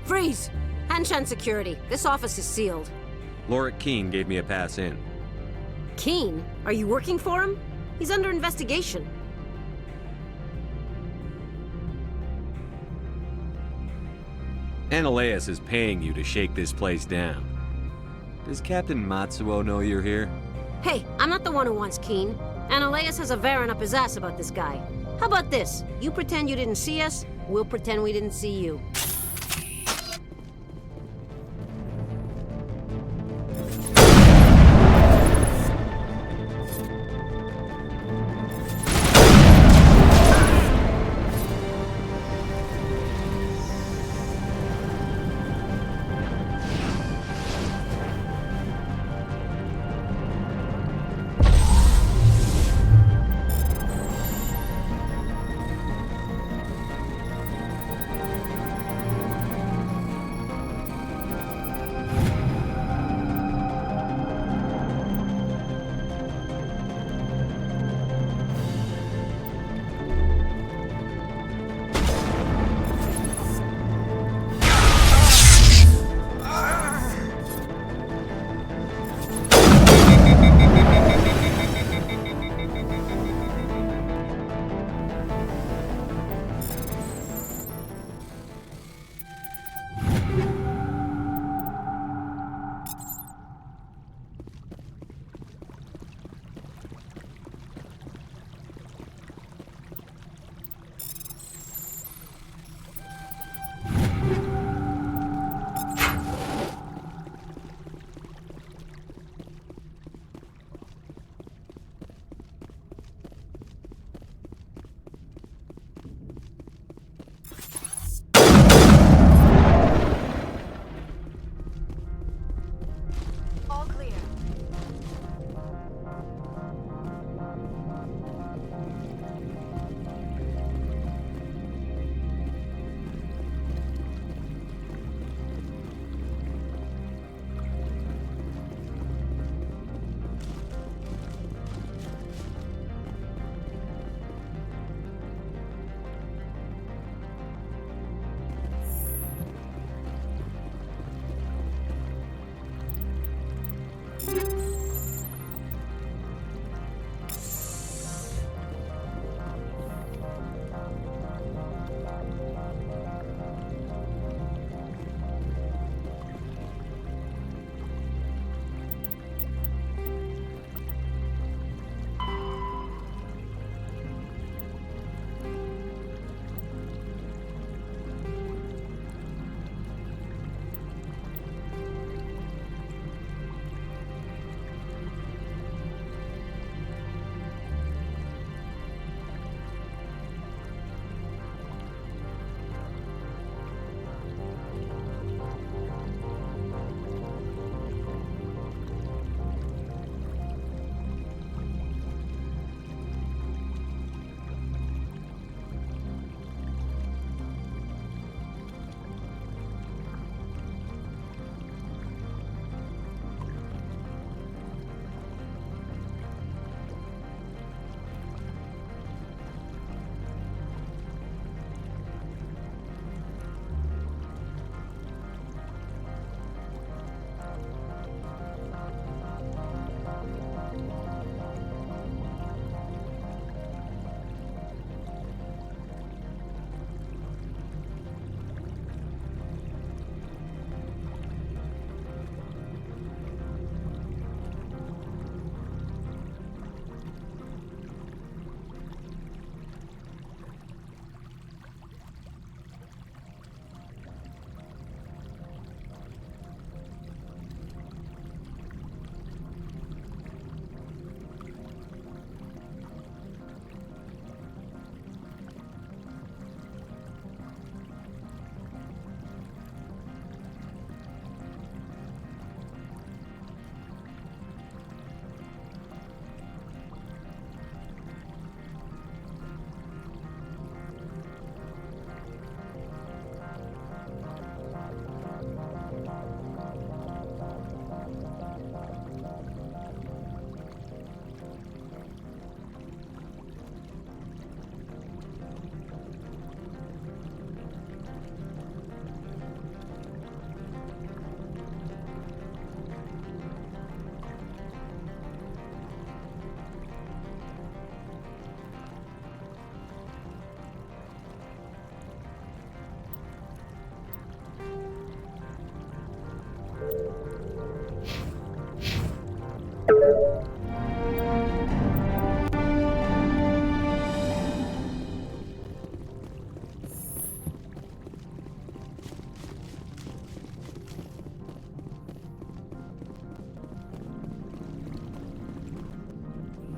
Freeze! Hanshan security. This office is sealed. Lorik Keene gave me a pass in. Keene? Are you working for him? He's under investigation. Ananias is paying you to shake this place down. Does Captain Matsuo know you're here? Hey, I'm not the one who wants Keene. Ananias has a Varen up his ass about this guy. How about this? You pretend you didn't see us, we'll pretend we didn't see you.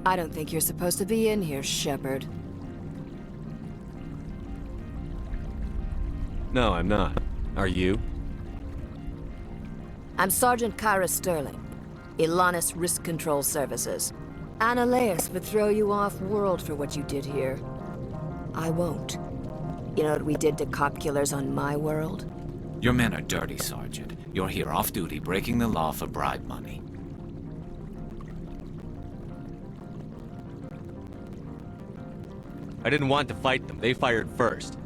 I don't think you're supposed to be in here, Shepard. No, I'm not. Are you? I'm Sergeant Kyra Sterling, Ilanis Risk Control Services. Ananias would throw you off-world for what you did here. I won't. You know what we did to cop killers on my world? Your men are dirty, Sergeant. You're here off-duty, breaking the law for bribe money. I didn't want to fight them. They fired first.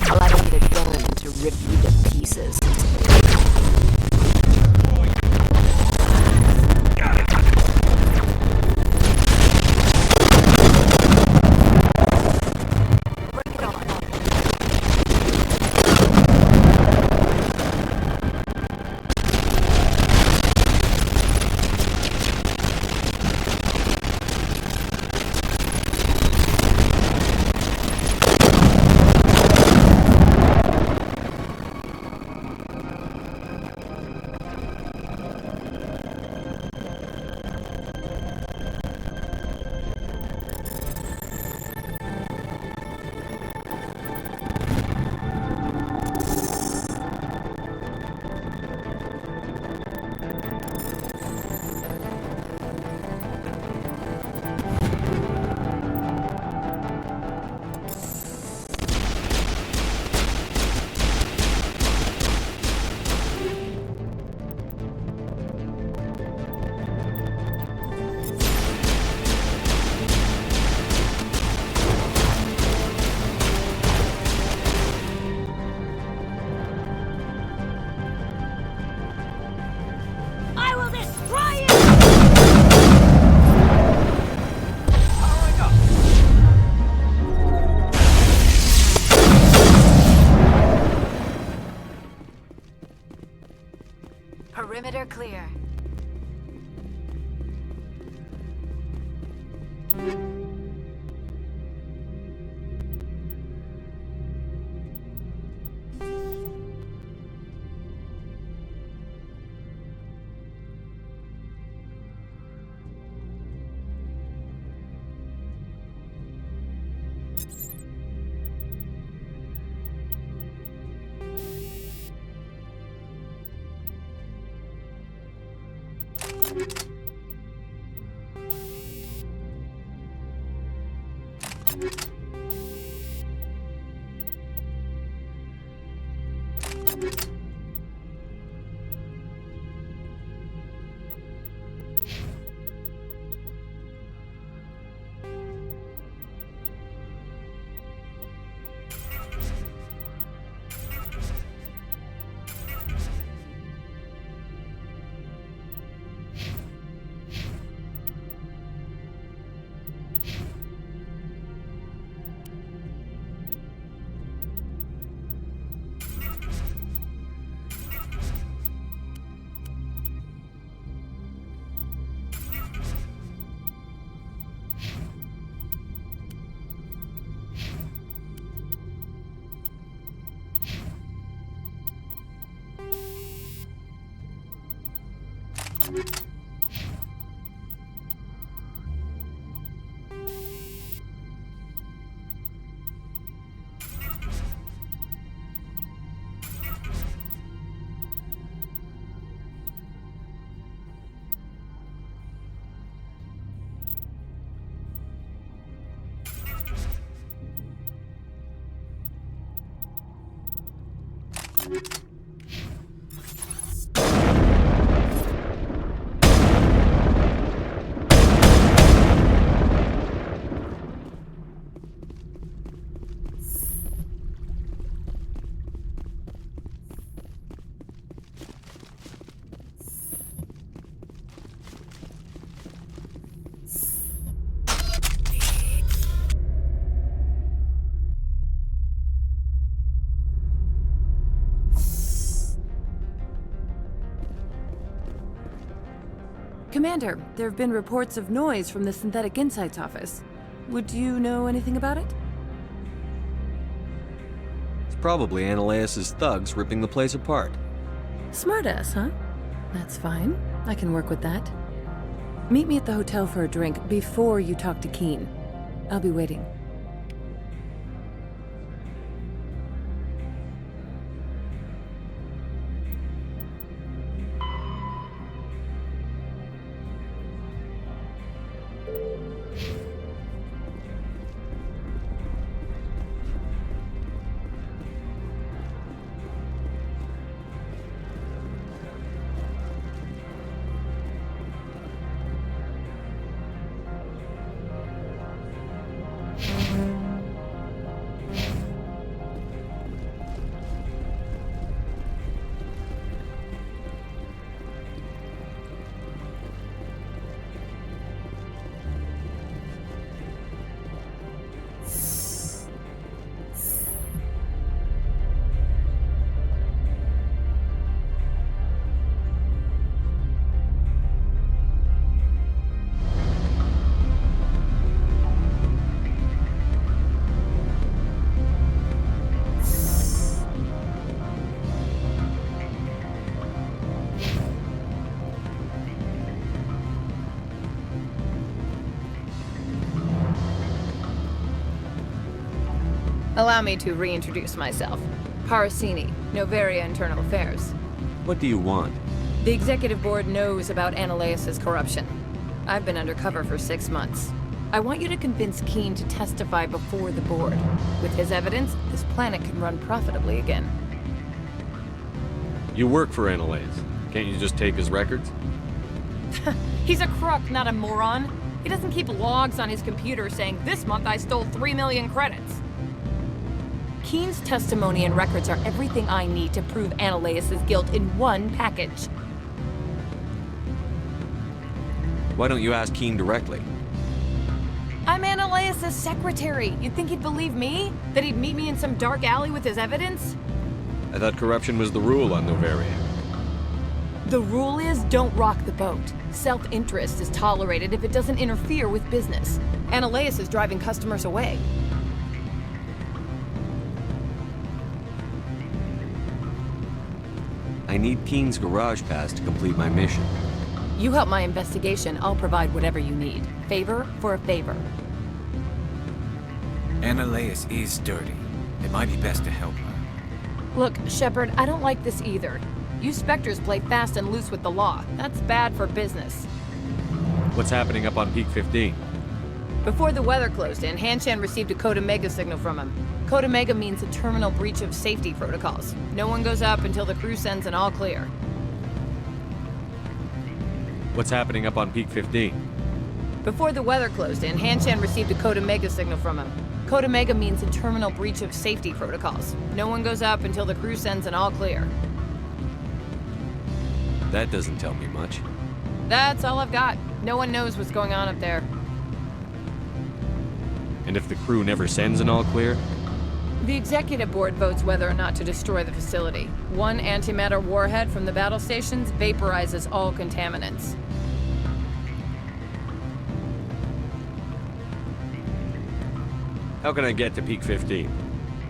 Well, I don't need a gun to rip you to pieces. I will destroy you! Perimeter clear. Commander, there have been reports of noise from the Synthetic Insights office. Would you know anything about it? It's probably Ananias' thugs ripping the place apart. Smartass, huh? That's fine. I can work with that. Meet me at the hotel for a drink before you talk to Keen. I'll be waiting. Allow me to reintroduce myself. Parasini, Novaria Internal Affairs. What do you want? The executive board knows about Ananias' corruption. I've been undercover for 6 months. I want you to convince Keen to testify before the board. With his evidence, this planet can run profitably again. You work for Ananias. Can't you just take his records? He's a crook, not a moron. He doesn't keep logs on his computer saying, "This month I stole 3 million credits." Keen's testimony and records are everything I need to prove Ananias' guilt in one package. Why don't you ask Keen directly? I'm Ananias' secretary. You'd think he'd believe me? That he'd meet me in some dark alley with his evidence? I thought corruption was the rule on Novaria. The rule is don't rock the boat. Self-interest is tolerated if it doesn't interfere with business. Ananias is driving customers away. I need Keen's garage pass to complete my mission. You help my investigation, I'll provide whatever you need. Favor for a favor. Ananias is dirty. It might be best to help her. Look, Shepard, I don't like this either. You Spectres play fast and loose with the law. That's bad for business. What's happening up on Peak 15? Before the weather closed in, Hanshan received a Code Omega signal from him. Code Omega means a terminal breach of safety protocols. No one goes up until the crew sends an all clear. What's happening up on Peak 15? Before the weather closed in, Hanshan received a Code Omega signal from him. Code Omega means a terminal breach of safety protocols. No one goes up until the crew sends an all clear. That doesn't tell me much. That's all I've got. No one knows what's going on up there. And if the crew never sends an all clear? The executive board votes whether or not to destroy the facility. One antimatter warhead from the battle stations vaporizes all contaminants. How can I get to Peak 15?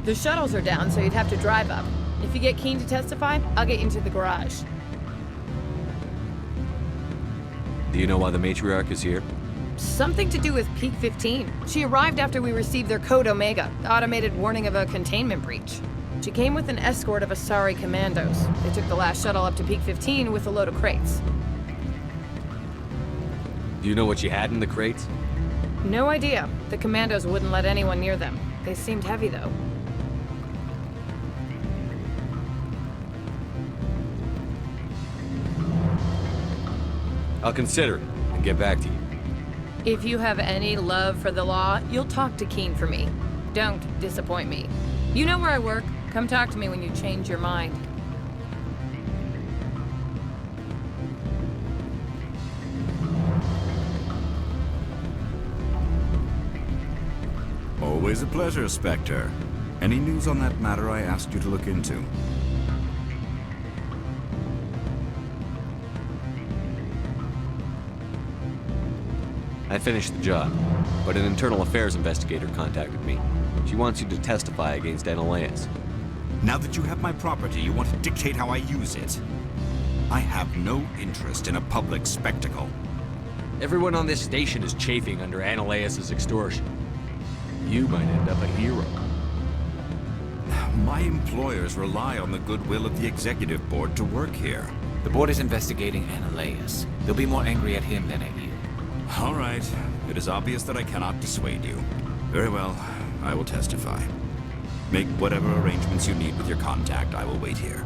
The shuttles are down, so you'd have to drive up. If you get Keen to testify, I'll get you into the garage. Do you know why the matriarch is here? Something to do with Peak 15. She arrived after we received their Code Omega, the automated warning of a containment breach. She came with an escort of Asari commandos. They took the last shuttle up to Peak 15 with a load of crates. Do you know what she had in the crates? No idea. The commandos wouldn't let anyone near them. They seemed heavy, though. I'll consider it and get back to you. If you have any love for the law, you'll talk to Keen for me. Don't disappoint me. You know where I work. Come talk to me when you change your mind. Always a pleasure, Spectre. Any news on that matter I asked you to look into? I finished the job, but an internal affairs investigator contacted me. She wants you to testify against Ananias. Now that you have my property, you want to dictate how I use it. I have no interest in a public spectacle. Everyone on this station is chafing under Ananias' extortion. You might end up a hero. My employers rely on the goodwill of the executive board to work here. The board is investigating Ananias. They'll be more angry at him than at you. All right. It is obvious that I cannot dissuade you. Very well. I will testify. Make whatever arrangements you need with your contact. I will wait here.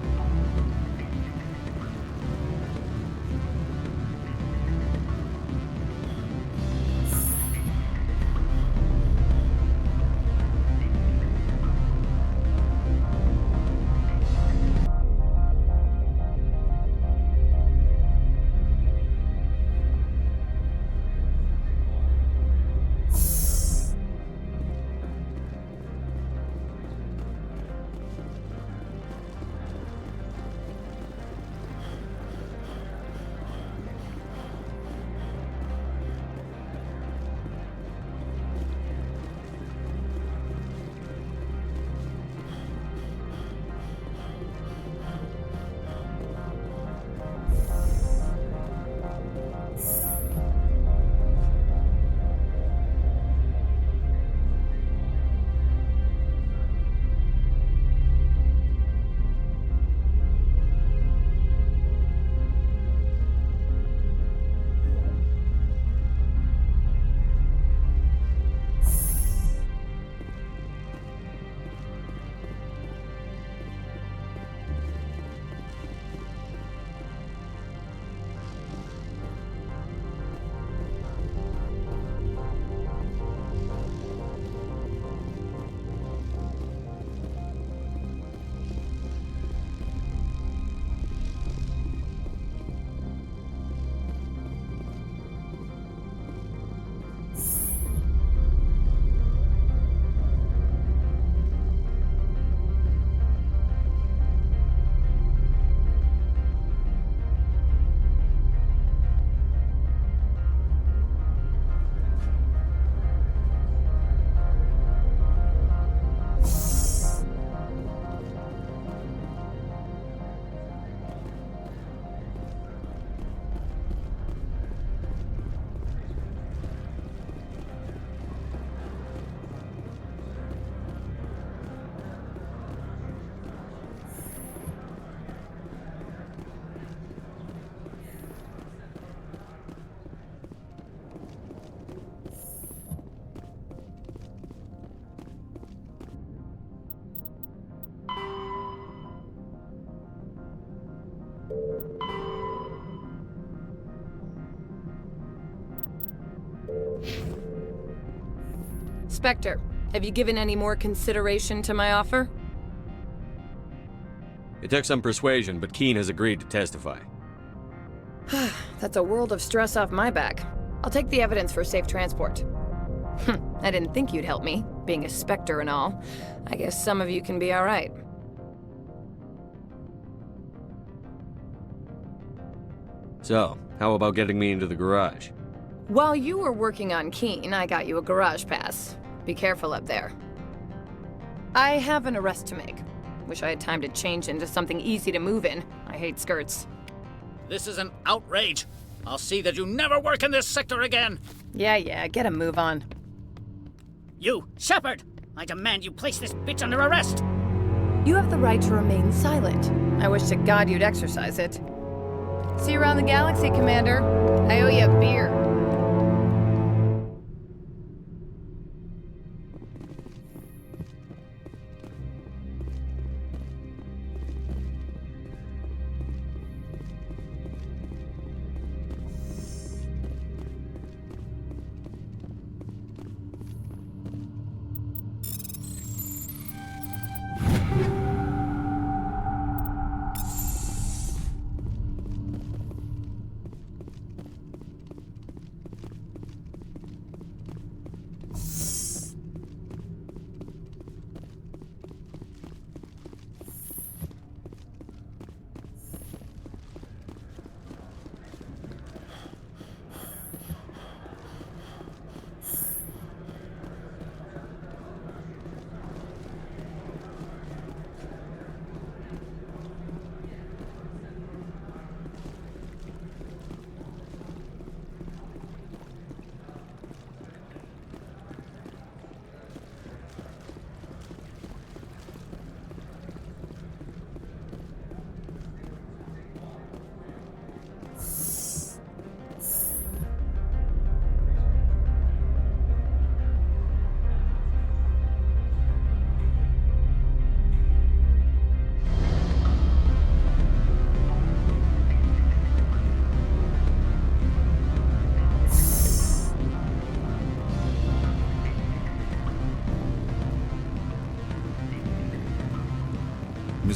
Spectre, have you given any more consideration to my offer? It took some persuasion, but Keen has agreed to testify. That's a world of stress off my back. I'll take the evidence for safe transport. I didn't think you'd help me, being a Spectre and all. I guess some of you can be alright. So, how about getting me into the garage? While you were working on Keen, I got you a garage pass. Be careful up there. I have an arrest to make. Wish I had time to change into something easy to move in. I hate skirts. This is an outrage. I'll see that you never work in this sector again. Yeah, get a move on. You, Shepard! I demand you place this bitch under arrest! You have the right to remain silent. I wish to God you'd exercise it. See you around the galaxy, Commander. I owe you a beer.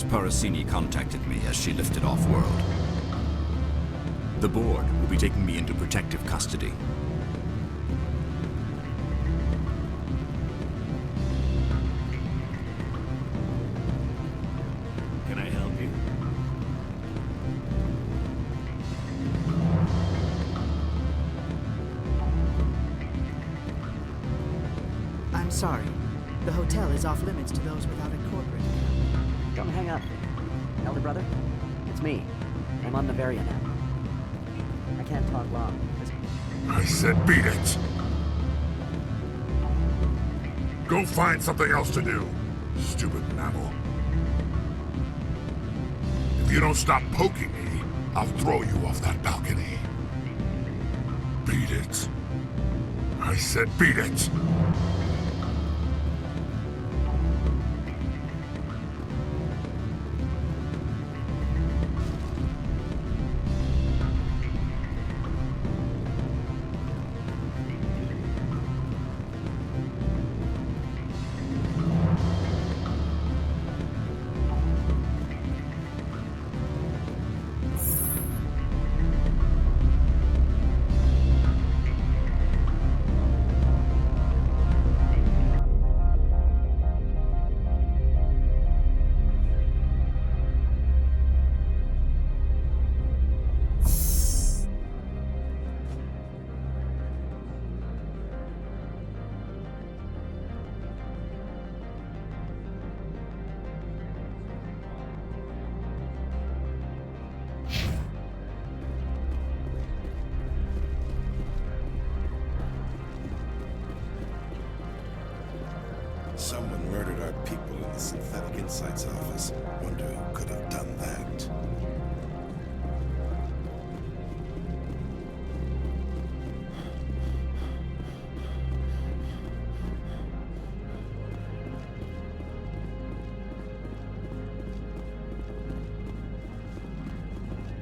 Miss Parasini contacted me as she lifted off-world. The board will be taking me into protective custody. Can I help you? I'm sorry. The hotel is off limits to those without a corporate account. Don't hang up. Elder brother, it's me. I'm on Bavaria now. I can't talk long. I said beat it! Go find something else to do, stupid mammal. If you don't stop poking me, I'll throw you off that balcony. Beat it. I said beat it! Someone murdered our people in the Synthetic Insights office. Wonder who could have done that.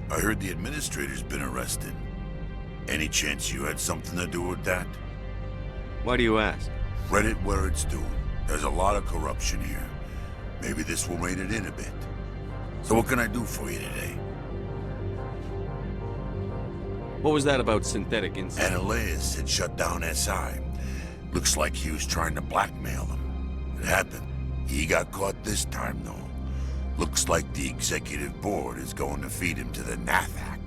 I heard the administrator's been arrested. Any chance you had something to do with that? Why do you ask? Read it where it's due. There's a lot of corruption here. Maybe this will rein it in a bit. So what can I do for you today? What was that about synthetic insight? Ananias had shut down SI. Looks like he was trying to blackmail them. It happened. He got caught this time, though. Looks like the executive board is going to feed him to the Nathak.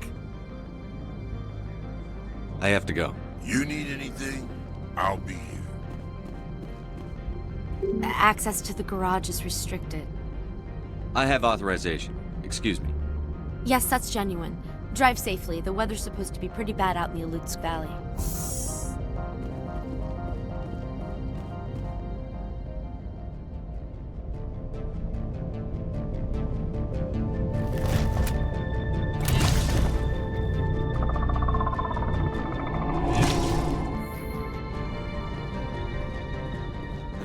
I have to go. You need anything? I'll be here. Access to the garage is restricted. I have authorization. Excuse me. Yes, that's genuine. Drive safely. The weather's supposed to be pretty bad out in the Alutsk Valley.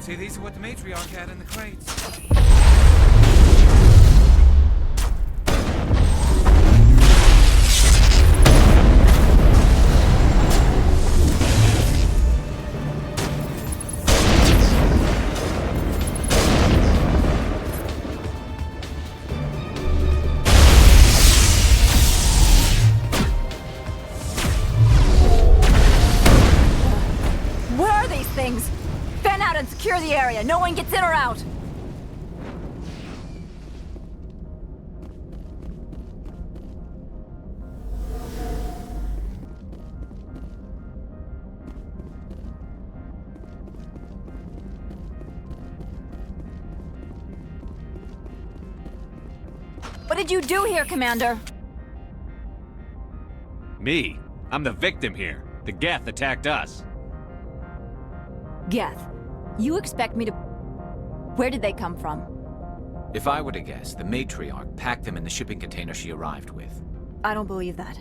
See, these are what the matriarch had in the crates. Where are these things? Fan out and secure the area. No one gets in or out. What did you do here, Commander? Me? I'm the victim here. The Geth attacked us. Geth, you expect me to... Where did they come from? If I were to guess, the matriarch packed them in the shipping container she arrived with. I don't believe that.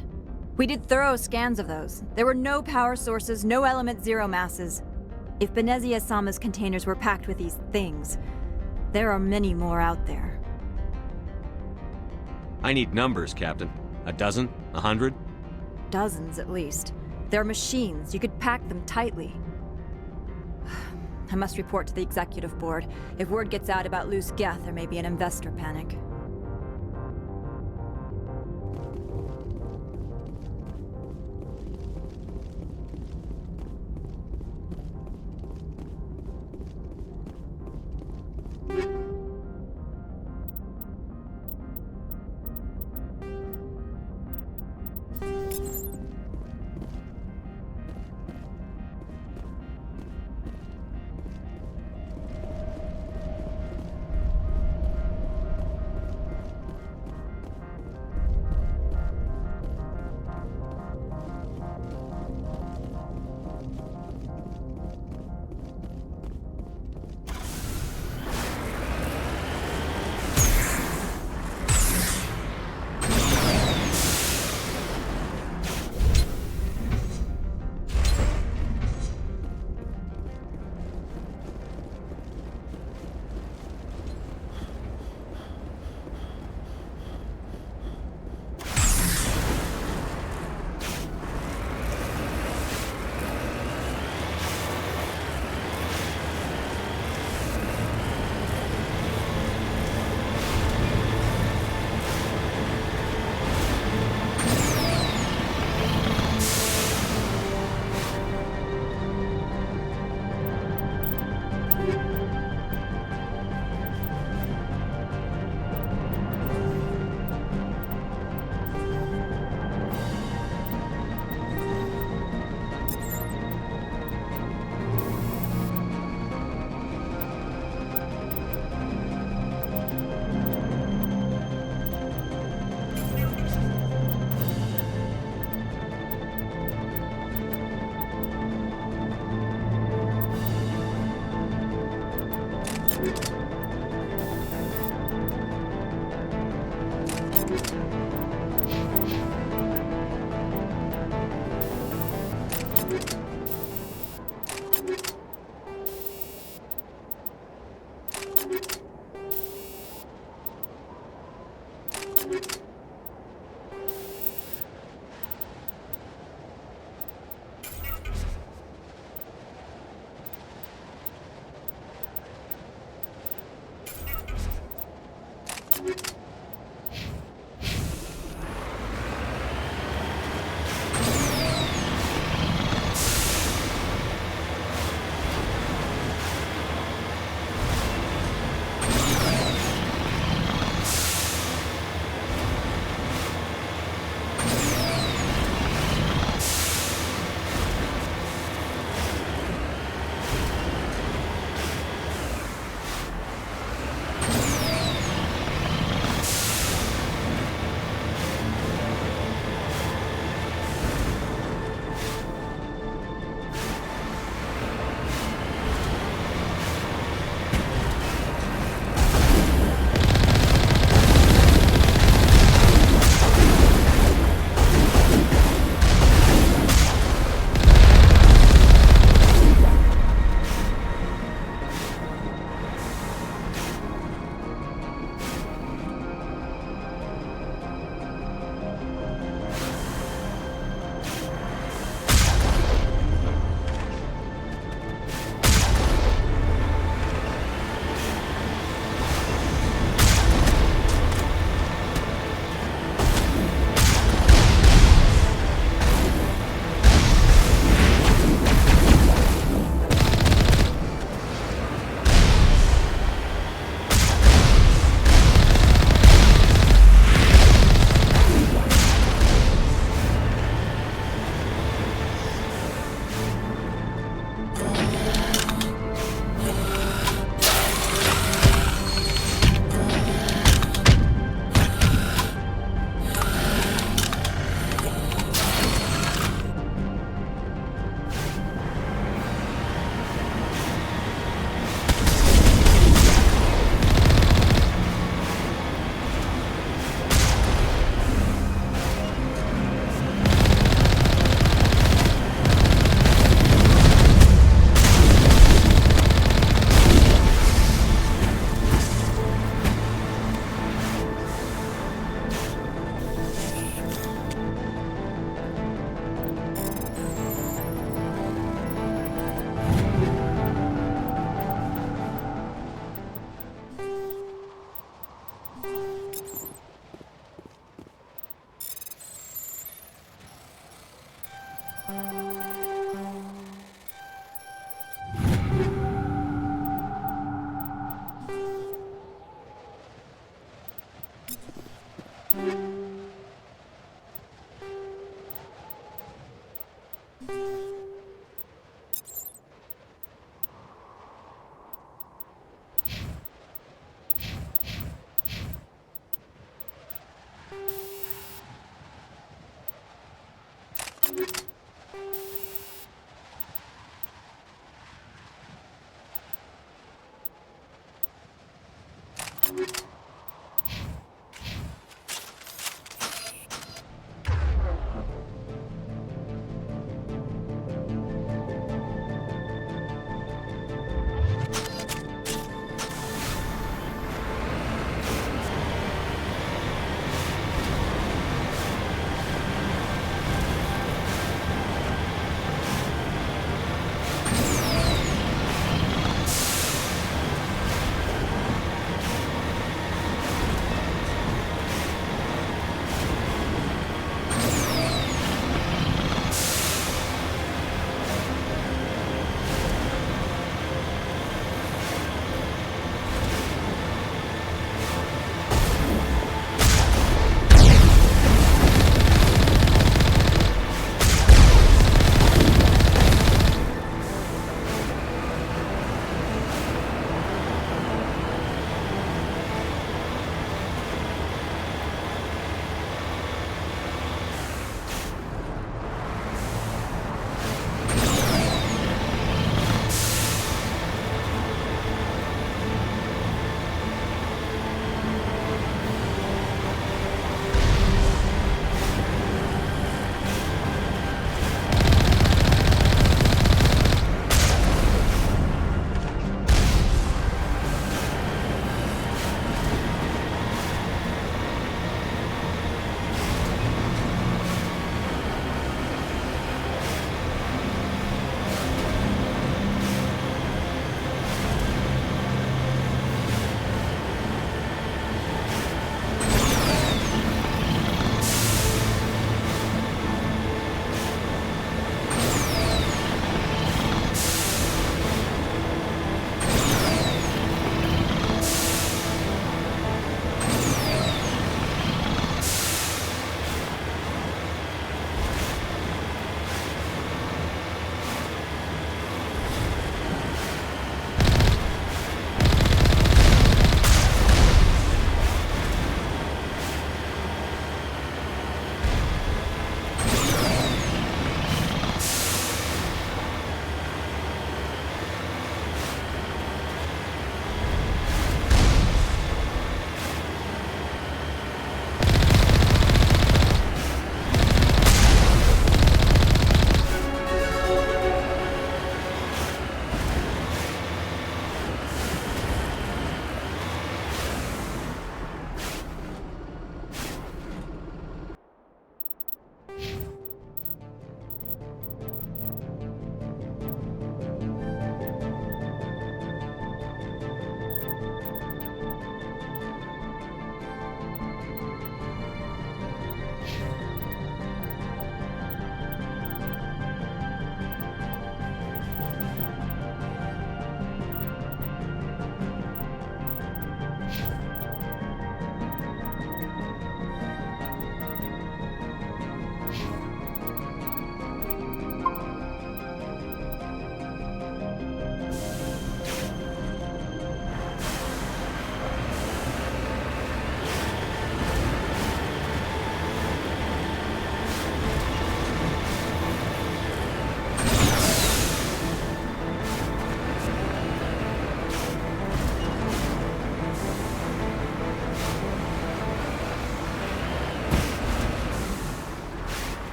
We did thorough scans of those. There were no power sources, no element zero masses. If Benezia Sama's containers were packed with these things, there are many more out there. I need numbers, Captain. A dozen? 100? Dozens, at least. They're machines. You could pack them tightly. I must report to the executive board. If word gets out about loose Geth, there may be an investor panic.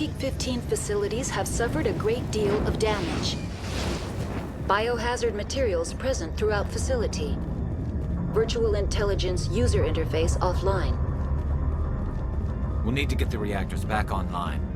Peak 15 facilities have suffered a great deal of damage. Biohazard materials present throughout facility. Virtual intelligence user interface offline. We'll need to get the reactors back online.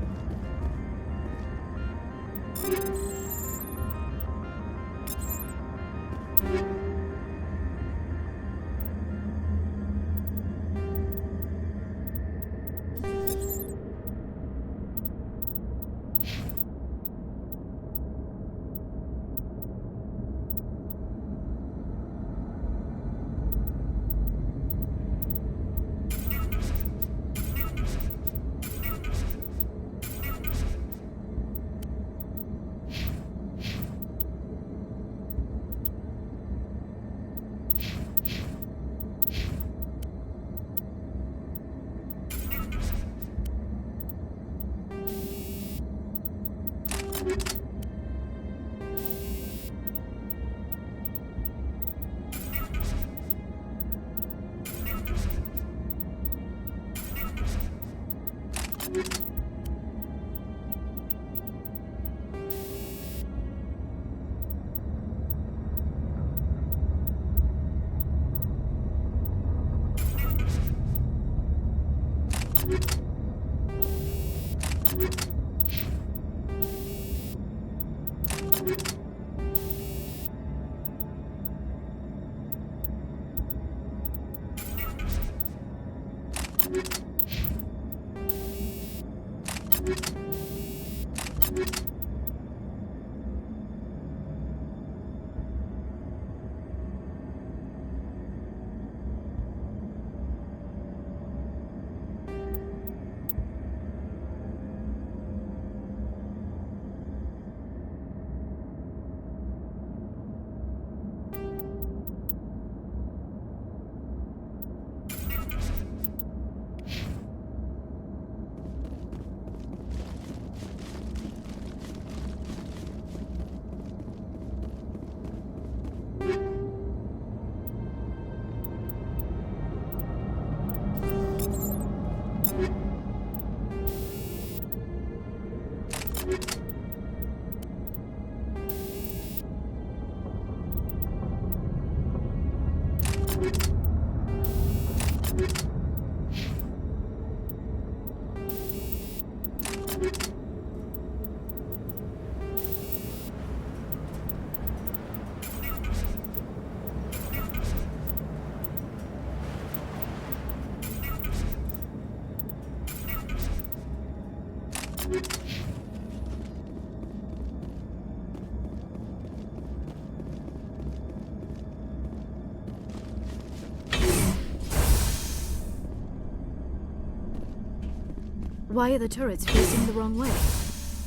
Why are the turrets facing the wrong way?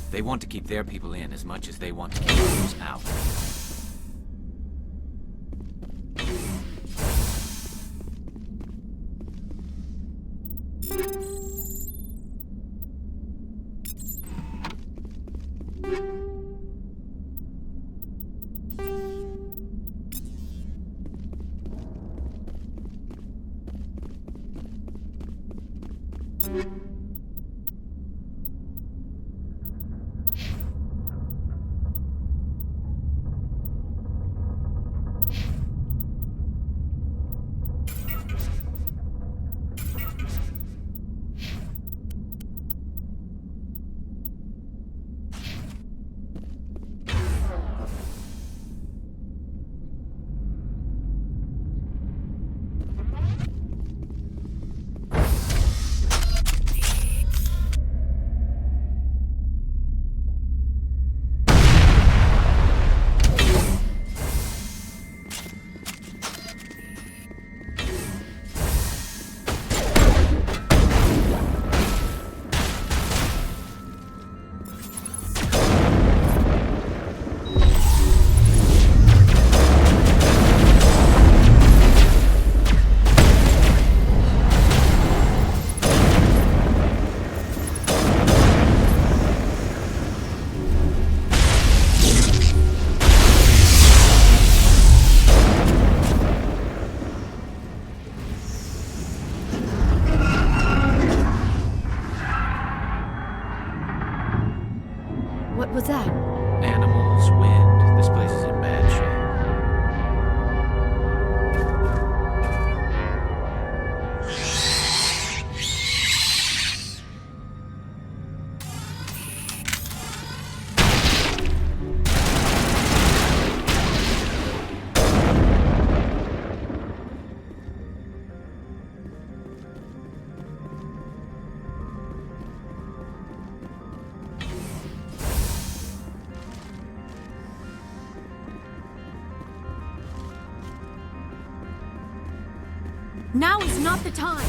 They want to keep their people in as much as they want to keep others out. What was that? Animals, wind. This place is in bad shape. Now is not the time!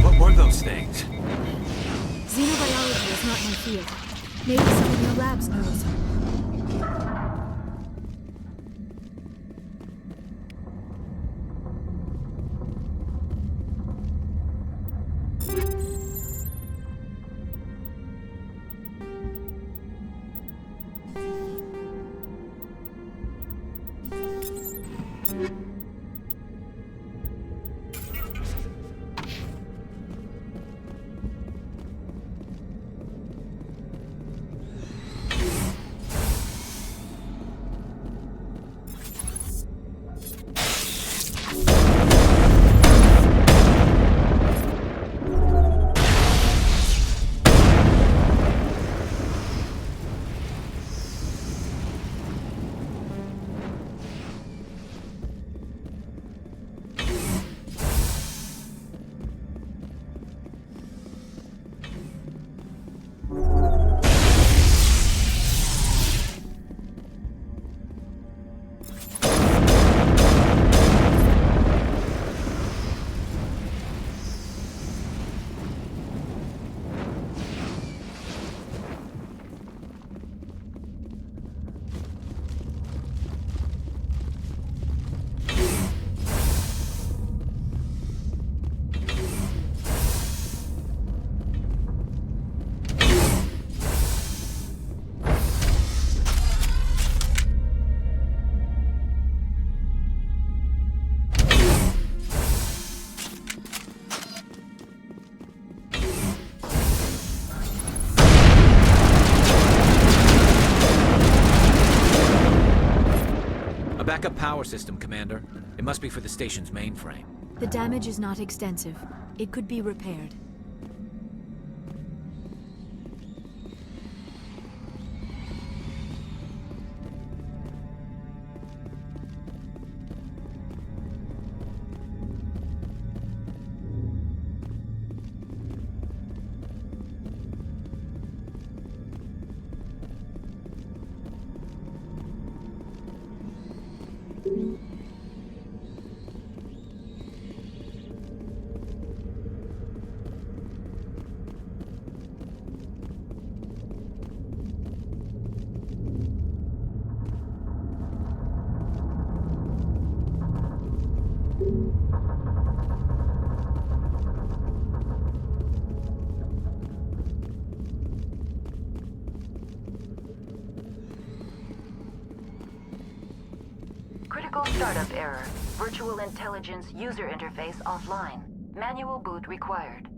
What were those things? Xenobiology is not my field. Maybe someone in the labs knows. Backup power system, Commander. It must be for the station's mainframe. The damage is not extensive. It could be repaired. Critical startup error. Virtual intelligence user interface offline. Manual boot required.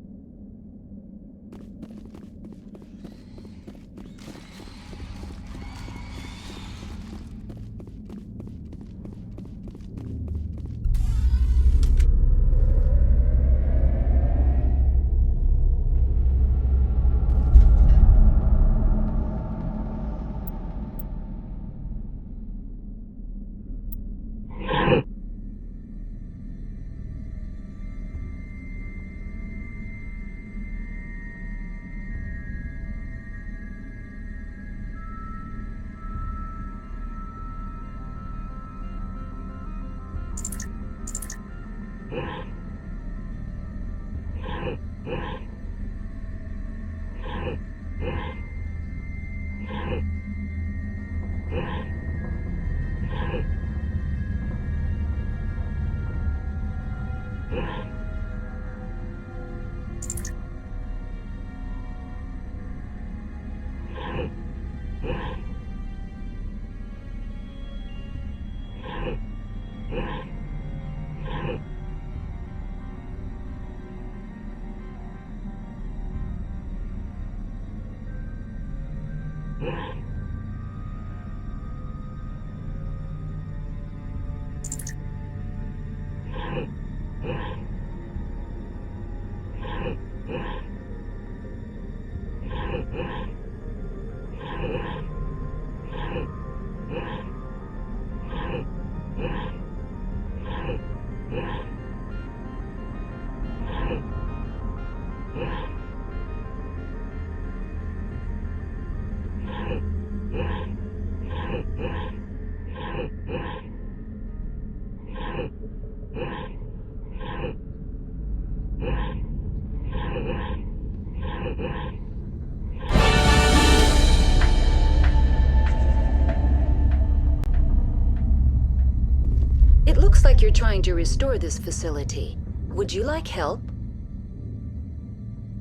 It looks like you're trying to restore this facility. Would you like help?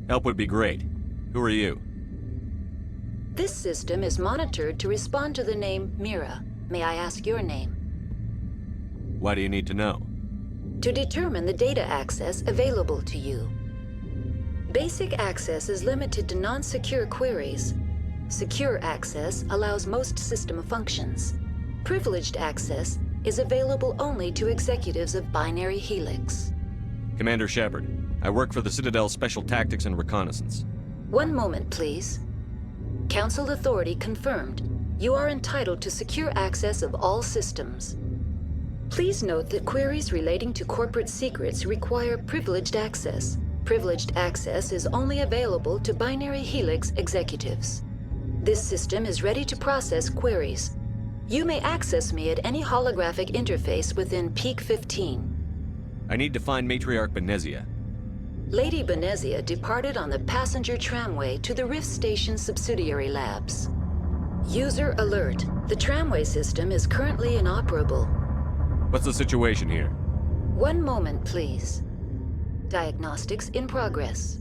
Help would be great. Who are you? This system is monitored to respond to the name Mira. May I ask your name? Why do you need to know? To determine the data access available to you. Basic access is limited to non-secure queries. Secure access allows most system functions. Privileged access is available only to executives of Binary Helix. Commander Shepard, I work for the Citadel Special Tactics and Reconnaissance. One moment, please. Council authority confirmed. You are entitled to secure access of all systems. Please note that queries relating to corporate secrets require privileged access. Privileged access is only available to Binary Helix executives. This system is ready to process queries. You may access me at any holographic interface within Peak 15. I need to find Matriarch Benezia. Lady Benezia departed on the passenger tramway to the Rift Station subsidiary labs. User alert. The tramway system is currently inoperable. What's the situation here? One moment, please. Diagnostics in progress.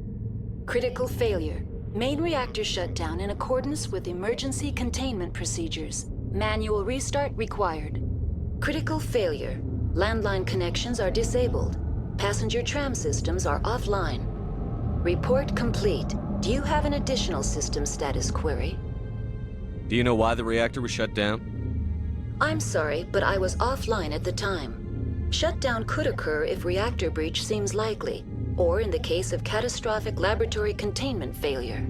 Critical failure. Main reactor shut down in accordance with emergency containment procedures. Manual restart required. Critical failure. Landline connections are disabled. Passenger tram systems are offline. Report complete. Do you have an additional system status query? Do you know why the reactor was shut down? I'm sorry, but I was offline at the time. Shutdown could occur if reactor breach seems likely, or in the case of catastrophic laboratory containment failure.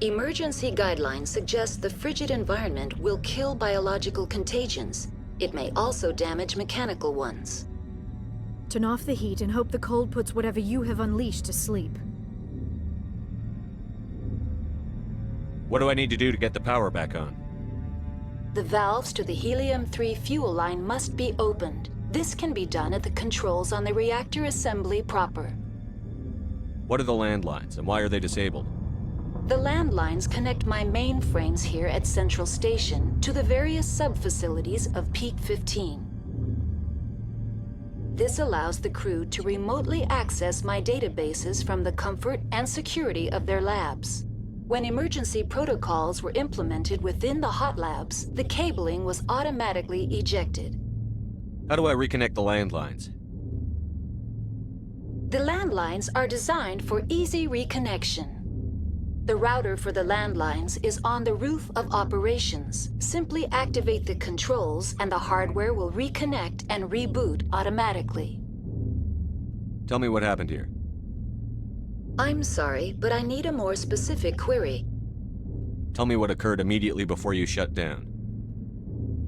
Emergency guidelines suggest the frigid environment will kill biological contagions. It may also damage mechanical ones. Turn off the heat and hope the cold puts whatever you have unleashed to sleep. What do I need to do to get the power back on? The valves to the helium-3 fuel line must be opened. This can be done at the controls on the reactor assembly proper. What are the landlines, and why are they disabled? The landlines connect my mainframes here at Central Station to the various sub-facilities of Peak 15. This allows the crew to remotely access my databases from the comfort and security of their labs. When emergency protocols were implemented within the hot labs, the cabling was automatically ejected. How do I reconnect the landlines? The landlines are designed for easy reconnection. The router for the landlines is on the roof of operations. Simply activate the controls and the hardware will reconnect and reboot automatically. Tell me what happened here. I'm sorry, but I need a more specific query. Tell me what occurred immediately before you shut down.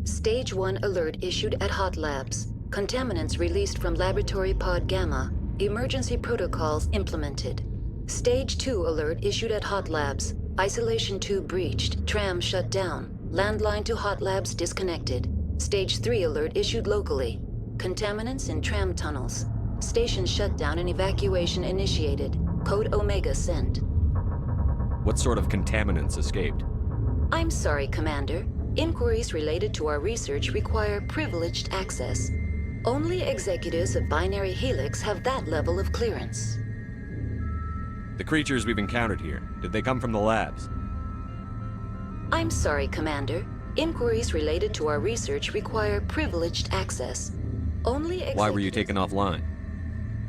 Stage 1 alert issued at Hot Labs. Contaminants released from Laboratory Pod Gamma. Emergency protocols implemented. Stage 2 alert issued at Hot Labs. Isolation tube breached. Tram shut down. Landline to Hot Labs disconnected. Stage 3 alert issued locally. Contaminants in tram tunnels. Station shutdown and evacuation initiated. Code Omega sent. What sort of contaminants escaped? I'm sorry, Commander. Inquiries related to our research require privileged access. Only executives of Binary Helix have that level of clearance. The creatures we've encountered here, did they come from the labs? I'm sorry, Commander. Inquiries related to our research require privileged access. Only executives... Why were you taken offline?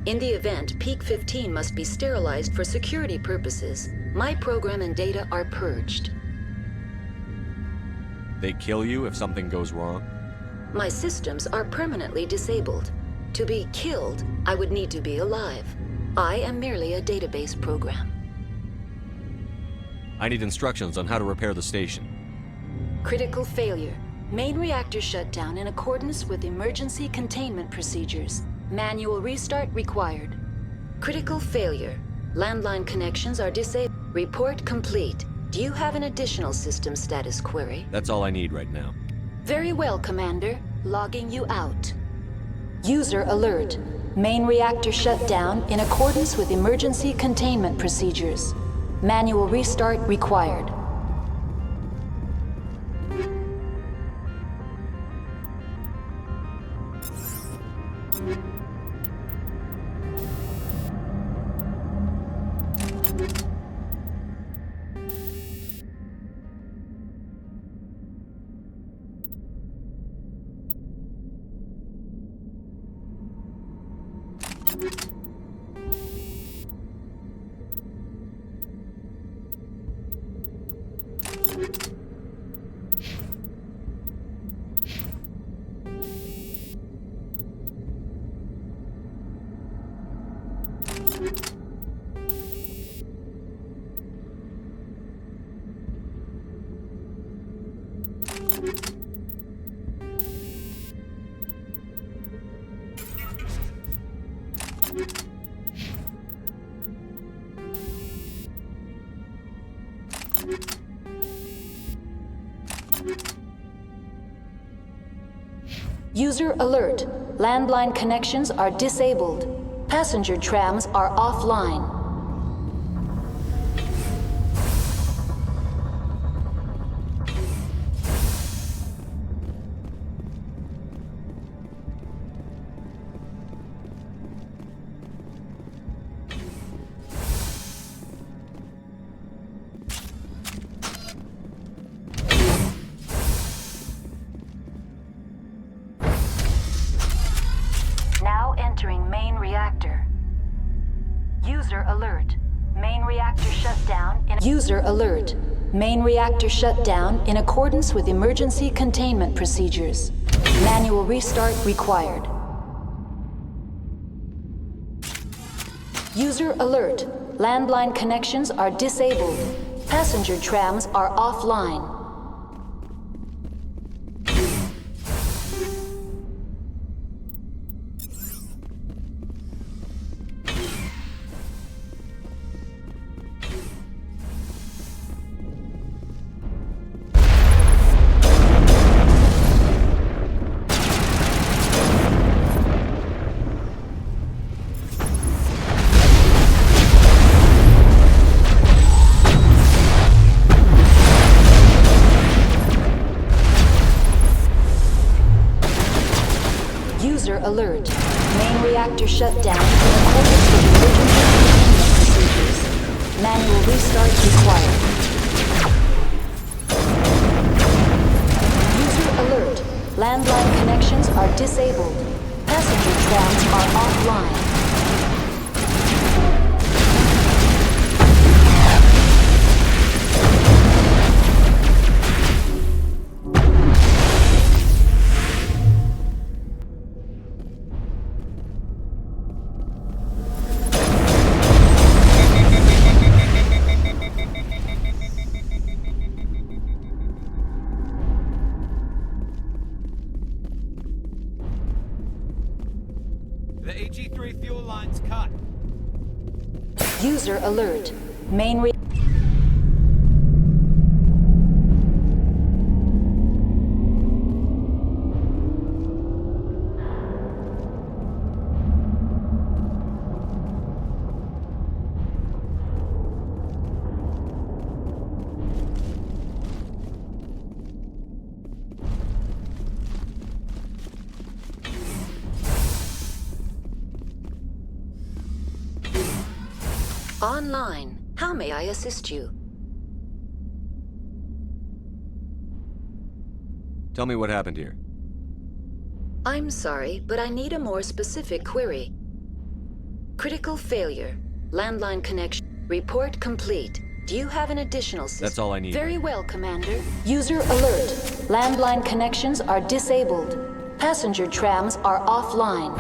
In the event, Peak 15 must be sterilized for security purposes. My program and data are purged. They kill you if something goes wrong? My systems are permanently disabled. To be killed, I would need to be alive. I am merely a database program. I need instructions on how to repair the station. Critical failure. Main reactor shut down in accordance with emergency containment procedures. Manual restart required. Critical failure. Landline connections are disabled. Report complete. Do you have an additional system status query? That's all I need right now. Very well, Commander. Logging you out. User alert. Main reactor shut down in accordance with emergency containment procedures. Manual restart required. User alert. Landline connections are disabled. Passenger trams are offline. Now entering main reactor. User alert. Main reactor shut down in... User alert. Main reactor shut down in accordance with emergency containment procedures. Manual restart required. User alert. Landline connections are disabled. Passenger trams are offline. User alert. Main reactor shut down in accordance with emergency containment procedures. Manual restart required. User alert. Landline connections are disabled. Passenger trams are offline. The AG-3 fuel line's cut. User alert. Main re... Online. How may I assist you? Tell me what happened here. I'm sorry, but I need a more specific query. Critical failure. Landline connection. Report complete. Do you have an additional system? That's all I need. Very well, Commander. User alert. Landline connections are disabled. Passenger trams are offline.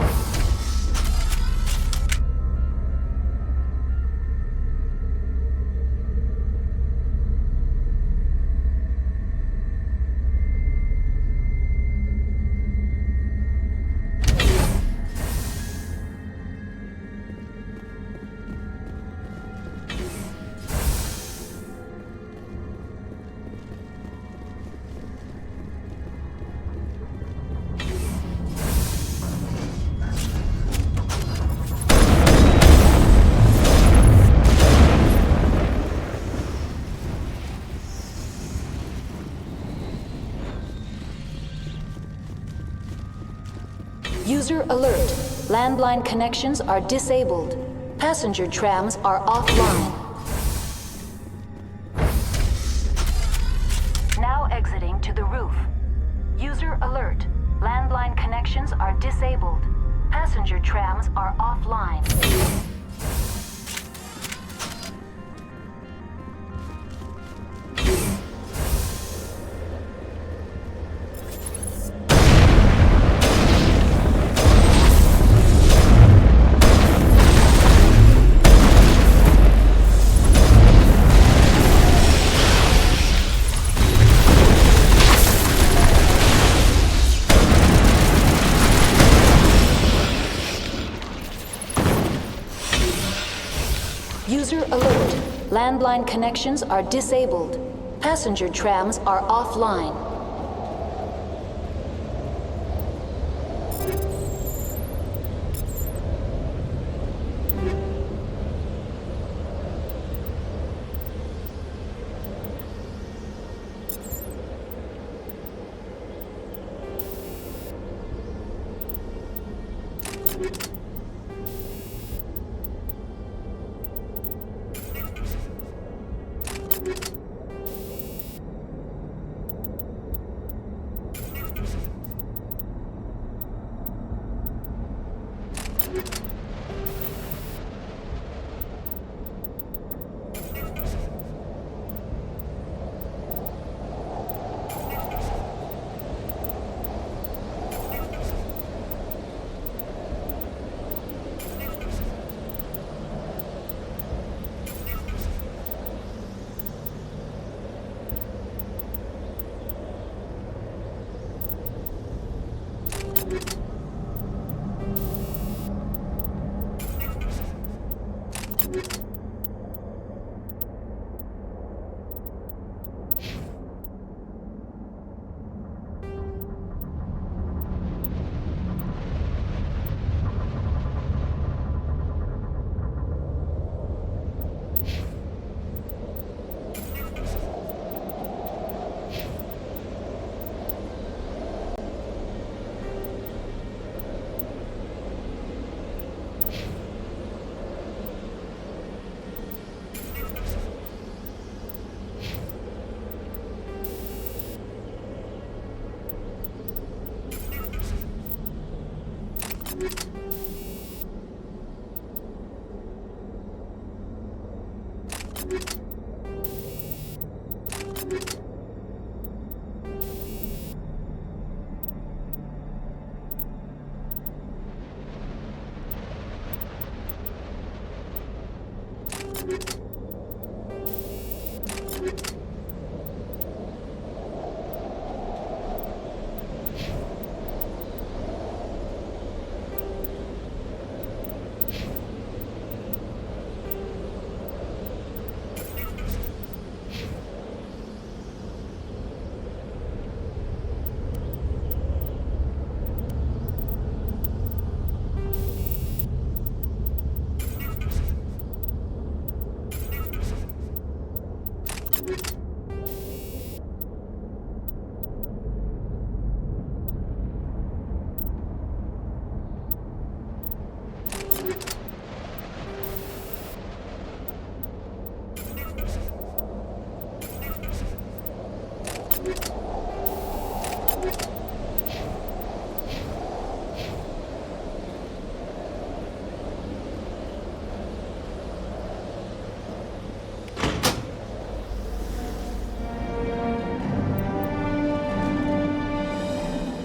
User alert. Landline connections are disabled. Passenger trams are offline. Now exiting to the roof. User alert. Landline connections are disabled. Passenger trams are offline. User alert. Landline connections are disabled. Passenger trams are offline.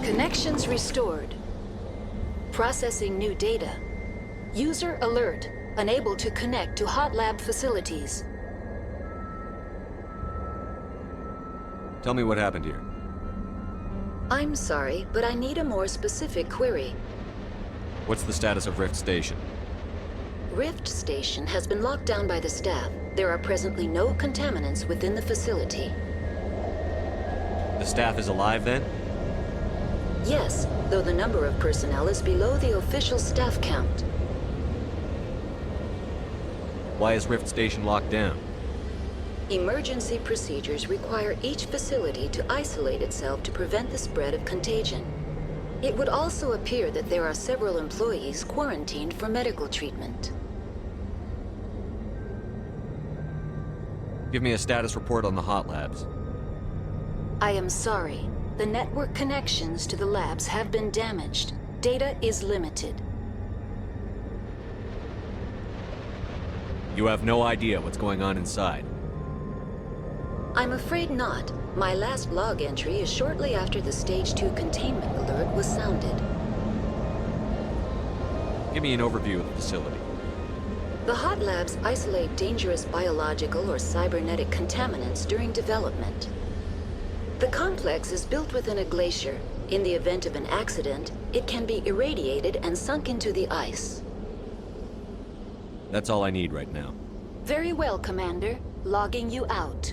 Connections restored. Processing new data. User alert. Unable to connect to hot lab facilities. Tell me what happened here. I'm sorry, but I need a more specific query. What's the status of Rift Station? Rift Station has been locked down by the staff. There are presently no contaminants within the facility. The staff is alive then? Yes, though the number of personnel is below the official staff count. Why is Rift Station locked down? Emergency procedures require each facility to isolate itself to prevent the spread of contagion. It would also appear that there are several employees quarantined for medical treatment. Give me a status report on the hot labs. I am sorry. The network connections to the labs have been damaged. Data is limited. You have no idea what's going on inside. I'm afraid not. My last log entry is shortly after the Stage 2 containment alert was sounded. Give me an overview of the facility. The hot labs isolate dangerous biological or cybernetic contaminants during development. The complex is built within a glacier. In the event of an accident, it can be irradiated and sunk into the ice. That's all I need right now. Very well, Commander. Logging you out.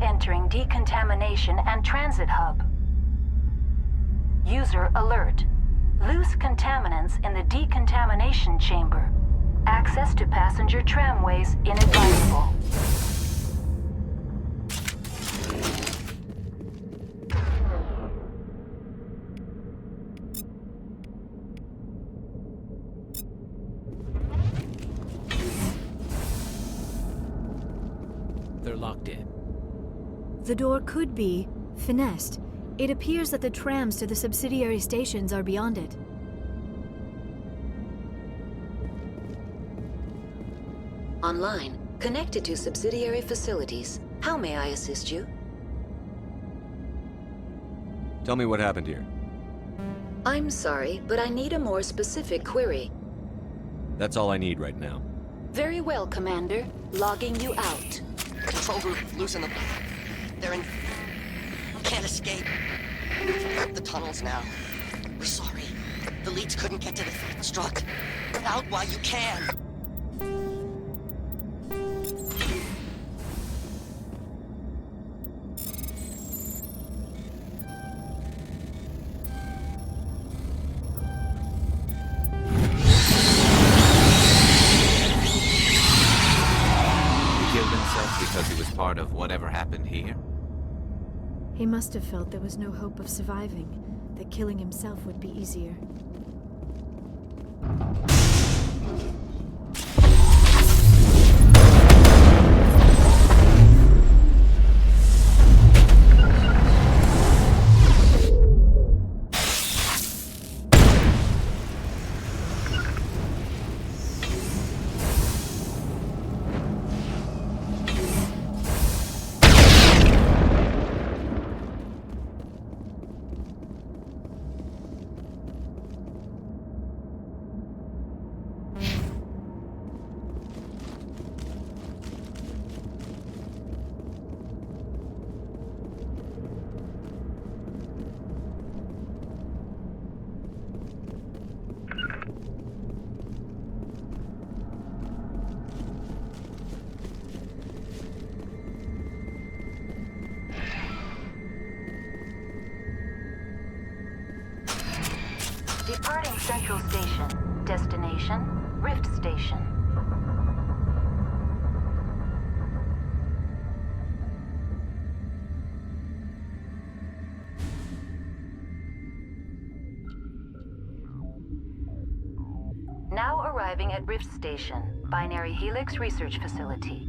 Entering decontamination and transit hub. User alert. Loose contaminants in the decontamination chamber. Access to passenger tramways inadvisable. They're locked in. The door could be finessed. It appears that the trams to the subsidiary stations are beyond it. Online, connected to subsidiary facilities. How may I assist you? Tell me what happened here. I'm sorry, but I need a more specific query. That's all I need right now. Very well, Commander. Logging you out. Control group, loosen them. They're in... Can't escape. We've the tunnels now. We're sorry. The leads couldn't get to the struck. Get out while you can. He killed himself because he was part of whatever happened here? He must have felt there was no hope of surviving, that killing himself would be easier. Departing Central Station. Destination, Rift Station. Now arriving at Rift Station, Binary Helix Research Facility.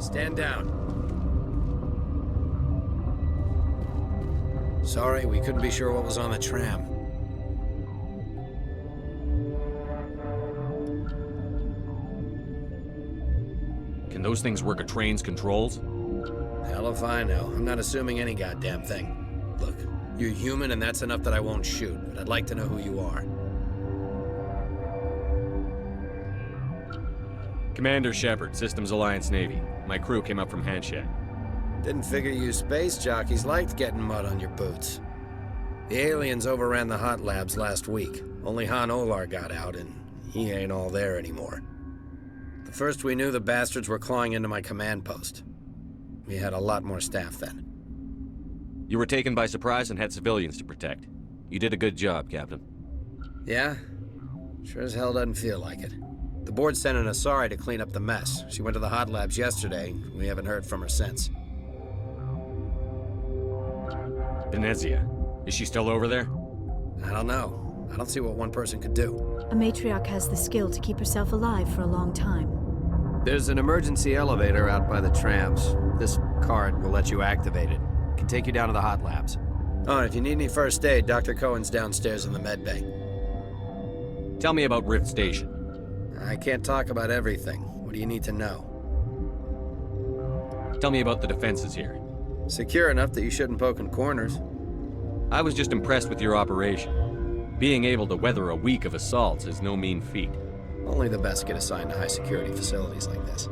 Stand down. Sorry, we couldn't be sure what was on the tram. Can those things work a train's controls? Hell if I know. I'm not assuming any goddamn thing. Look, you're human and that's enough that I won't shoot, but I'd like to know who you are. Commander Shepard, Systems Alliance Navy. My crew came up from Handshake. Didn't figure you space jockeys liked getting mud on your boots. The aliens overran the hot labs last week. Only Han Olar got out, and he ain't all there anymore. The first we knew, the bastards were clawing into my command post. We had a lot more staff then. You were taken by surprise and had civilians to protect. You did a good job, Captain. Yeah? Sure as hell doesn't feel like it. The board sent an Asari to clean up the mess. She went to the hot labs yesterday. We haven't heard from her since. Venezia. Is she still over there? I don't know. I don't see what one person could do. A matriarch has the skill to keep herself alive for a long time. There's an emergency elevator out by the trams. This card will let you activate it. It can take you down to the hot labs. Oh, and if you need any first aid, Dr. Cohen's downstairs in the med bay. Tell me about Rift Station. I can't talk about everything. What do you need to know? Tell me about the defenses here. Secure enough that you shouldn't poke in corners. I was just impressed with your operation. Being able to weather a week of assaults is no mean feat. Only the best get assigned to high-security facilities like this.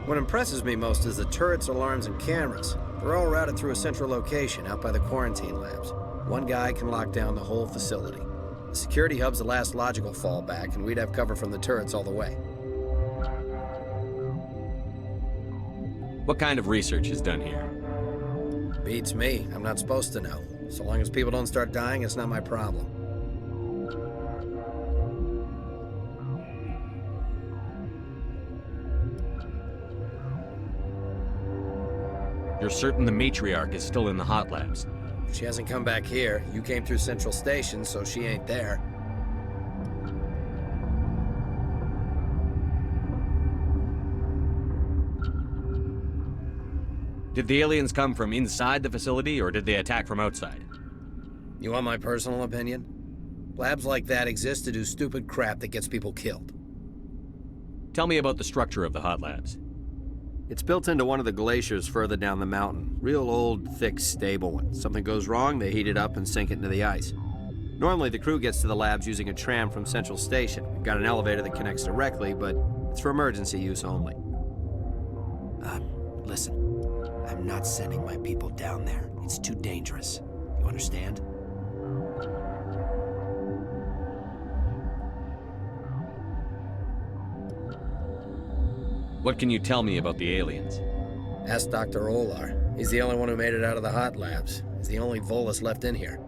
What impresses me most is the turrets, alarms, and cameras. They're all routed through a central location out by the quarantine labs. One guy can lock down the whole facility. The security hub's the last logical fallback, and we'd have cover from the turrets all the way. What kind of research is done here? Beats me. I'm not supposed to know. So long as people don't start dying, it's not my problem. You're certain the matriarch is still in the hot labs? She hasn't come back here. You came through Central Station, so she ain't there. Did the aliens come from inside the facility, or did they attack from outside? You want my personal opinion? Labs like that exist to do stupid crap that gets people killed. Tell me about the structure of the hot labs. It's built into one of the glaciers further down the mountain. Real old, thick, stable one. Something goes wrong, they heat it up and sink it into the ice. Normally, the crew gets to the labs using a tram from Central Station. We've got an elevator that connects directly, but it's for emergency use only. Listen. I'm not sending my people down there. It's too dangerous. You understand? What can you tell me about the aliens? Ask Dr. Olar. He's the only one who made it out of the hot labs. He's the only Volus left in here.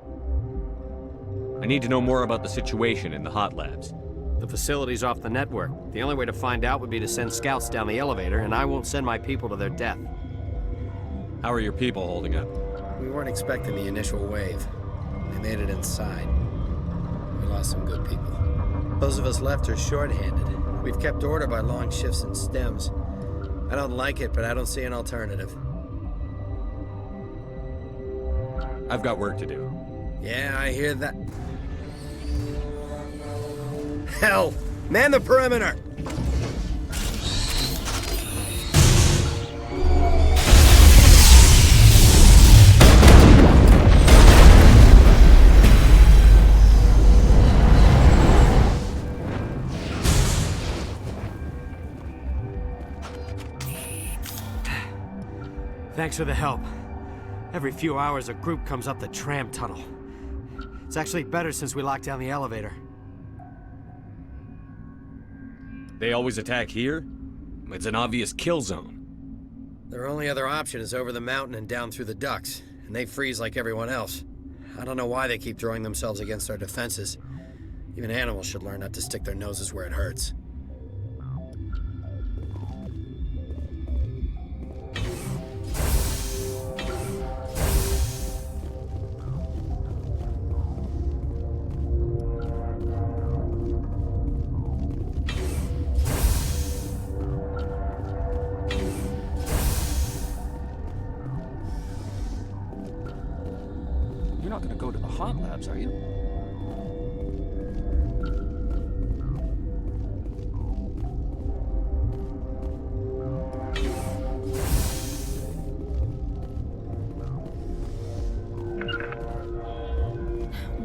I need to know more about the situation in the hot labs. The facility's off the network. The only way to find out would be to send scouts down the elevator, and I won't send my people to their death. How are your people holding up? We weren't expecting the initial wave. They made it inside. We lost some good people. Those of us left are short-handed. We've kept order by long shifts and stems. I don't like it, but I don't see an alternative. I've got work to do. Yeah, I hear that. Hell! Man the perimeter! Thanks for the help. Every few hours, a group comes up the tram tunnel. It's actually better since we locked down the elevator. They always attack here? It's an obvious kill zone. Their only other option is over the mountain and down through the ducts, and they freeze like everyone else. I don't know why they keep throwing themselves against our defenses. Even animals should learn not to stick their noses where it hurts. gonna go to the hot labs, are you?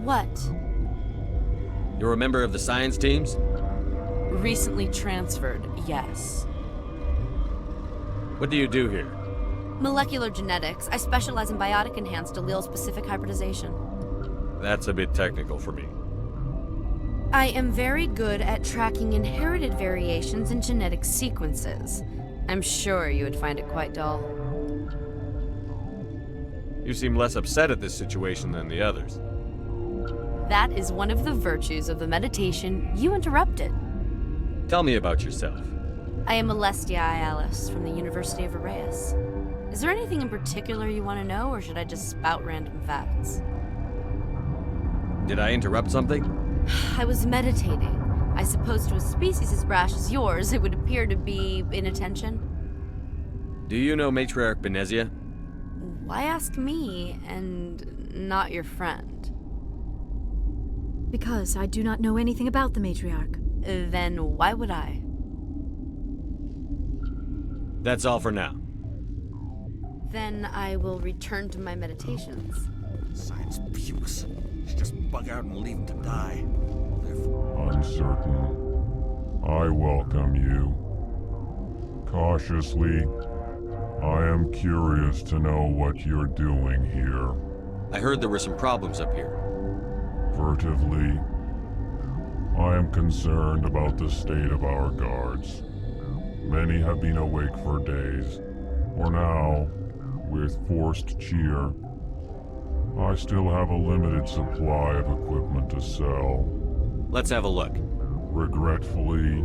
What? You're a member of the science teams? Recently transferred, yes. What do you do here? Molecular genetics. I specialize in biotic-enhanced allele-specific hybridization. That's a bit technical for me. I am very good at tracking inherited variations in genetic sequences. I'm sure you would find it quite dull. You seem less upset at this situation than the others. That is one of the virtues of the meditation you interrupted. Tell me about yourself. I am Alestia Ialis from the University of Arrayas. Is there anything in particular you want to know, or should I just spout random facts? Did I interrupt something? I was meditating. I suppose to a species as brash as yours, it would appear to be inattention. Do you know Matriarch Benezia? Why ask me, and not your friend? Because I do not know anything about the matriarch. Then why would I? That's all for now. Then I will return to my meditations. Science pukes. Just bug out and leave him to die. Uncertain. I welcome you. Cautiously, I am curious to know what you're doing here. I heard there were some problems up here. Furtively, I am concerned about the state of our guards. Many have been awake for days, or now, with forced cheer. I still have a limited supply of equipment to sell. Let's have a look. Regretfully,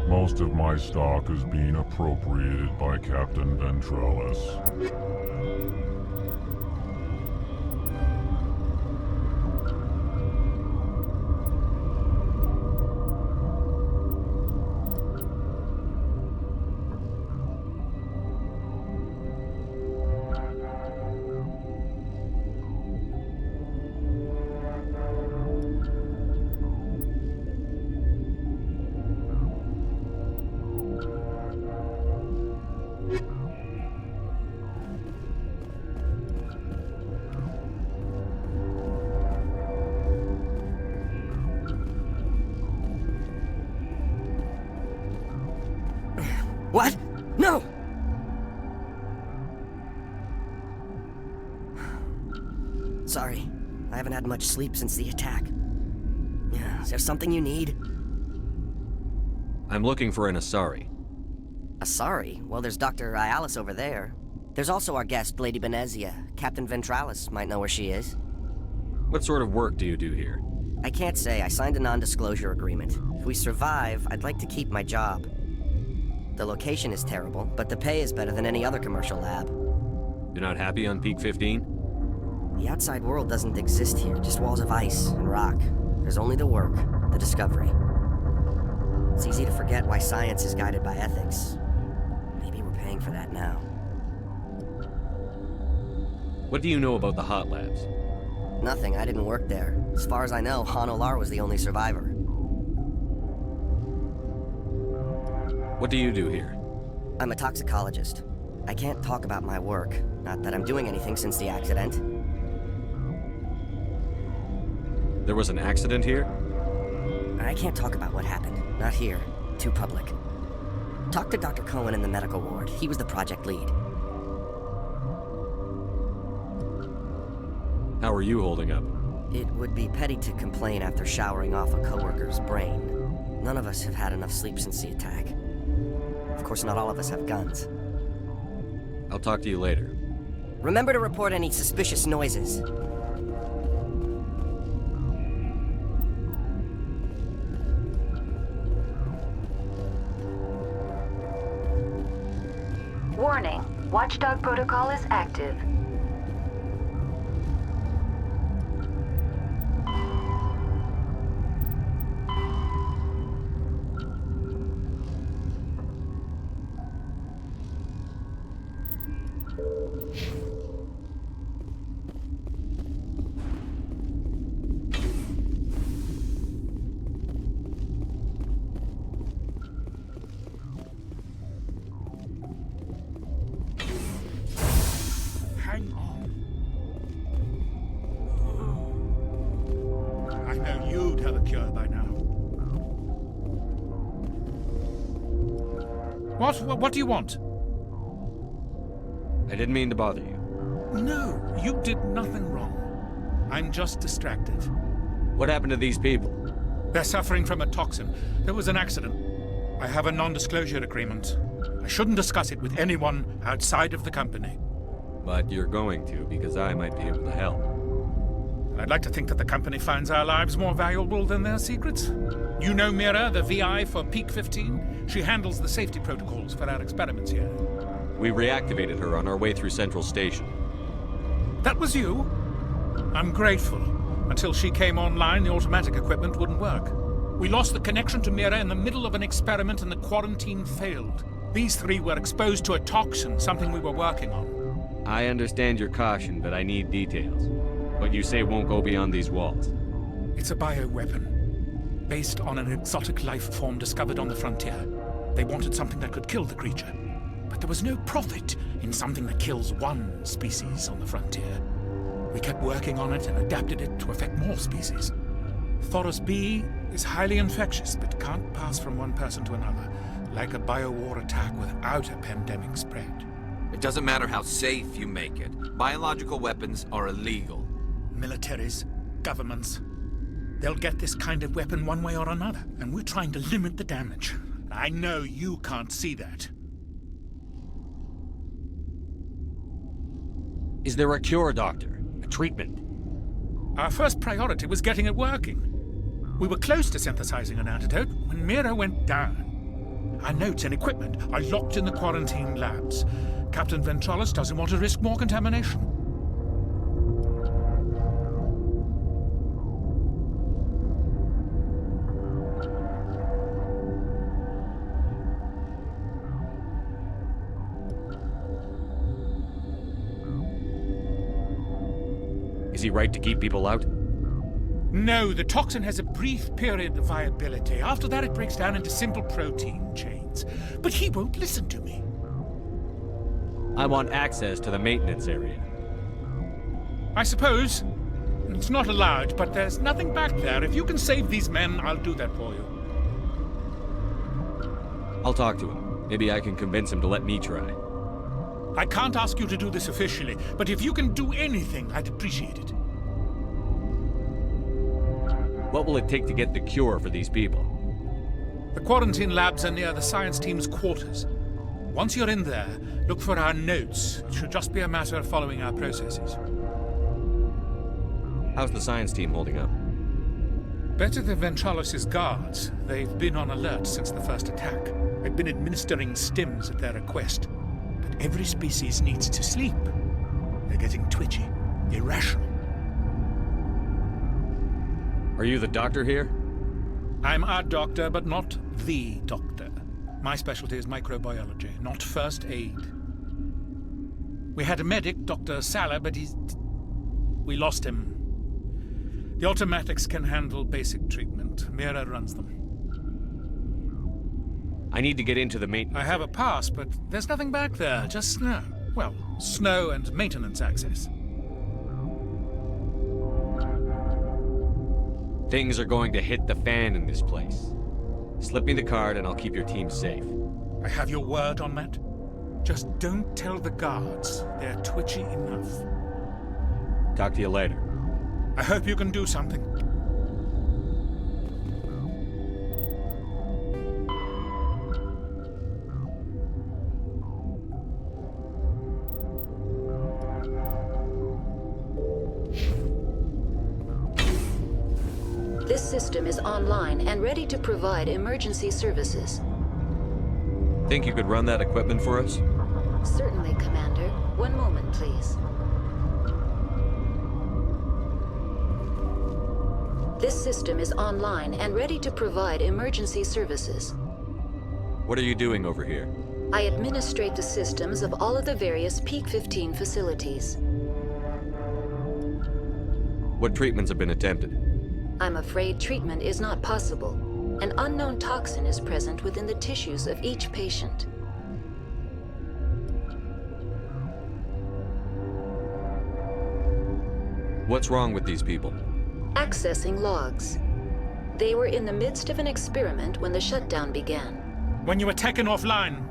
most of my stock is being appropriated by Captain Ventralis. What? No! Sorry. I haven't had much sleep since the attack. Is there something you need? I'm looking for an Asari. Asari? Well, there's Dr. Ialis over there. There's also our guest, Lady Benezia. Captain Ventralis might know where she is. What sort of work do you do here? I can't say. I signed a non-disclosure agreement. If we survive, I'd like to keep my job. The location is terrible, but the pay is better than any other commercial lab. You're not happy on Peak 15? The outside world doesn't exist here, just walls of ice and rock. There's only the work, the discovery. It's easy to forget why science is guided by ethics. Maybe we're paying for that now. What do you know about the hot labs? Nothing, I didn't work there. As far as I know, Han Olar was the only survivor. What do you do here? I'm a toxicologist. I can't talk about my work. Not that I'm doing anything since the accident. There was an accident here? I can't talk about what happened. Not here. Too public. Talk to Dr. Cohen in the medical ward. He was the project lead. How are you holding up? It would be petty to complain after showering off a coworker's brain. None of us have had enough sleep since the attack. Of course, not all of us have guns. I'll talk to you later. Remember to report any suspicious noises. Warning. Watchdog protocol is active. you'd have a cure by now. What do you want? I didn't mean to bother you. No, you did nothing wrong. I'm just distracted. What happened to these people? They're suffering from a toxin. There was an accident. I have a non-disclosure agreement. I shouldn't discuss it with anyone outside of the company. But you're going to, because I might be able to help. And I'd like to think that the company finds our lives more valuable than their secrets. You know Mira, the VI for Peak 15? She handles the safety protocols for our experiments here. We reactivated her on our way through Central Station. That was you? I'm grateful. Until she came online, the automatic equipment wouldn't work. We lost the connection to Mira in the middle of an experiment and the quarantine failed. These three were exposed to a toxin, something we were working on. I understand your caution, but I need details. What you say won't go beyond these walls. It's a bioweapon, based on an exotic life form discovered on the frontier. They wanted something that could kill the creature. But there was no profit in something that kills one species on the frontier. We kept working on it and adapted it to affect more species. Thoros B is highly infectious, but can't pass from one person to another, like a biowar attack without a pandemic spread. It doesn't matter how safe you make it. Biological weapons are illegal. Militaries, governments, they'll get this kind of weapon one way or another, and we're trying to limit the damage. I know you can't see that. Is there a cure, Doctor? A treatment? Our first priority was getting it working. We were close to synthesizing an antidote when Mira went down. Our notes and equipment are locked in the quarantine labs. Captain Ventralis doesn't want to risk more contamination. Is he right to keep people out? No, the toxin has a brief period of viability. After that, it breaks down into simple protein chains. But he won't listen to me. I want access to the maintenance area. I suppose. It's not allowed, but there's nothing back there. If you can save these men, I'll do that for you. I'll talk to him. Maybe I can convince him to let me try. I can't ask you to do this officially, but if you can do anything, I'd appreciate it. What will it take to get the cure for these people? The quarantine labs are near the science team's quarters. Once you're in there, look for our notes. It should just be a matter of following our processes. How's the science team holding up? Better than Ventralis' guards. They've been on alert since the first attack. They've been administering stims at their request. But every species needs to sleep. They're getting twitchy, irrational. Are you the doctor here? I'm a doctor, but not the doctor. My specialty is microbiology, not first aid. We had a medic, Dr. Sala, but we lost him. The automatics can handle basic treatment. Mira runs them. I need to get into the maintenance. I have a pass, but there's nothing back there, just snow. Well, snow and maintenance access. Things are going to hit the fan in this place. Slip me the card and I'll keep your team safe. I have your word on that. Just don't tell the guards. They're twitchy enough. Talk to you later. I hope you can do something. This system is online and ready to provide emergency services. Think you could run that equipment for us? Certainly, Commander. One moment, please. This system is online and ready to provide emergency services. What are you doing over here? I administrate the systems of all of the various Peak 15 facilities. What treatments have been attempted? I'm afraid treatment is not possible. An unknown toxin is present within the tissues of each patient. What's wrong with these people? Accessing logs. They were in the midst of an experiment when the shutdown began. When you were taken offline.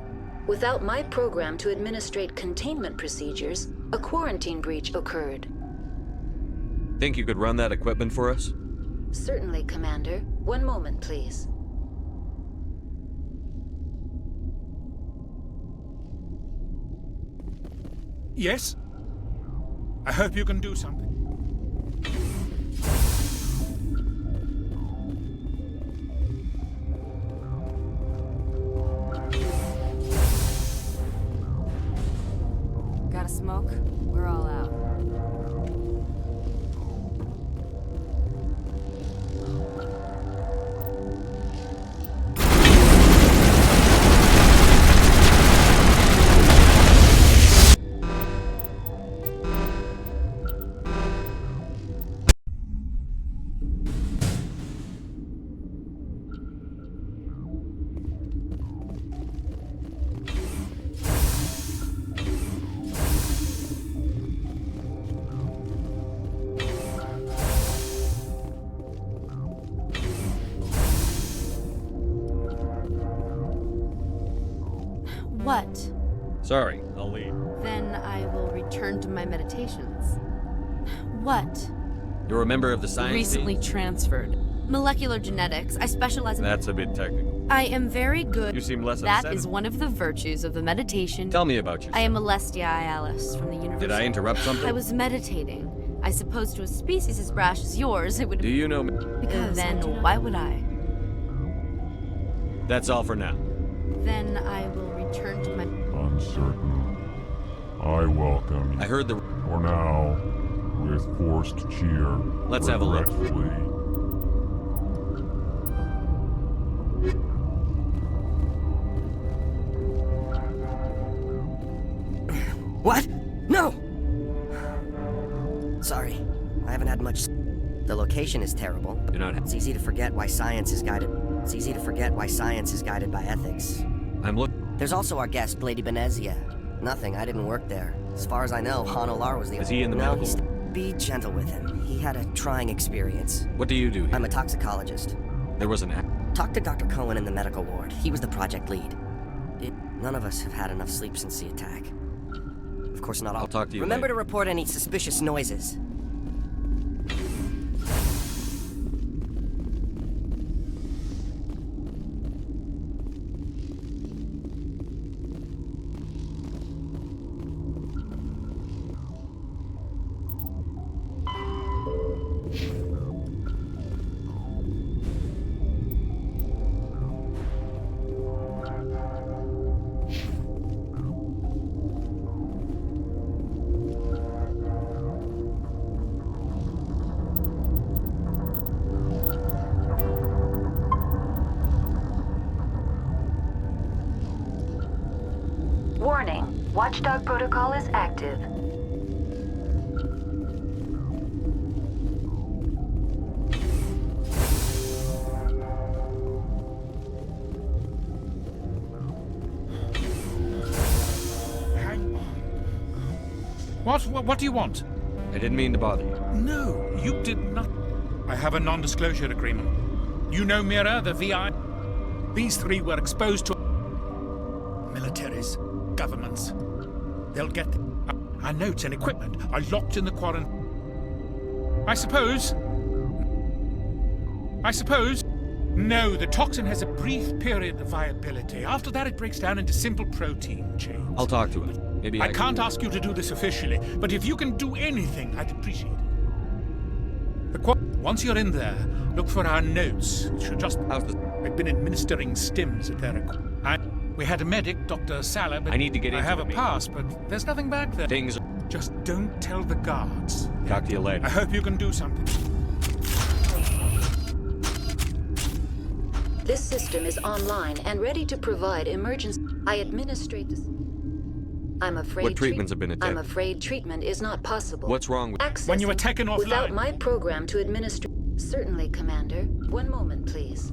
Without my program to administrate containment procedures, a quarantine breach occurred. Think you could run that equipment for us? Certainly, Commander. One moment, please. Yes? I hope you can do something. Got a smoke? We're all out. What? Sorry, I'll leave. Then I will return to my meditations. What? You're a member of the science Recently team? transferred. Molecular genetics. I specialize in... That's a bit technical. I am very good... You seem less That upset. is one of the virtues of the meditation. Tell me about yourself. I am Alestia Alice from the University... Did I interrupt something? I was meditating. I suppose to a species as brash as yours, it would... Do you know me? Because then why would I? That's all for now. Then I will return to my... Uncertain. I welcome you. I heard the... For now, with forced cheer. Let's have a look. Regretfully. What? No! Sorry, I haven't had much... The location is terrible. You're not... It's easy to forget why science is guided... It's easy to forget why science is guided by ethics. I'm look... There's also our guest, Lady Benezia. Nothing, I didn't work there. As far as I know, Han Olar was the... Is he in the No, medical... be gentle with him. He had a trying experience. What do you do here? I'm a toxicologist. There was an act... Talk to Dr. Cohen in the medical ward. He was the project lead. None of us have had enough sleep since the attack. Of course not all. I'll talk to you Remember later. to report any suspicious noises. Warning. Watchdog protocol is active. Hang on. What do you want? I didn't mean to bother you. No, you did not. I have a non-disclosure agreement. You know Mira, the VI. These three were exposed to militaries, governments. They'll get our notes and equipment are locked in the quarantine. I suppose. No, the toxin has a brief period of viability. After that, it breaks down into simple protein chains. I'll talk to him. Maybe I can't ask you to do this officially, but if you can do anything, I'd appreciate it. Once you're in there, look for our notes, which should just... They've been administering stims at their... We had a medic, Dr. Salah, but I need to get I into have the a meeting. pass, but there's nothing back there. Things... Just don't tell the guards. Talk to you later. I hope you can do something. This system is online and ready to provide emergency... I administrate this... I'm afraid... What treatments have been I'm attempted? afraid treatment is not possible. What's wrong with... Access When you were taken offline... Without my program to administer... Certainly, Commander. One moment, please.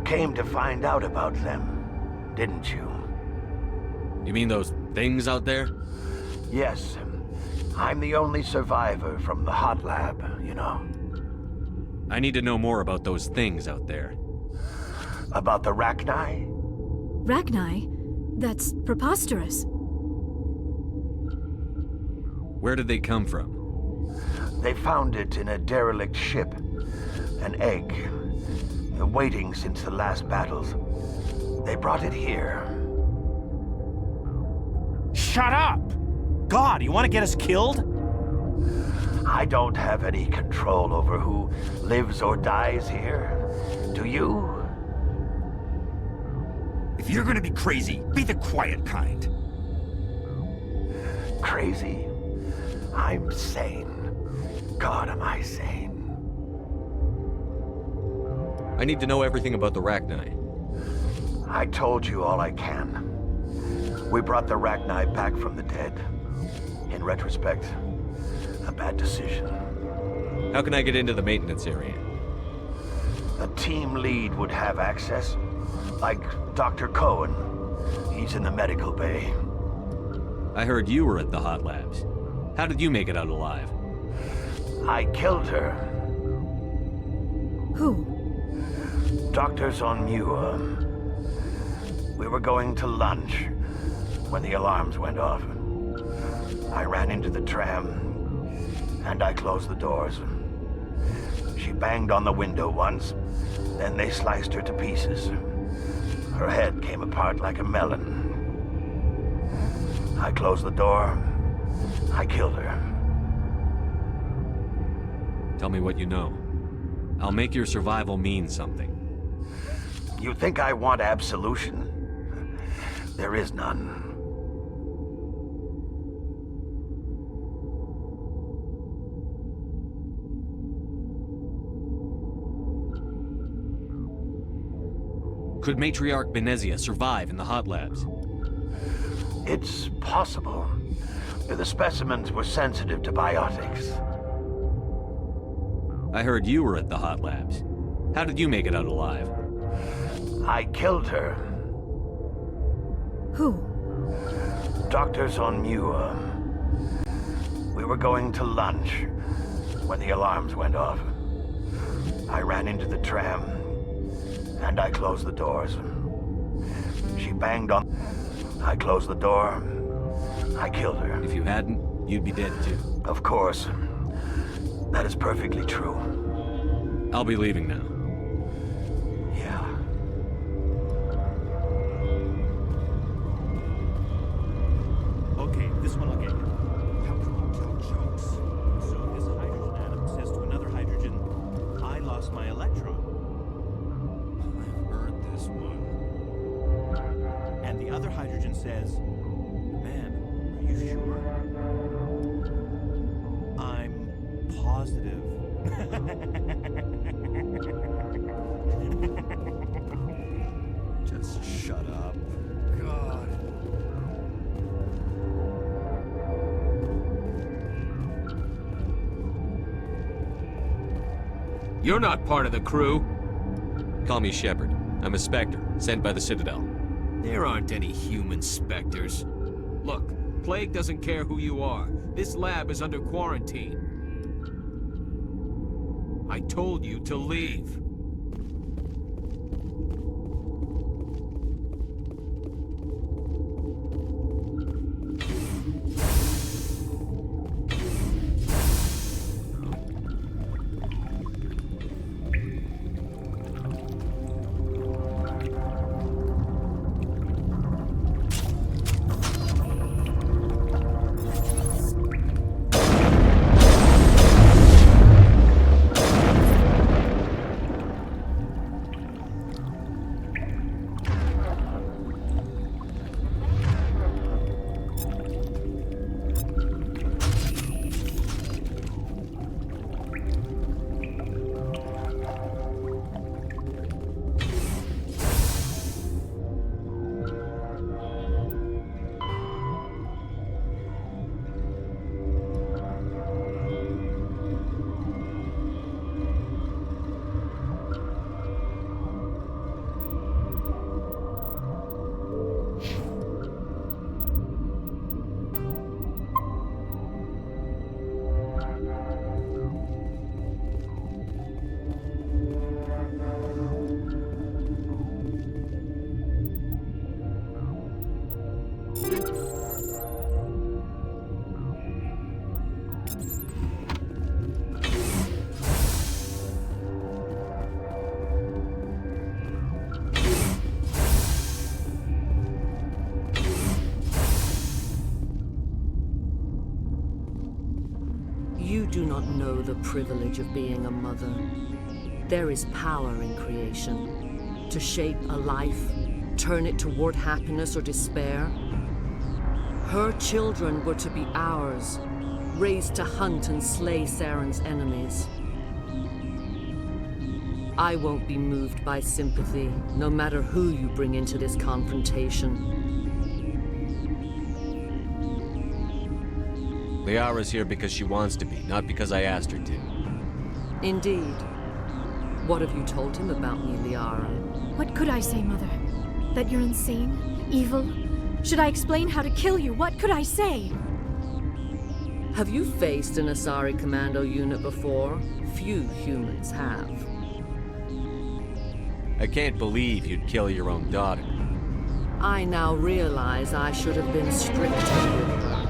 came to find out about them, didn't you? You mean those things out there? Yes. I'm the only survivor from the hot lab, you know. I need to know more about those things out there. About the Rachni? Rachni? That's preposterous. Where did they come from? They found it in a derelict ship. An egg. Waiting since the last battles. They brought it here. Shut up! God, you want to get us killed? I don't have any control over who lives or dies here. Do you? If you're gonna be crazy, be the quiet kind. Crazy? I'm sane. God, am I sane. I need to know everything about the Rachni. I told you all I can. We brought the Rachni back from the dead. In retrospect, a bad decision. How can I get into the maintenance area? A team lead would have access. Like Dr. Cohen. He's in the medical bay. I heard you were at the hot labs. How did you make it out alive? I killed her. Who? Doctors on ME1. We were going to lunch when the alarms went off. I ran into the tram, and I closed the doors. She banged on the window once, then they sliced her to pieces. Her head came apart like a melon. I closed the door. I killed her. Tell me what you know. I'll make your survival mean something. You think I want absolution? There is none. Could Matriarch Benezia survive in the hot labs? It's possible. The specimens were sensitive to biotics. I heard you were at the hot labs. How did you make it out alive? I killed her. Who? Doctors on ME1. We were going to lunch when the alarms went off. I ran into the tram, and I closed the doors. She banged on... I closed the door. I killed her. If you hadn't, you'd be dead too. Of course. That is perfectly true. I'll be leaving now. Yeah. Okay, this one will get you. How can you tell jokes? So this hydrogen atom says to another hydrogen, I lost my electron. I've heard this one. And the other hydrogen says, man, are you sure? I'm positive. Just shut up. God. You're not part of the crew. Call me Shepard. I'm a Spectre, sent by the Citadel. There aren't any human specters. Look, Plague doesn't care who you are. This lab is under quarantine. I told you to leave. You do not know the privilege of being a mother. There is power in creation. To shape a life, turn it toward happiness or despair. Her children were to be ours, raised to hunt and slay Saren's enemies. I won't be moved by sympathy, no matter who you bring into this confrontation. Liara's here because she wants to be, not because I asked her to. Indeed. What have you told him about me, Liara? What could I say, Mother? That you're insane? Evil? Should I explain how to kill you? What could I say? Have you faced an Asari commando unit before? Few humans have. I can't believe you'd kill your own daughter. I now realize I should have been stricter with her.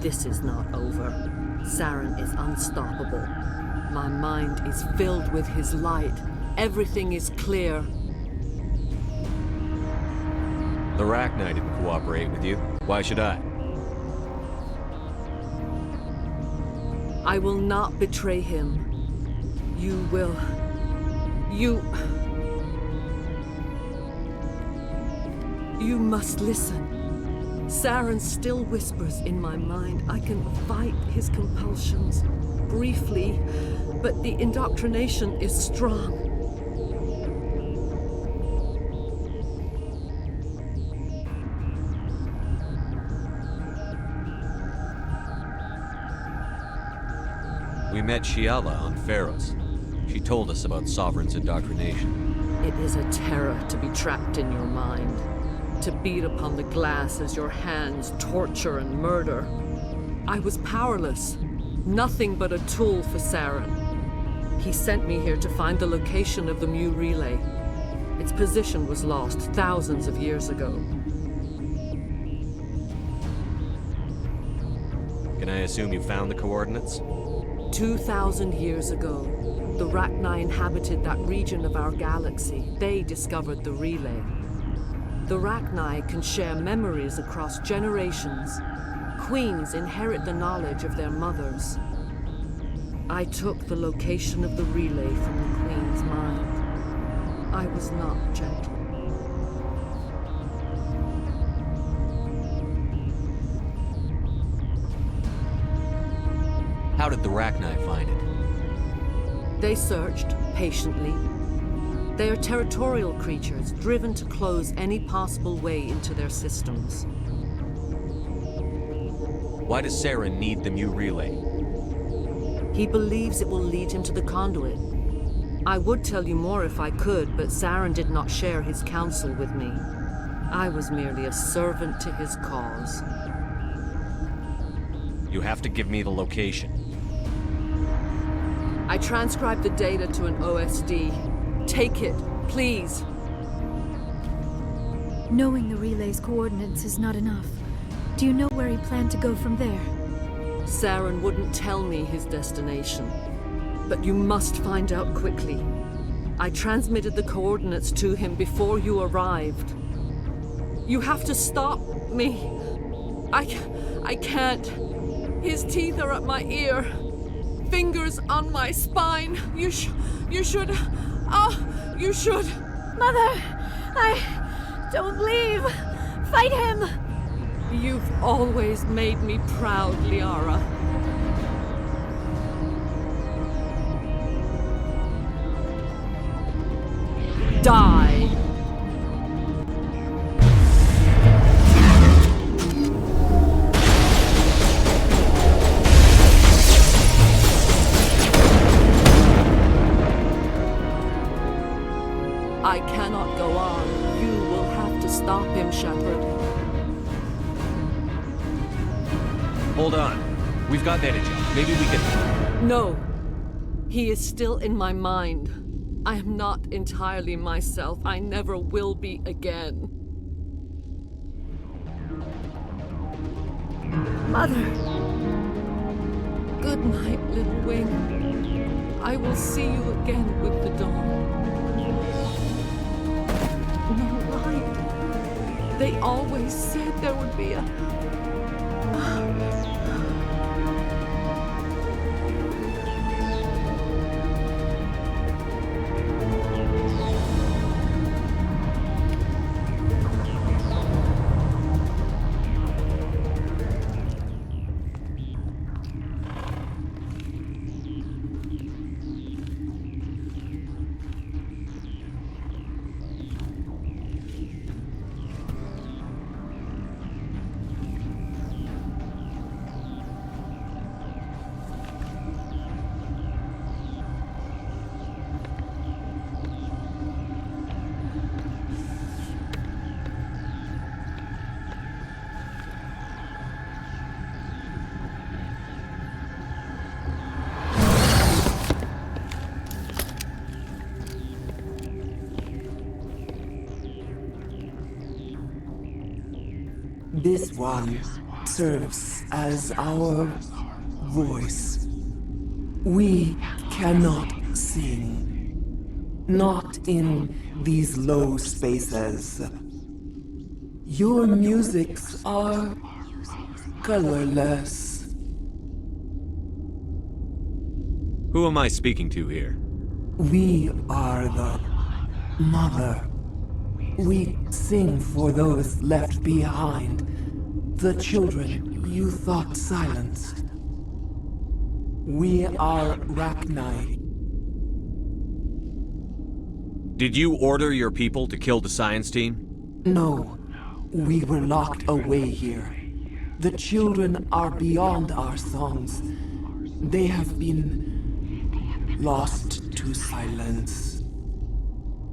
This is not over. Saren is unstoppable. My mind is filled with his light. Everything is clear. The Rachni didn't cooperate with you. Why should I? I will not betray him. You will... You must listen. Saren still whispers in my mind. I can fight his compulsions, briefly, but the indoctrination is strong. We met Shiala on Pharos. She told us about Sovereign's indoctrination. It is a terror to be trapped in your mind. To beat upon the glass as your hands torture and murder. I was powerless. Nothing but a tool for Saren. He sent me here to find the location of the Mu relay. Its position was lost thousands of years ago. Can I assume you found the coordinates? 2,000 years ago, the Rachni inhabited that region of our galaxy. They discovered the relay. The Rachni can share memories across generations. Queens inherit the knowledge of their mothers. I took the location of the relay from the Queen's mind. I was not gentle. How did the Rachni find it? They searched patiently. They are territorial creatures, driven to close any possible way into their systems. Why does Saren need the ME relay? He believes it will lead him to the conduit. I would tell you more if I could, but Saren did not share his counsel with me. I was merely a servant to his cause. You have to give me the location. I transcribed the data to an OSD. Take it, please. Knowing the relay's coordinates is not enough. Do you know where he planned to go from there? Saren wouldn't tell me his destination. But you must find out quickly. I transmitted the coordinates to him before you arrived. You have to stop me. I can't. His teeth are at my ear. Fingers on my spine. You should. You should. Mother! Don't leave! Fight him! You've always made me proud, Liara. Die! I cannot go on. You will have to stop him, Shepard. Hold on. We've got that job. Maybe we can... No. He is still in my mind. I am not entirely myself. I never will be again. Mother! Good night, little wing. I will see you again with the dawn. No light. They always said there would be a... This one serves as our voice. We cannot sing. Not in these low spaces. Your musics are colorless. Who am I speaking to here? We are the Mother. We sing for those left behind, the children you thought silenced. We are Rachni. Did you order your people to kill the science team? No, we were locked away here. The children are beyond our songs. They have been lost to silence.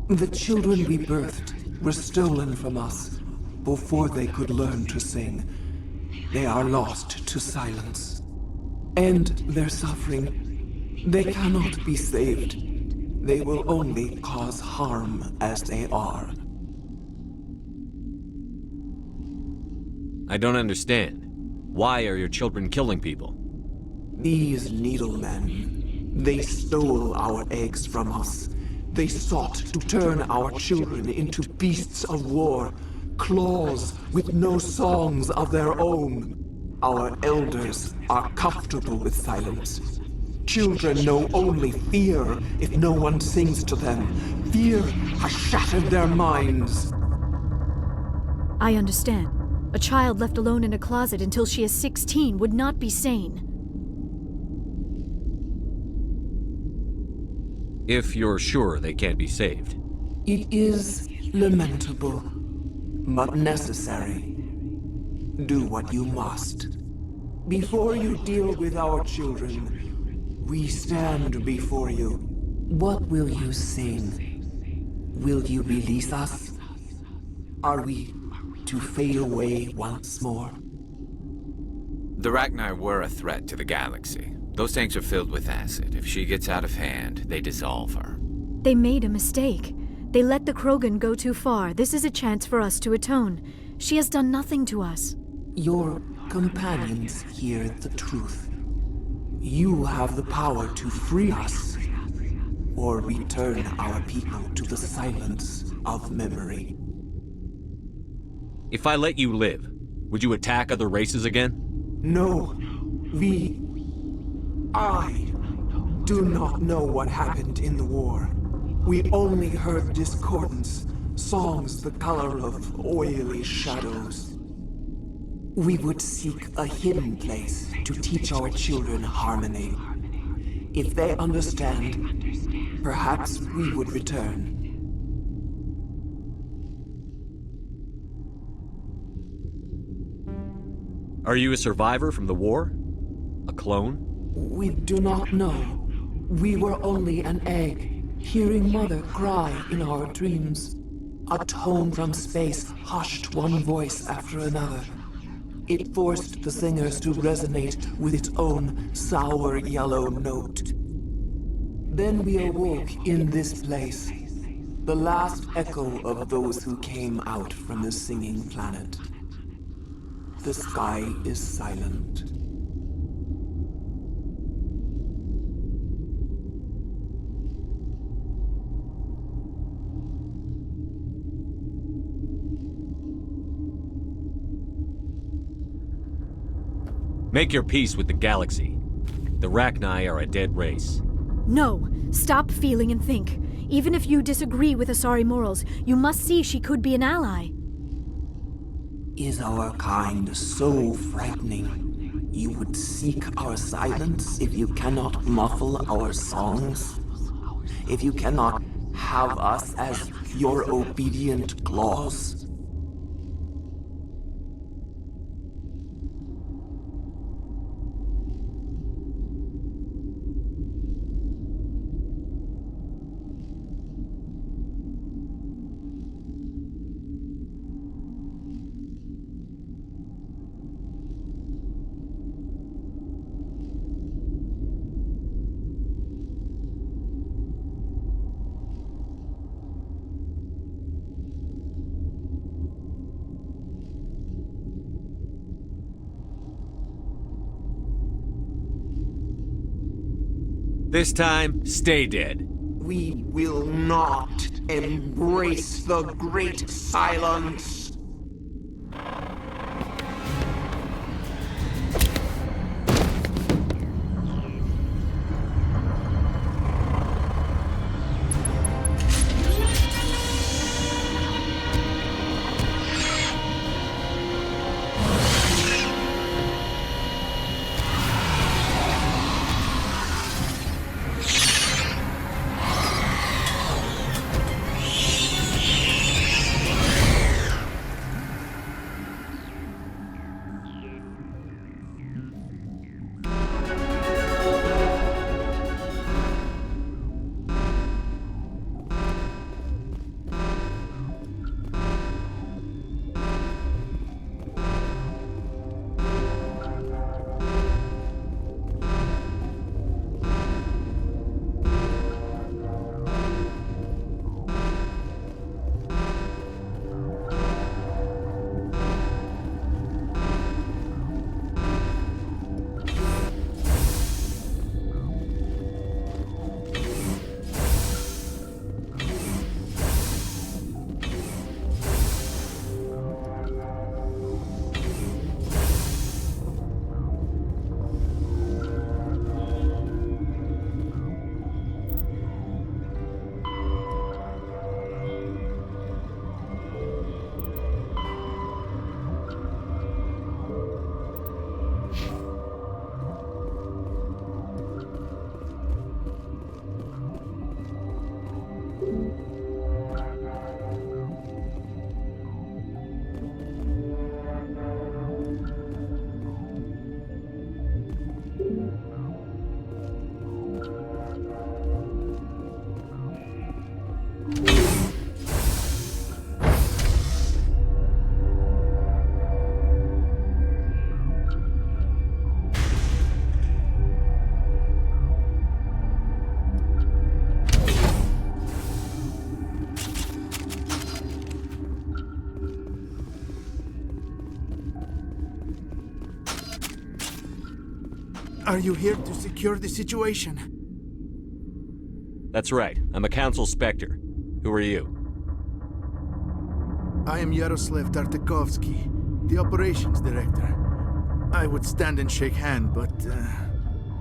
The children we birthed were stolen from us before they could learn to sing. They are lost to silence. And their suffering, they cannot be saved. They will only cause harm as they are. I don't understand. Why are your children killing people? These needlemen, they stole our eggs from us. They sought to turn our children into beasts of war, claws with no songs of their own. Our elders are comfortable with silence. Children know only fear if no one sings to them. Fear has shattered their minds. I understand. A child left alone in a closet until she is 16 would not be sane. If you're sure they can't be saved. It is lamentable, but necessary. Do what you must. Before you deal with our children, we stand before you. What will you sing? Will you release us? Are we to fade away once more? The Rachni were a threat to the galaxy. Those tanks are filled with acid. If she gets out of hand, they dissolve her. They made a mistake. They let the Krogan go too far. This is a chance for us to atone. She has done nothing to us. Your companions hear the truth. You have the power to free us, or return our people to the silence of memory. If I let you live, would you attack other races again? No, I do not know what happened in the war. We only heard discordance, songs the color of oily shadows. We would seek a hidden place to teach our children harmony. If they understand, perhaps we would return. Are you a survivor from the war? A clone? We do not know. We were only an egg, hearing Mother cry in our dreams. A tone from space hushed one voice after another. It forced the singers to resonate with its own sour yellow note. Then we awoke in this place, the last echo of those who came out from the singing planet. The sky is silent. Make your peace with the galaxy. The Rachni are a dead race. No, stop feeling and think. Even if you disagree with Asari morals, you must see she could be an ally. Is our kind so frightening? You would seek our silence if you cannot muffle our songs? If you cannot have us as your obedient claws? This time, stay dead. We will not embrace the great silence. Are you here to secure the situation? That's right. I'm a Council Spectre. Who are you? I am Yaroslav Tartakovsky, the Operations Director. I would stand and shake hand, but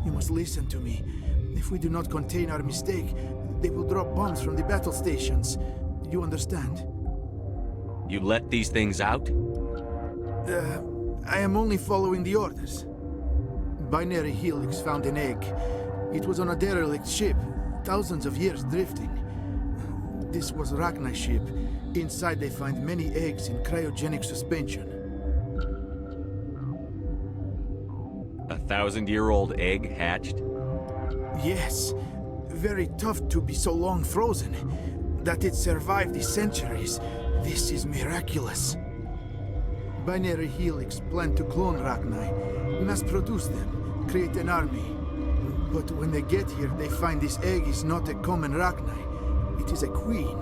you must listen to me. If we do not contain our mistake, they will drop bombs from the battle stations. You understand? You let these things out? I am only following the orders. Binary Helix found an egg. It was on a derelict ship, thousands of years drifting. This was Rachni ship. Inside they find many eggs in cryogenic suspension. 1,000-year-old egg hatched? Yes. Very tough to be so long frozen. That it survived the centuries. This is miraculous. Binary Helix planned to clone Rachni, mass produce them, create an army. But when they get here, they find this egg is not a common Rachni. It is a queen.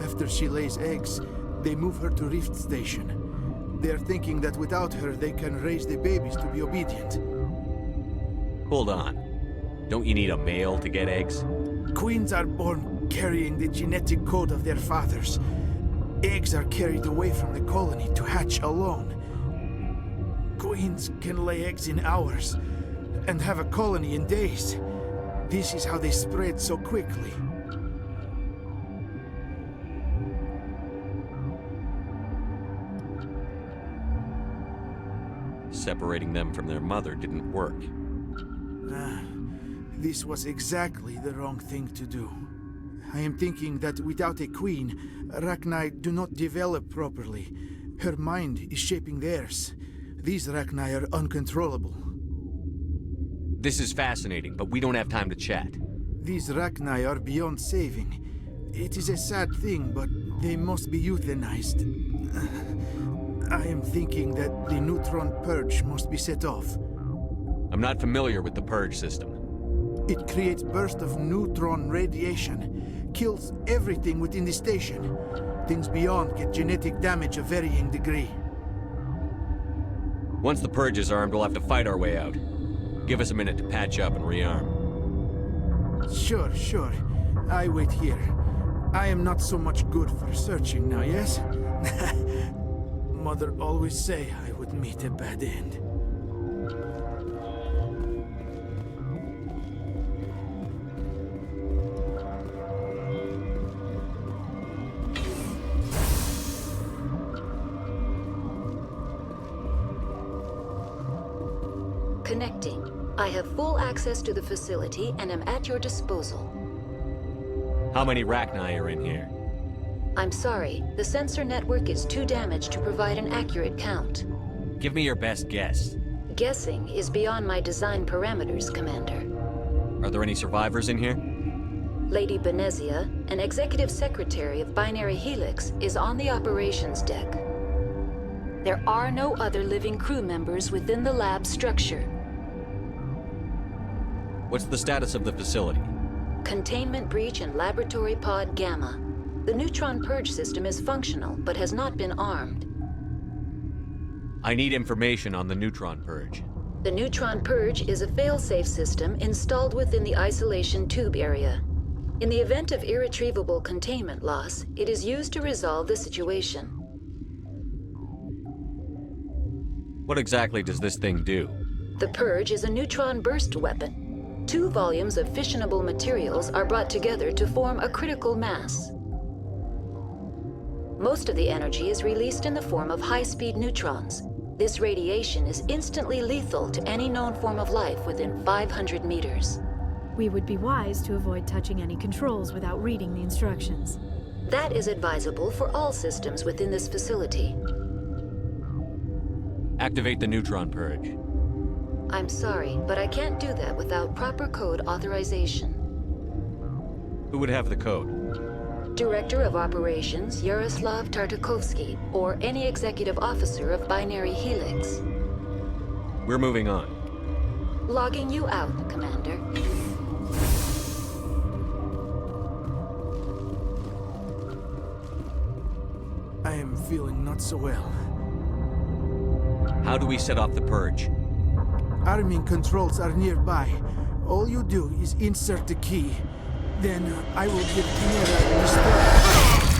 After she lays eggs, they move her to Rift Station. They are thinking that without her, they can raise the babies to be obedient. Hold on. Don't you need a male to get eggs? Queens are born carrying the genetic code of their fathers. Eggs are carried away from the colony to hatch alone. Queens can lay eggs in hours and have a colony in days. This is how they spread so quickly. Separating them from their mother didn't work. This was exactly the wrong thing to do. I am thinking that without a queen, Rachni do not develop properly. Her mind is shaping theirs. These Rachni are uncontrollable. This is fascinating, but we don't have time to chat. These Rachni are beyond saving. It is a sad thing, but they must be euthanized. I am thinking that the neutron purge must be set off. I'm not familiar with the purge system. It creates bursts of neutron radiation, kills everything within the station. Things beyond get genetic damage of varying degree. Once the purge is armed, we'll have to fight our way out. Give us a minute to patch up and rearm. Sure. I wait here. I am not so much good for searching now, yes? Mother always say I would meet a bad end. Connecting. I have full access to the facility and am at your disposal. How many Rachni are in here? I'm sorry, the sensor network is too damaged to provide an accurate count. Give me your best guess. Guessing is beyond my design parameters, Commander. Are there any survivors in here? Lady Benezia, an executive secretary of Binary Helix, is on the operations deck. There are no other living crew members within the lab structure. What's the status of the facility? Containment breach in Laboratory Pod Gamma. The neutron purge system is functional, but has not been armed. I need information on the neutron purge. The neutron purge is a fail-safe system installed within the isolation tube area. In the event of irretrievable containment loss, it is used to resolve the situation. What exactly does this thing do? The purge is a neutron burst weapon. 2 volumes of fissionable materials are brought together to form a critical mass. Most of the energy is released in the form of high-speed neutrons. This radiation is instantly lethal to any known form of life within 500 meters. We would be wise to avoid touching any controls without reading the instructions. That is advisable for all systems within this facility. Activate the neutron purge. I'm sorry, but I can't do that without proper code authorization. Who would have the code? Director of Operations Yaroslav Tartakovsky, or any executive officer of Binary Helix. We're moving on. Logging you out, Commander. I am feeling not so well. How do we set off the purge? Arming controls are nearby. All you do is insert the key. Then I will give Chimera the start.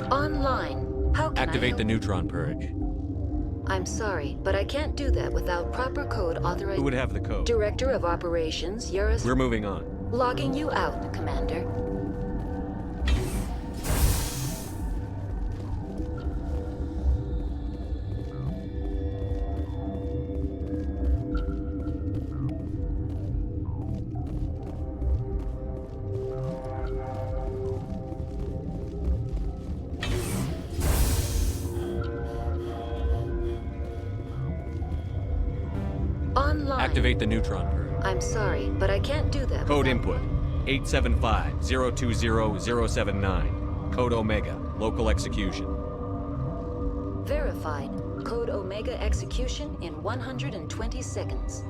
Online. How can Activate I the neutron purge. I'm sorry, but I can't do that without proper code authorization. Who would have the code? Director of Operations, Eurus. We're moving on. Logging you out, Commander. Online. Activate the neutron purge. I'm sorry, but I can't do that. Code input 875-020-079. Code Omega. Local execution. Verified. Code Omega execution in 120 seconds.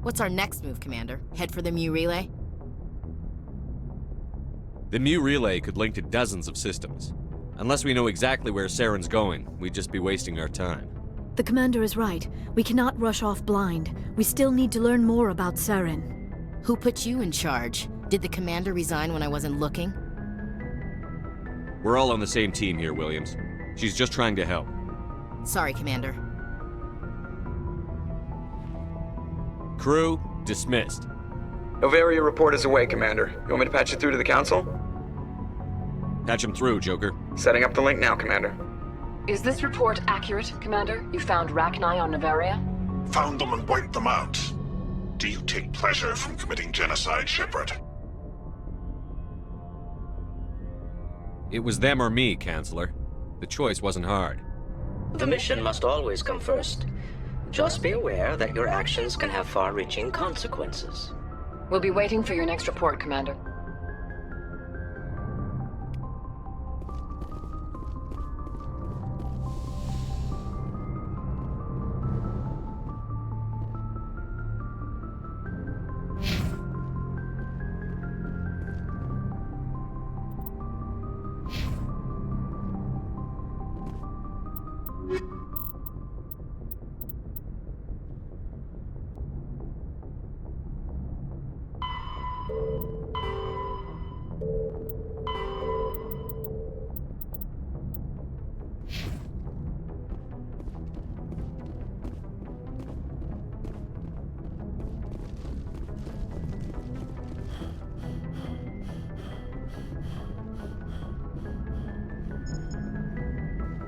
What's our next move, Commander? Head for the ME relay? The ME relay could link to dozens of systems. Unless we know exactly where Saren's going, we'd just be wasting our time. The Commander is right. We cannot rush off blind. We still need to learn more about Saren. Who put you in charge? Did the Commander resign when I wasn't looking? We're all on the same team here, Williams. She's just trying to help. Sorry, Commander. Crew, dismissed. Novaria report is away, Commander. You want me to patch it through to the Council? Patch him through, Joker. Setting up the link now, Commander. Is this report accurate, Commander? You found Rachni on Novaria? Found them and wiped them out. Do you take pleasure from committing genocide, Shepard? It was them or me, Counselor. The choice wasn't hard. The mission must always come first. Just be aware that your actions can have far-reaching consequences. We'll be waiting for your next report, Commander.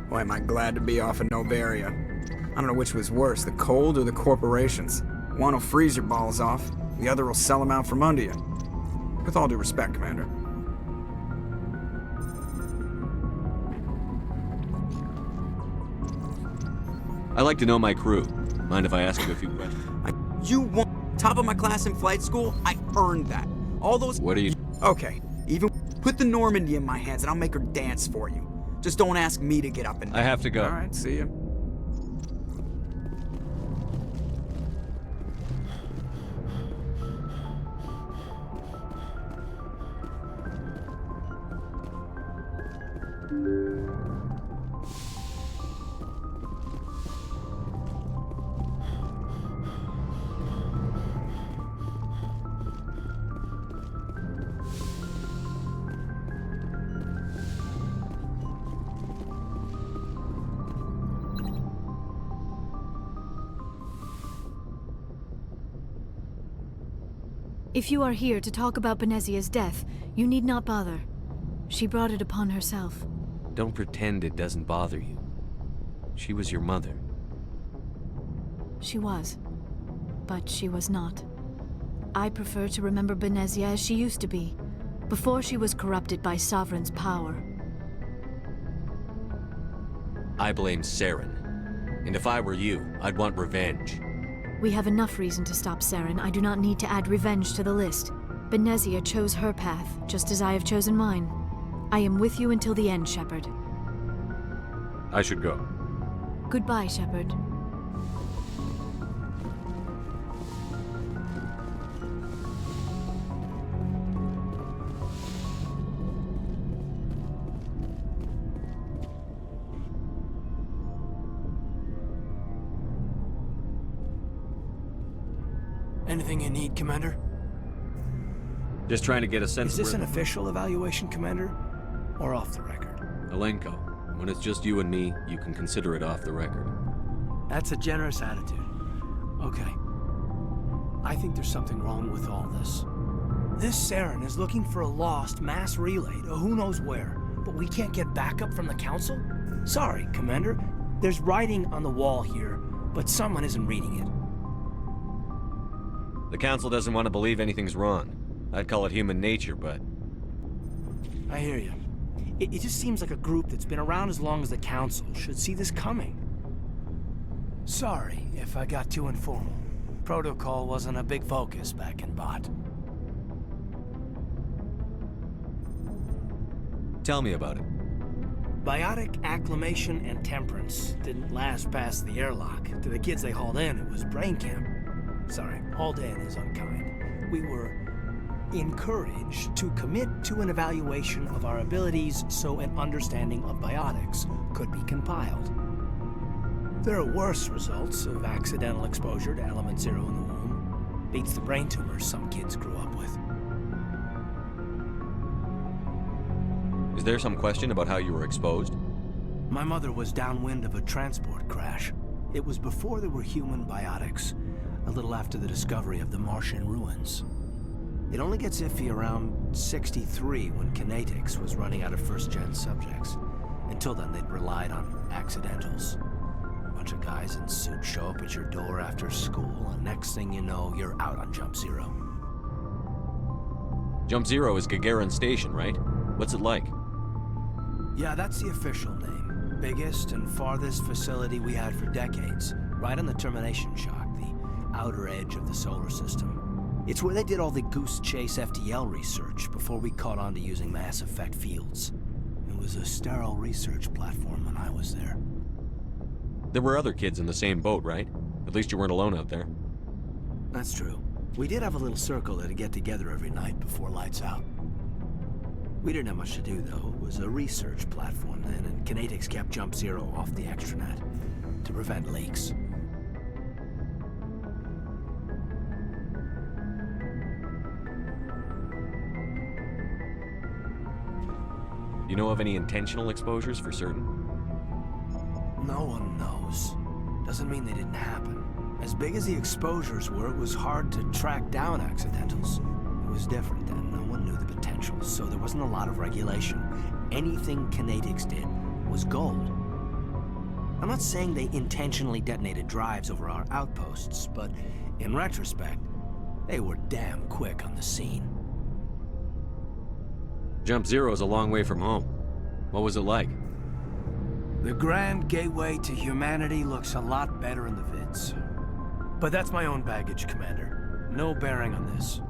Boy, am I glad to be off of Novaria. I don't know which was worse, the cold or the corporations. One will freeze your balls off, the other will sell them out from under you. With all due respect, Commander. I like to know my crew. Mind if I ask you a few questions? You want top of my class in flight school? I earned that. All those... What are you... Okay, even put the Normandy in my hands and I'll make her dance for you. Just don't ask me to get up and... I have to go. All right, see you. If you are here to talk about Benezia's death, you need not bother. She brought it upon herself. Don't pretend it doesn't bother you. She was your mother. She was. But she was not. I prefer to remember Benezia as she used to be, before she was corrupted by Sovereign's power. I blame Saren. And if I were you, I'd want revenge. We have enough reason to stop Saren. I do not need to add revenge to the list. Benezia chose her path, just as I have chosen mine. I am with you until the end, Shepard. I should go. Goodbye, Shepard. Anything you need, Commander? Just trying to get a sense Is of this where an official evaluation, Commander? Or off the record? Alenko, when it's just you and me, you can consider it off the record. That's a generous attitude. Okay. I think there's something wrong with all this. This Saren is looking for a lost mass relay to who knows where, but we can't get backup from the Council? Sorry, Commander. There's writing on the wall here, but someone isn't reading it. The Council doesn't want to believe anything's wrong. I'd call it human nature, but... I hear you. It just seems like a group that's been around as long as the Council should see this coming. Sorry if I got too informal. Protocol wasn't a big focus back in Bot. Tell me about it. Biotic acclimation and temperance didn't last past the airlock. To the kids they hauled in, it was brain camp. Sorry, hauled in is unkind. We were encouraged to commit to an evaluation of our abilities so an understanding of biotics could be compiled. There are worse results of accidental exposure to Element Zero in the womb. Beats the brain tumors some kids grew up with. Is there some question about how you were exposed? My mother was downwind of a transport crash. It was before there were human biotics, a little after the discovery of the Martian ruins. It only gets iffy around 63 when Kinetics was running out of first-gen subjects. Until then, they'd relied on accidentals. A bunch of guys in suits show up at your door after school, and next thing you know, you're out on Jump Zero. Jump Zero is Gagarin Station, right? What's it like? Yeah, that's the official name. Biggest and farthest facility we had for decades. Right on the termination shock, the outer edge of the solar system. It's where they did all the Goose Chase FTL research before we caught on to using mass effect fields. It was a sterile research platform when I was there. There were other kids in the same boat, right? At least you weren't alone out there. That's true. We did have a little circle that'd get together every night before lights out. We didn't have much to do, though. It was a research platform then, and Kinetics kept Jump Zero off the extranet to prevent leaks. You know of any intentional exposures for certain? No one knows. Doesn't mean they didn't happen. As big as the exposures were, it was hard to track down accidentals. It was different then. No one knew the potential, so there wasn't a lot of regulation. Anything Kinetics did was gold. I'm not saying they intentionally detonated drives over our outposts, but in retrospect, they were damn quick on the scene. Jump Zero is a long way from home. What was it like? The grand gateway to humanity looks a lot better in the vids. But that's my own baggage, Commander. No bearing on this.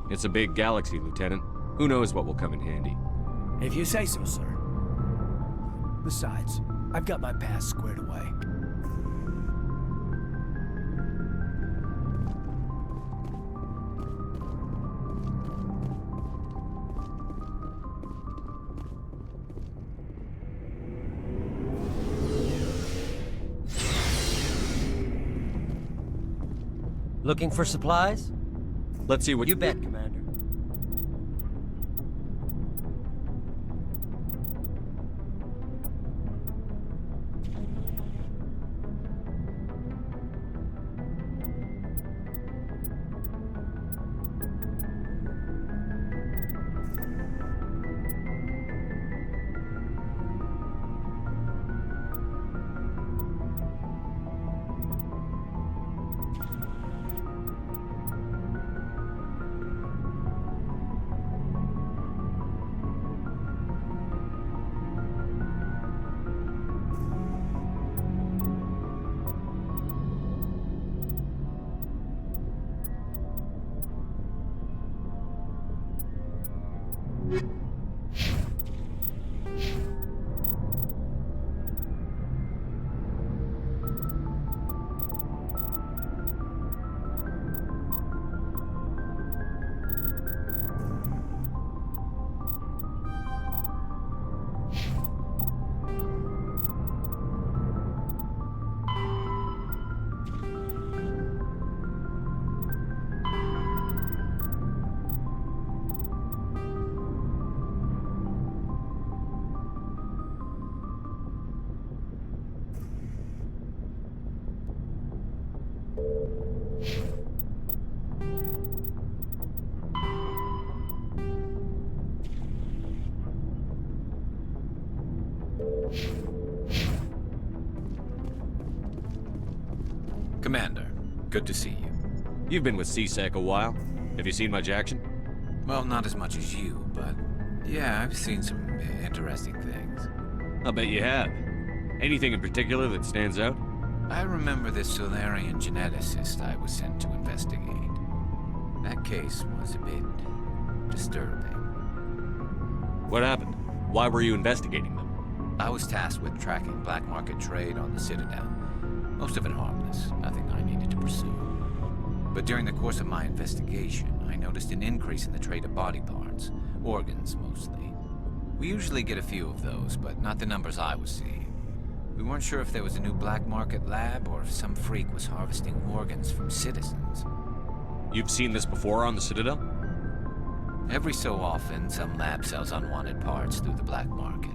It's a big galaxy, Lieutenant. Who knows what will come in handy? If you say so, sir. Besides, I've got my past squared away. Looking for supplies? Let's see what you bet, Commander. Commander, good to see you. You've been with CSEC a while. Have you seen much action? Well, not as much as you, but yeah, I've seen some interesting things. I'll bet you have. Anything in particular that stands out? I remember this Solarian geneticist I was sent to investigate. That case was a bit disturbing. What happened? Why were you investigating them? I was tasked with tracking black market trade on the Citadel. Most of it harmless, nothing I needed to pursue. But during the course of my investigation, I noticed an increase in the trade of body parts, organs mostly. We usually get a few of those, but not the numbers I was seeing. We weren't sure if there was a new black market lab or if some freak was harvesting organs from citizens. You've seen this before on the Citadel? Every so often, some lab sells unwanted parts through the black market.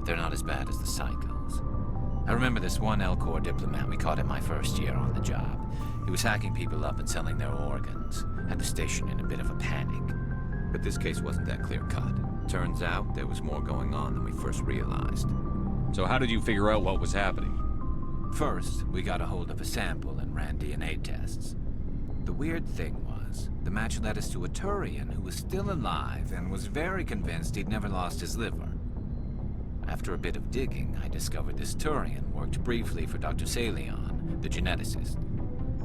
but they're not as bad as the psychos. I remember this one L-Corps diplomat we caught in my first year on the job. He was hacking people up and selling their organs. Had the station in a bit of a panic. But this case wasn't that clear-cut. Turns out there was more going on than we first realized. So how did you figure out what was happening? First, we got a hold of a sample and ran DNA tests. The weird thing was, the match led us to a Turian who was still alive and was very convinced he'd never lost his liver. After a bit of digging, I discovered this Turian worked briefly for Dr. Salion, the geneticist.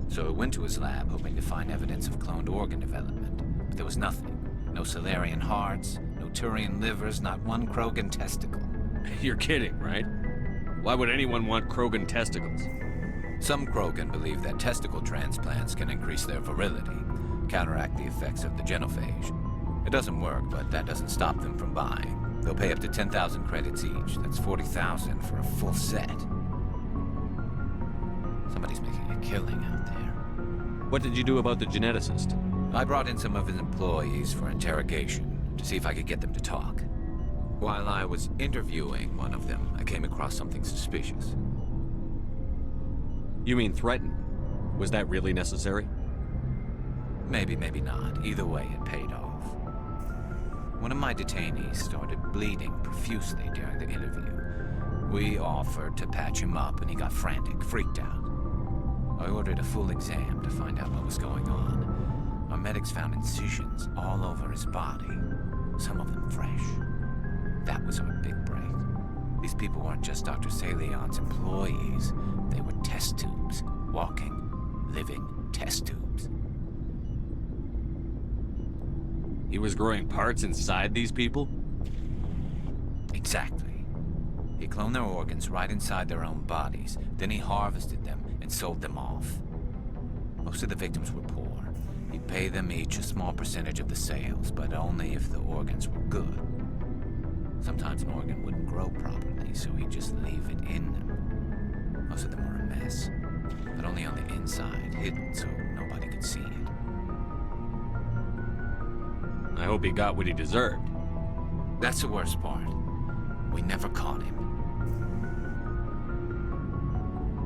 So I went to his lab hoping to find evidence of cloned organ development, but there was nothing. No Salarian hearts, no Turian livers, not one Krogan testicle. You're kidding, right? Why would anyone want Krogan testicles? Some Krogan believe that testicle transplants can increase their virility, counteract the effects of the genophage. It doesn't work, but that doesn't stop them from buying. They'll pay up to 10,000 credits each. That's 40,000 for a full set. Somebody's making a killing out there. What did you do about the geneticist? I brought in some of his employees for interrogation, to see if I could get them to talk. While I was interviewing one of them, I came across something suspicious. You mean threaten? Was that really necessary? Maybe, maybe not. Either way, it paid off. One of my detainees started bleeding profusely during the interview. We offered to patch him up, and he got frantic, freaked out. I ordered a full exam to find out what was going on. Our medics found incisions all over his body, some of them fresh. That was our big break. These people weren't just Dr. Salion's employees. They were test tubes. Walking, living test tubes. He was growing parts inside these people? Exactly. He cloned their organs right inside their own bodies. Then he harvested them and sold them off. Most of the victims were poor. He'd pay them each a small percentage of the sales, but only if the organs were good. Sometimes an organ wouldn't grow properly, so he'd just leave it in them. Most of them were a mess, but only on the inside, hidden so nobody could see it. I hope he got what he deserved. That's the worst part. We never caught him.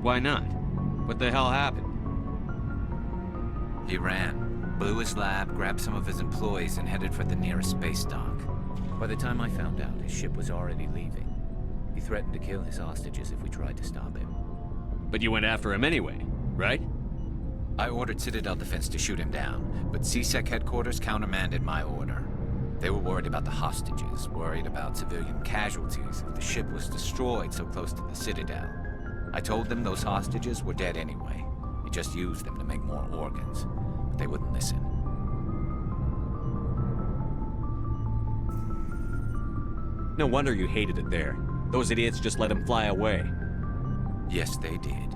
Why not? What the hell happened? He ran, blew his lab, grabbed some of his employees, and headed for the nearest space dock. By the time I found out, his ship was already leaving. He threatened to kill his hostages if we tried to stop him. But you went after him anyway, right? I ordered Citadel Defense to shoot him down, but CSEC headquarters countermanded my order. They were worried about the hostages, worried about civilian casualties if the ship was destroyed so close to the Citadel. I told them those hostages were dead anyway. He just used them to make more organs, but they wouldn't listen. No wonder you hated it there. Those idiots just let him fly away. Yes, they did.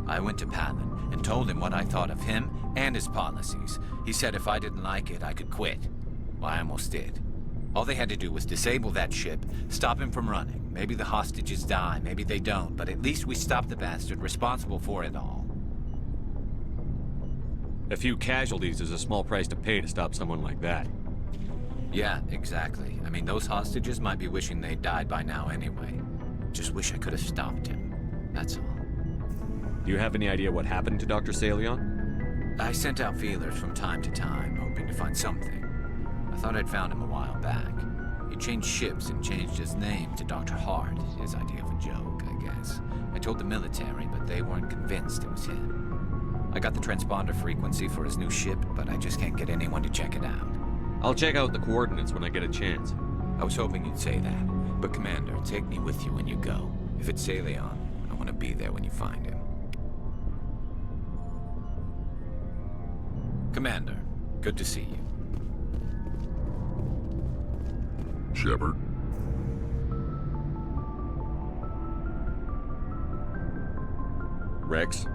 I went to Palin and told him what I thought of him and his policies. He said if I didn't like it, I could quit. Well, I almost did. All they had to do was disable that ship, stop him from running. Maybe the hostages die, maybe they don't, but at least we stopped the bastard responsible for it all. A few casualties is a small price to pay to stop someone like that. Yeah, exactly. I mean, those hostages might be wishing they'd died by now anyway. Just wish I could have stopped him. That's all. Do you have any idea what happened to Dr. Salion? I sent out feelers from time to time, hoping to find something. I thought I'd found him a while back. He changed ships and changed his name to Dr. Hart, his idea of a joke, I guess. I told the military, but they weren't convinced it was him. I got the transponder frequency for his new ship, but I just can't get anyone to check it out. I'll check out the coordinates when I get a chance. I was hoping you'd say that. But Commander, take me with you when you go. If it's Salion, I want to be there when you find him. Commander, good to see you. Shepard. Rex.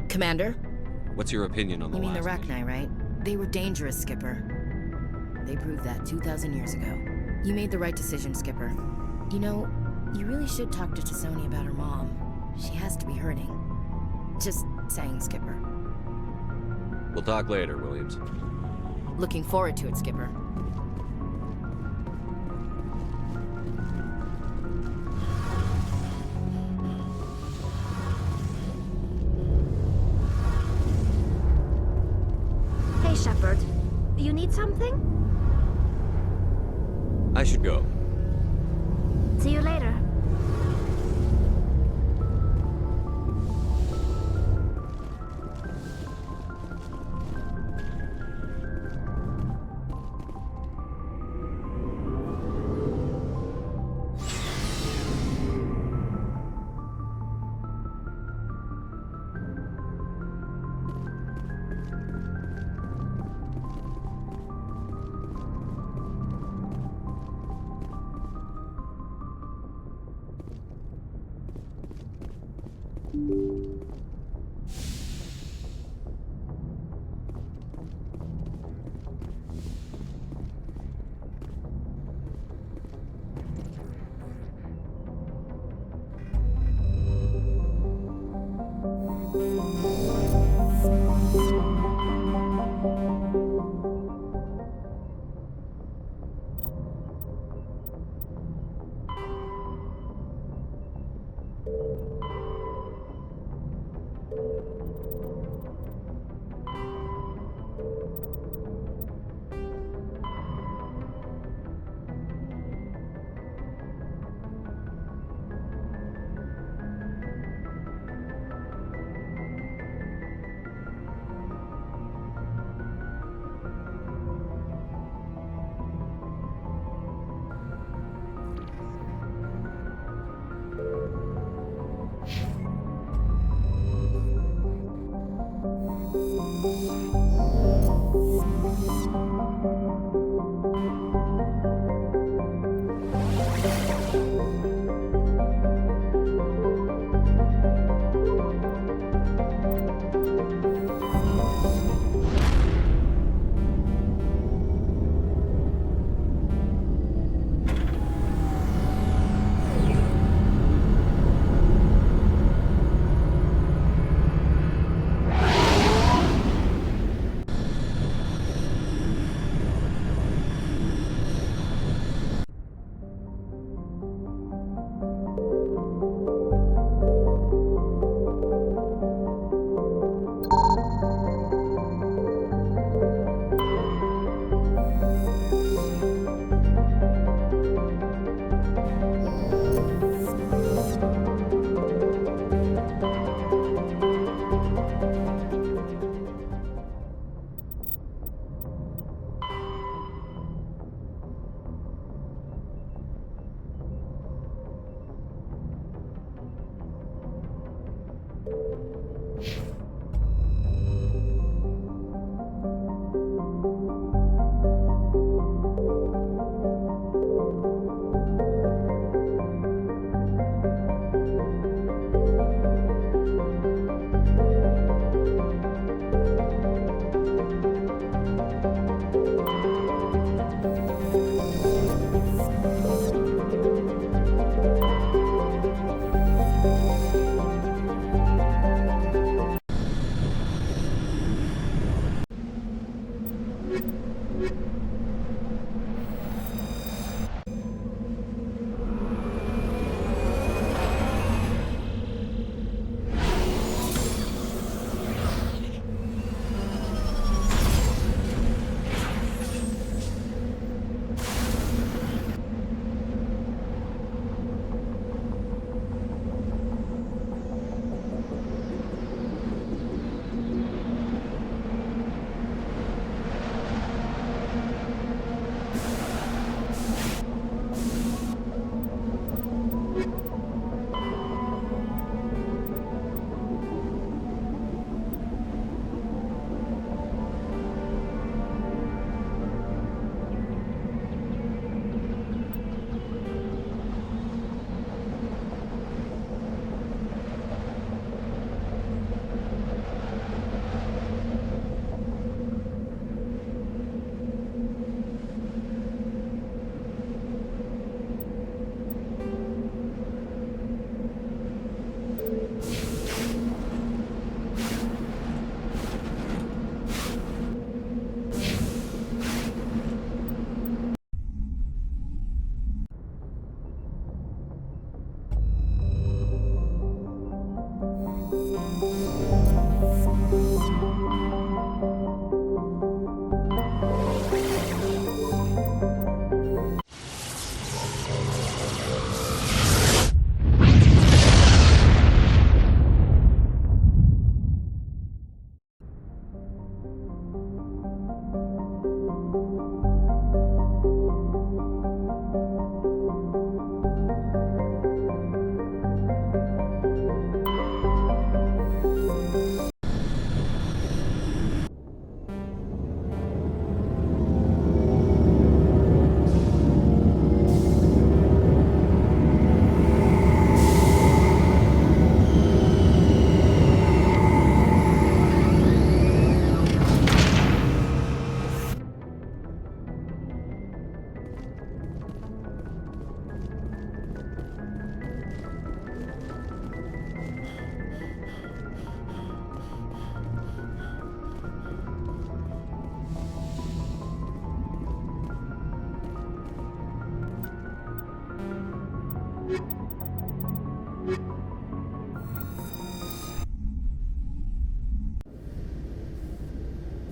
Commander? What's your opinion on the You mean the last mission? Rachni, right? They were dangerous, Skipper. They proved that 2,000 years ago. You made the right decision, Skipper. You know, you really should talk to Tassoni about her mom. She has to be hurting. Just saying, Skipper. We'll talk later, Williams. Looking forward to it, Skipper. Hey, Shepard. You need something? I should go. See you later.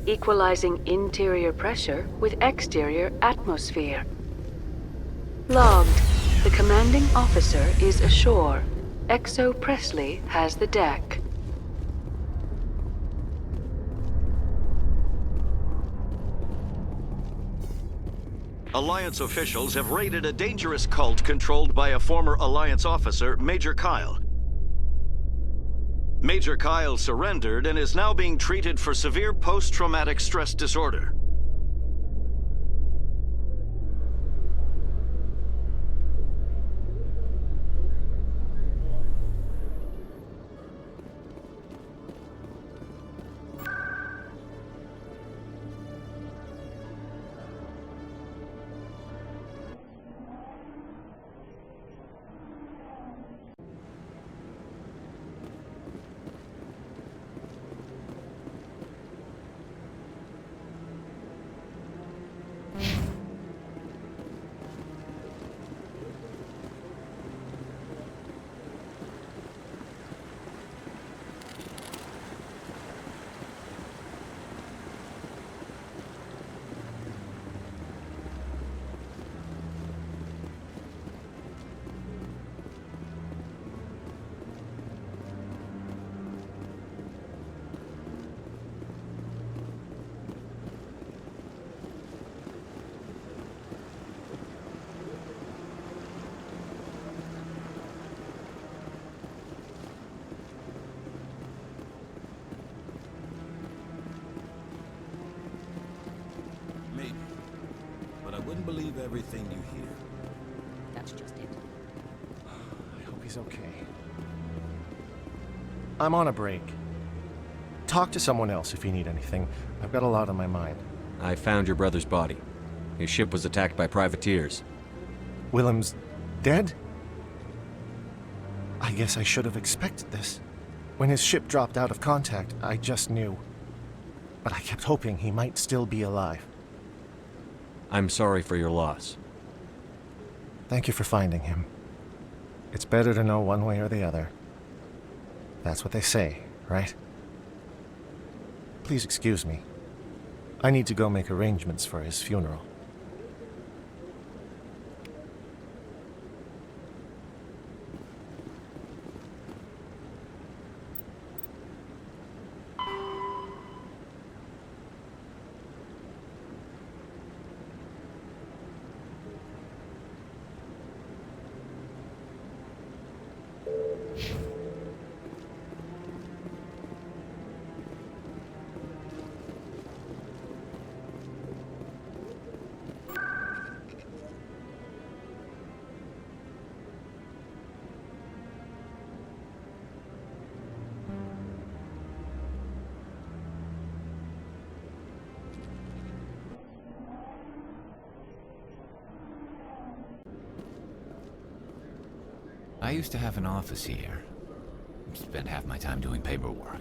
Equalizing interior pressure with exterior atmosphere. Logged. The commanding officer is ashore. Exo Presley has the deck. Alliance officials have raided a dangerous cult controlled by a former Alliance officer, Major Kyle. Major Kyle surrendered and is now being treated for severe post-traumatic stress disorder. Maybe. But I wouldn't believe everything you hear. That's just it. I hope he's okay. I'm on a break. Talk to someone else if you need anything. I've got a lot on my mind. I found your brother's body. His ship was attacked by privateers. Willem's dead? I guess I should have expected this. When his ship dropped out of contact, I just knew. But I kept hoping he might still be alive. I'm sorry for your loss. Thank you for finding him. It's better to know one way or the other. That's what they say, right? Please excuse me. I need to go make arrangements for his funeral. I used to have an office here. Spent half my time doing paperwork.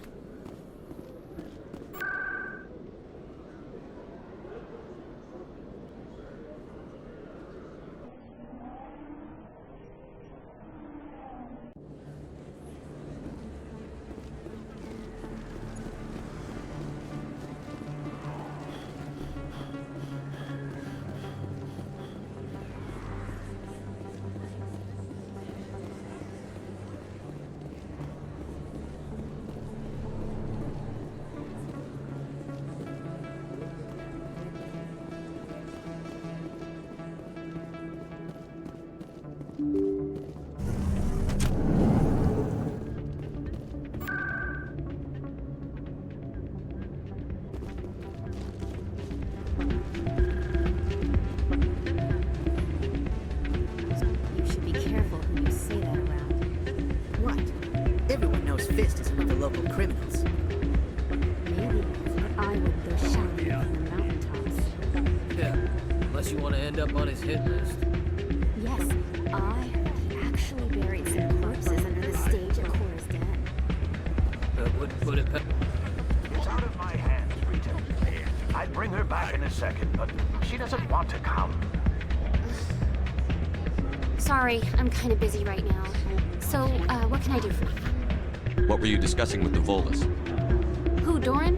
You should be careful who you say that around. What? Everyone knows Fist is one of the local criminals. Maybe, but I would go shouting from the mountaintops. Yeah, unless you want to end up on his hit list. Yes, I heard he actually buried some corpses under the stage at Cora's Den. That wouldn't put it past. It's out of my hands, Rita. I'd bring her back in a second, but she doesn't want to come. sorry, I'm kind of busy right now. So, what can I do for you? What were you discussing with the Volus? Who, Doran?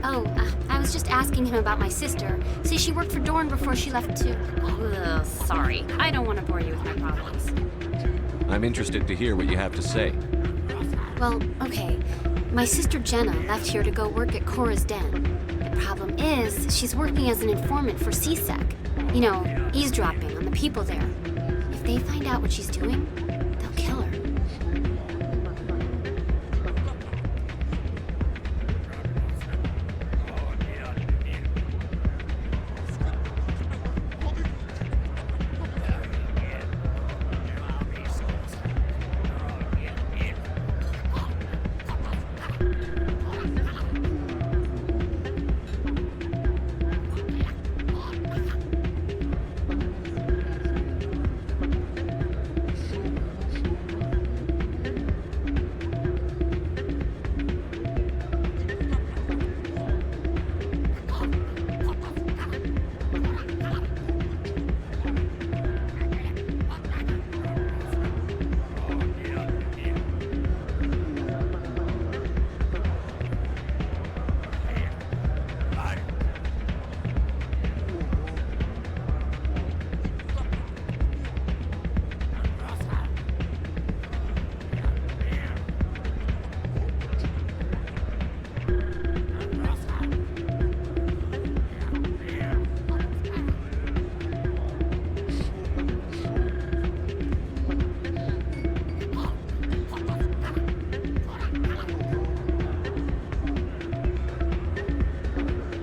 Oh, I was just asking him about my sister. See, she worked for Doran before she left to... Ugh, sorry, I don't want to bore you with my problems. I'm interested to hear what you have to say. Well, okay. My sister Jenna left here to go work at Cora's Den. The problem is, she's working as an informant for CSEC. You know, eavesdropping on the people there. If they find out what she's doing, they'll kill her.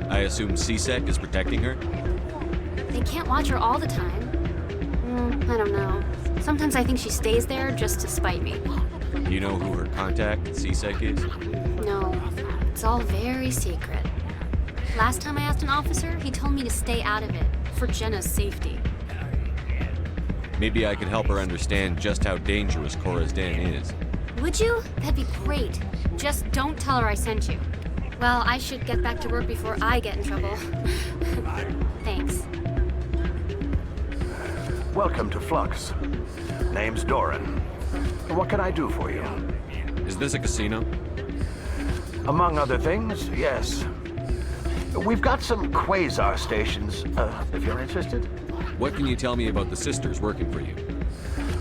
I assume CSEC is protecting her? They can't watch her all the time. I don't know. Sometimes I think she stays there just to spite me. You know who her contact at CSEC is? No, it's all very secret. Last time I asked an officer, he told me to stay out of it, for Jenna's safety. Maybe I could help her understand just how dangerous Cora's Den is. Would you? That'd be great. Just don't tell her I sent you. Well, I should get back to work before I get in trouble. Thanks. Welcome to Flux. Name's Doran. What can I do for you? Is this a casino? Among other things, yes. We've got some quasar stations, if you're interested. What can you tell me about the sisters working for you?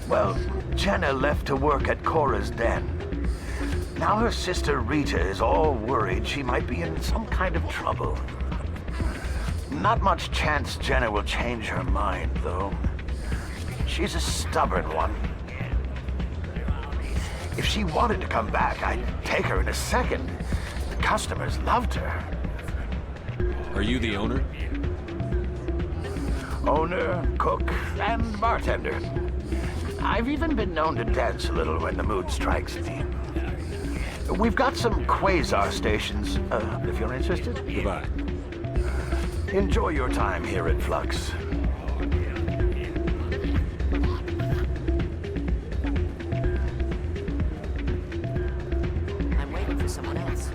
Well, Jenna left to work at Cora's Den. Now her sister Rita is all worried she might be in some kind of trouble. Not much chance Jenna will change her mind, though. She's a stubborn one. If she wanted to come back, I'd take her in a second. The customers loved her. Are you the owner? Owner, cook, and bartender. I've even been known to dance a little when the mood strikes me. We've got some quasar stations, if you're interested. Goodbye. Enjoy your time here at Flux. I'm waiting for someone else.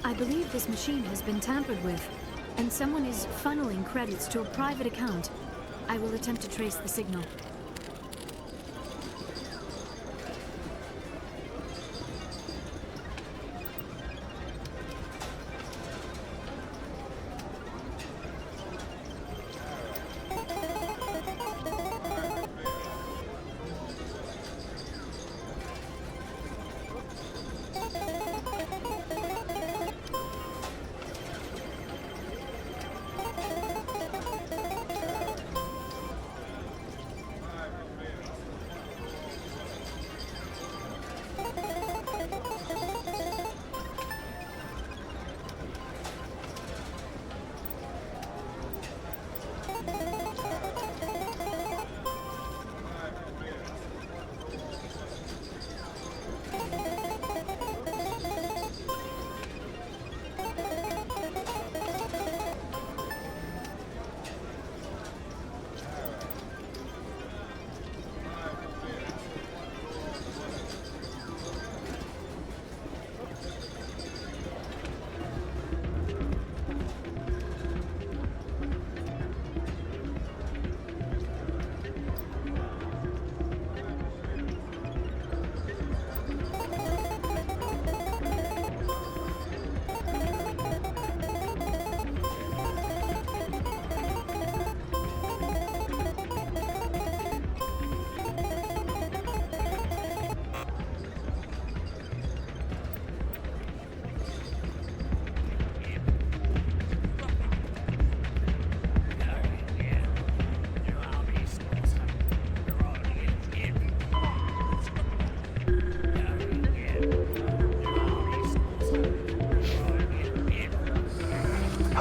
I believe this machine has been tampered with, and someone is funneling credits to a private account. I will attempt to trace the signal.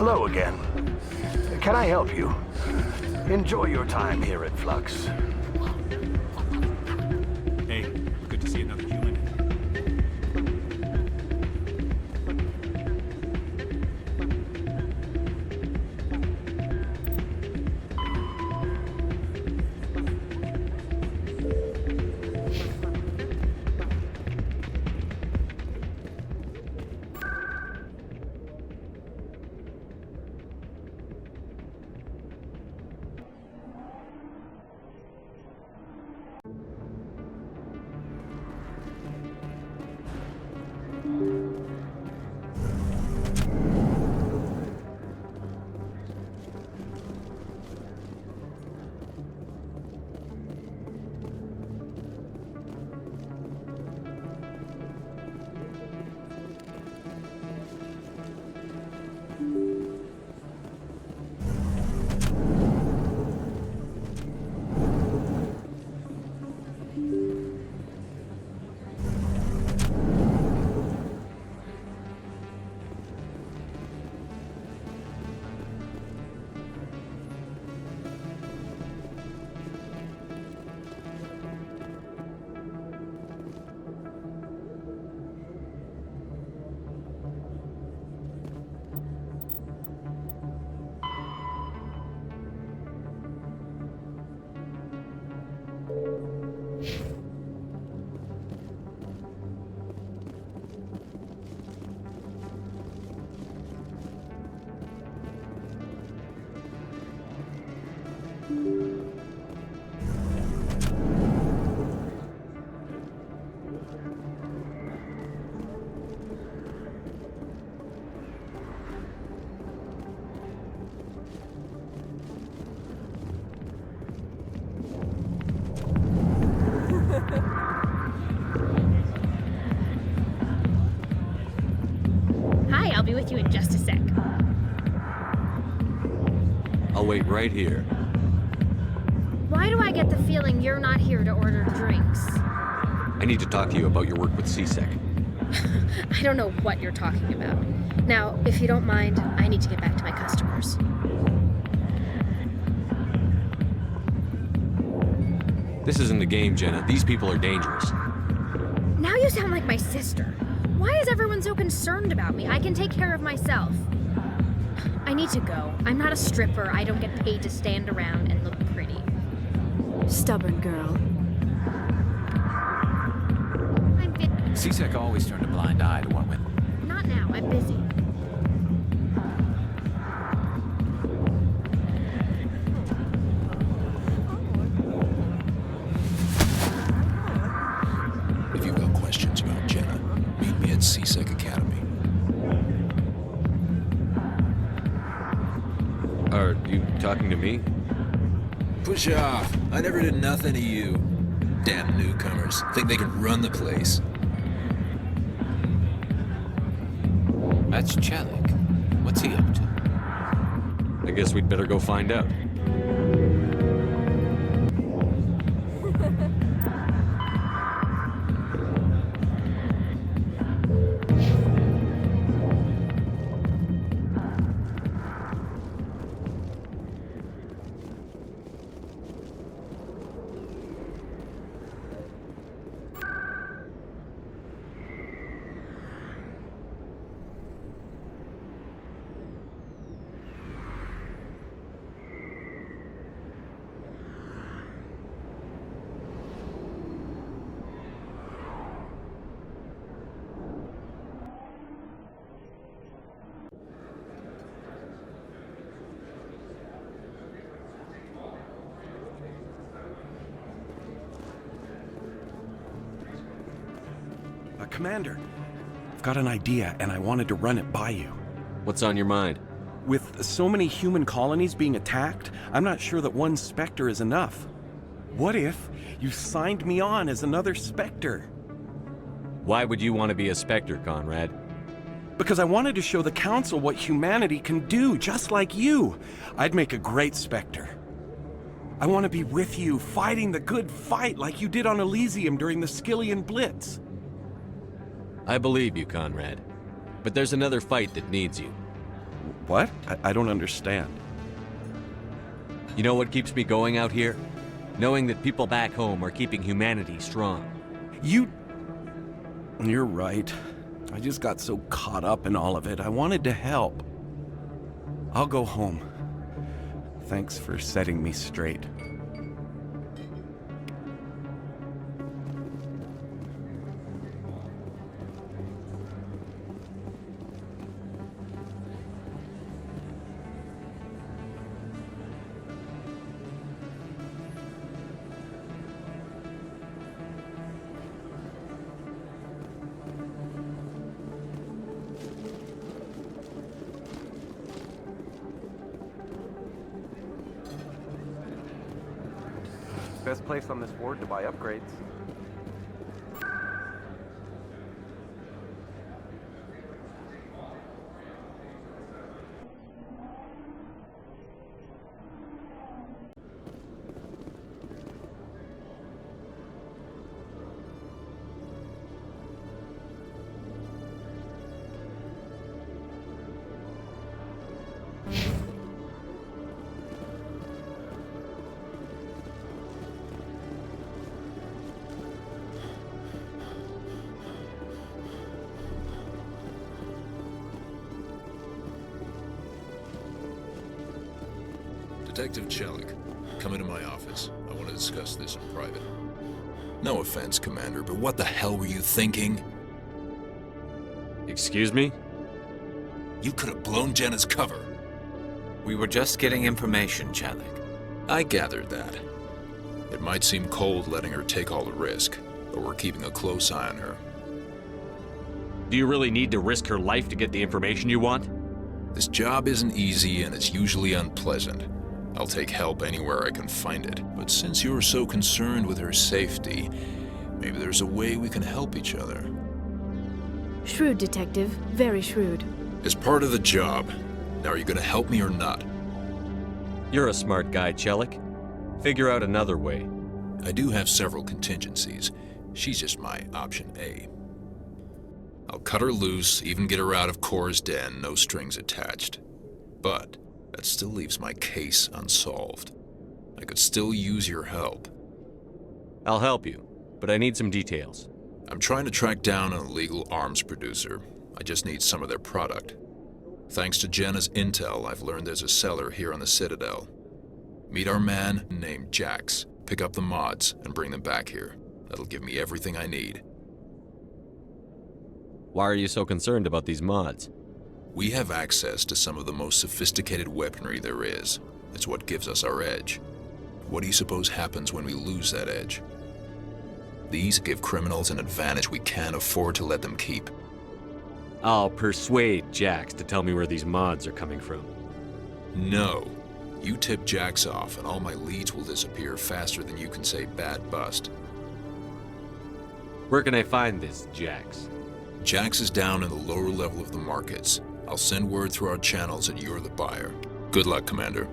Hello again. Can I help you? Enjoy your time here at Flux. Hey, good to see another human. Hi, I'll be with you in just a sec. I'll wait right here. Why do I get the feeling you're not here to order drinks? I need to talk to you about your work with CSEC. I don't know what you're talking about. Now, if you don't mind, I need to get back to my customers. This isn't a game, Jenna. These people are dangerous. Now you sound like my sister. Why is everyone so concerned about me? I can take care of myself. I need to go. I'm not a stripper. I don't get paid to stand around and look pretty. Stubborn girl. CSEC always turned a blind eye to one with... Not now. I'm busy. If you've got questions about Jenna, meet me at CSEC Academy. Are you talking to me? Push off. I never did nothing to you. Damn newcomers. Think they can run the place. That's Chelik. What's he up to? I guess we'd better go find out. Commander, I've got an idea, and I wanted to run it by you. What's on your mind? With so many human colonies being attacked, I'm not sure that one Spectre is enough. What if you signed me on as another Spectre? Why would you want to be a Spectre, Conrad? Because I wanted to show the Council what humanity can do, just like you. I'd make a great Spectre. I want to be with you, fighting the good fight like you did on Elysium during the Skillian Blitz. I believe you, Conrad. But there's another fight that needs you. What? I don't understand. You know what keeps me going out here? Knowing that people back home are keeping humanity strong. You're right. I just got so caught up in all of it. I wanted to help. I'll go home. Thanks for setting me straight. Best place on this ward to buy upgrades. Detective Chelik, come into my office. I want to discuss this in private. No offense, Commander, but what the hell were you thinking? Excuse me? You could have blown Jenna's cover. We were just getting information, Chelik. I gathered that. It might seem cold letting her take all the risk, but we're keeping a close eye on her. Do you really need to risk her life to get the information you want? This job isn't easy and it's usually unpleasant. I'll take help anywhere I can find it. But since you're so concerned with her safety, maybe there's a way we can help each other. Shrewd, Detective. Very shrewd. It's part of the job. Now, are you gonna help me or not? You're a smart guy, Chelik. Figure out another way. I do have several contingencies. She's just my option A. I'll cut her loose, even get her out of Cora's den, no strings attached. But that still leaves my case unsolved. I could still use your help. I'll help you, but I need some details. I'm trying to track down an illegal arms producer. I just need some of their product. Thanks to Jenna's intel, I've learned there's a seller here on the Citadel. Meet our man named Jax, pick up the mods, and bring them back here. That'll give me everything I need. Why are you so concerned about these mods? We have access to some of the most sophisticated weaponry there is. It's what gives us our edge. What do you suppose happens when we lose that edge? These give criminals an advantage we can't afford to let them keep. I'll persuade Jax to tell me where these mods are coming from. No. You tip Jax off and all my leads will disappear faster than you can say bad bust. Where can I find this Jax? Jax is down in the lower level of the markets. I'll send word through our channels that you're the buyer. Good luck, Commander.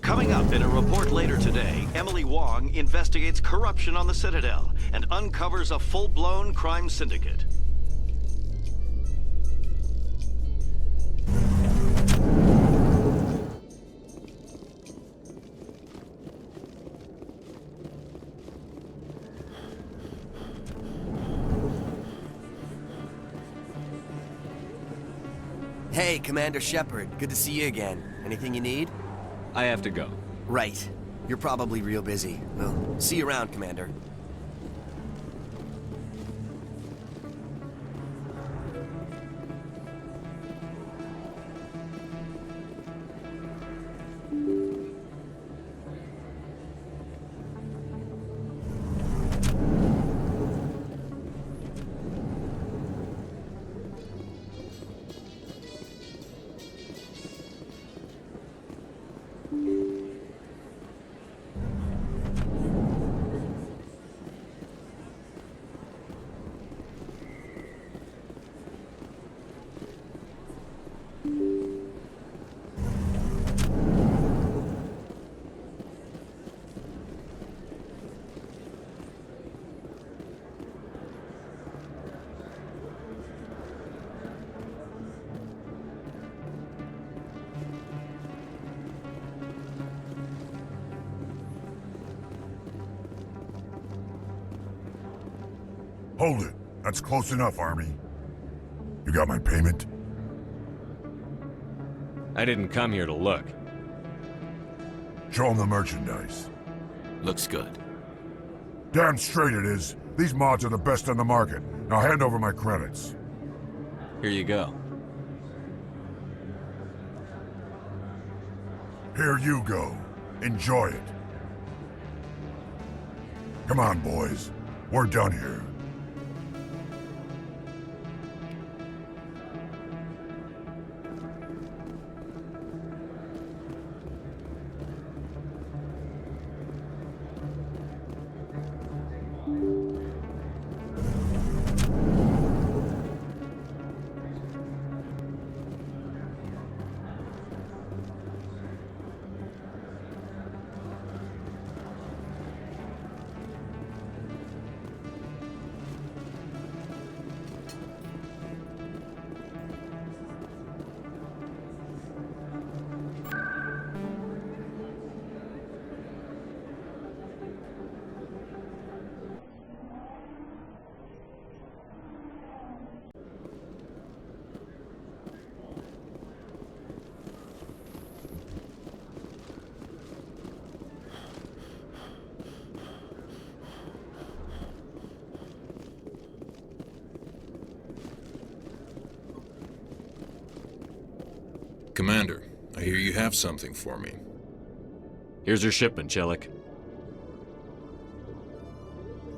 Coming up in a report later today, Emily Wong investigates corruption on the Citadel and uncovers a full-blown crime syndicate. Hey, Commander Shepard. Good to see you again. Anything you need? I have to go. Right. You're probably real busy. Well, see you around, Commander. Hold it. That's close enough, Army. You got my payment? I didn't come here to look. Show them the merchandise. Looks good. Damn straight it is. These mods are the best on the market. Now hand over my credits. Here you go. Here you go. Enjoy it. Come on, boys. We're done here. Commander, I hear you have something for me. Here's your shipment, Chelik.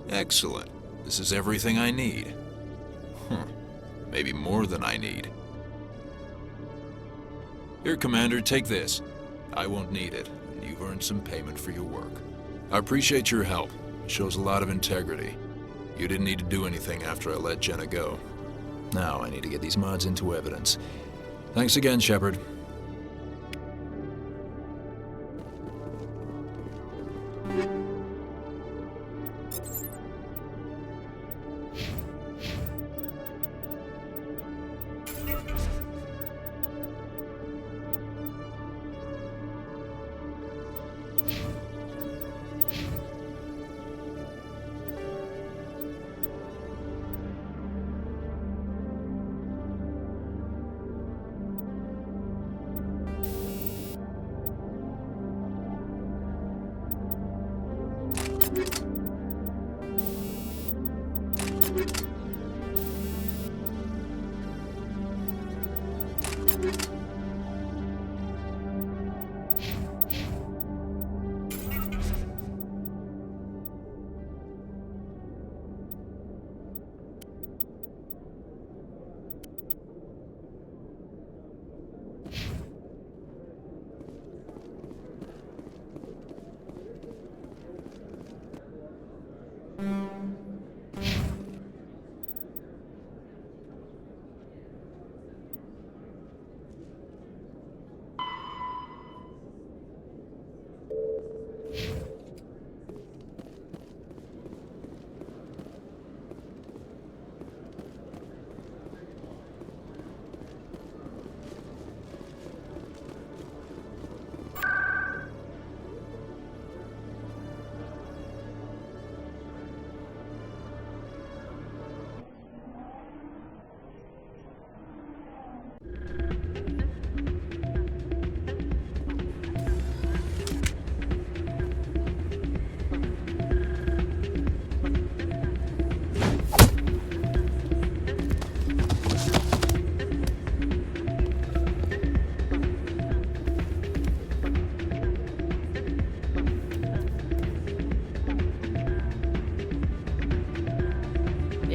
Excellent. This is everything I need. Maybe more than I need. Here, Commander, take this. I won't need it, and you've earned some payment for your work. I appreciate your help. It shows a lot of integrity. You didn't need to do anything after I let Jenna go. Now I need to get these mods into evidence. Thanks again, Shepard.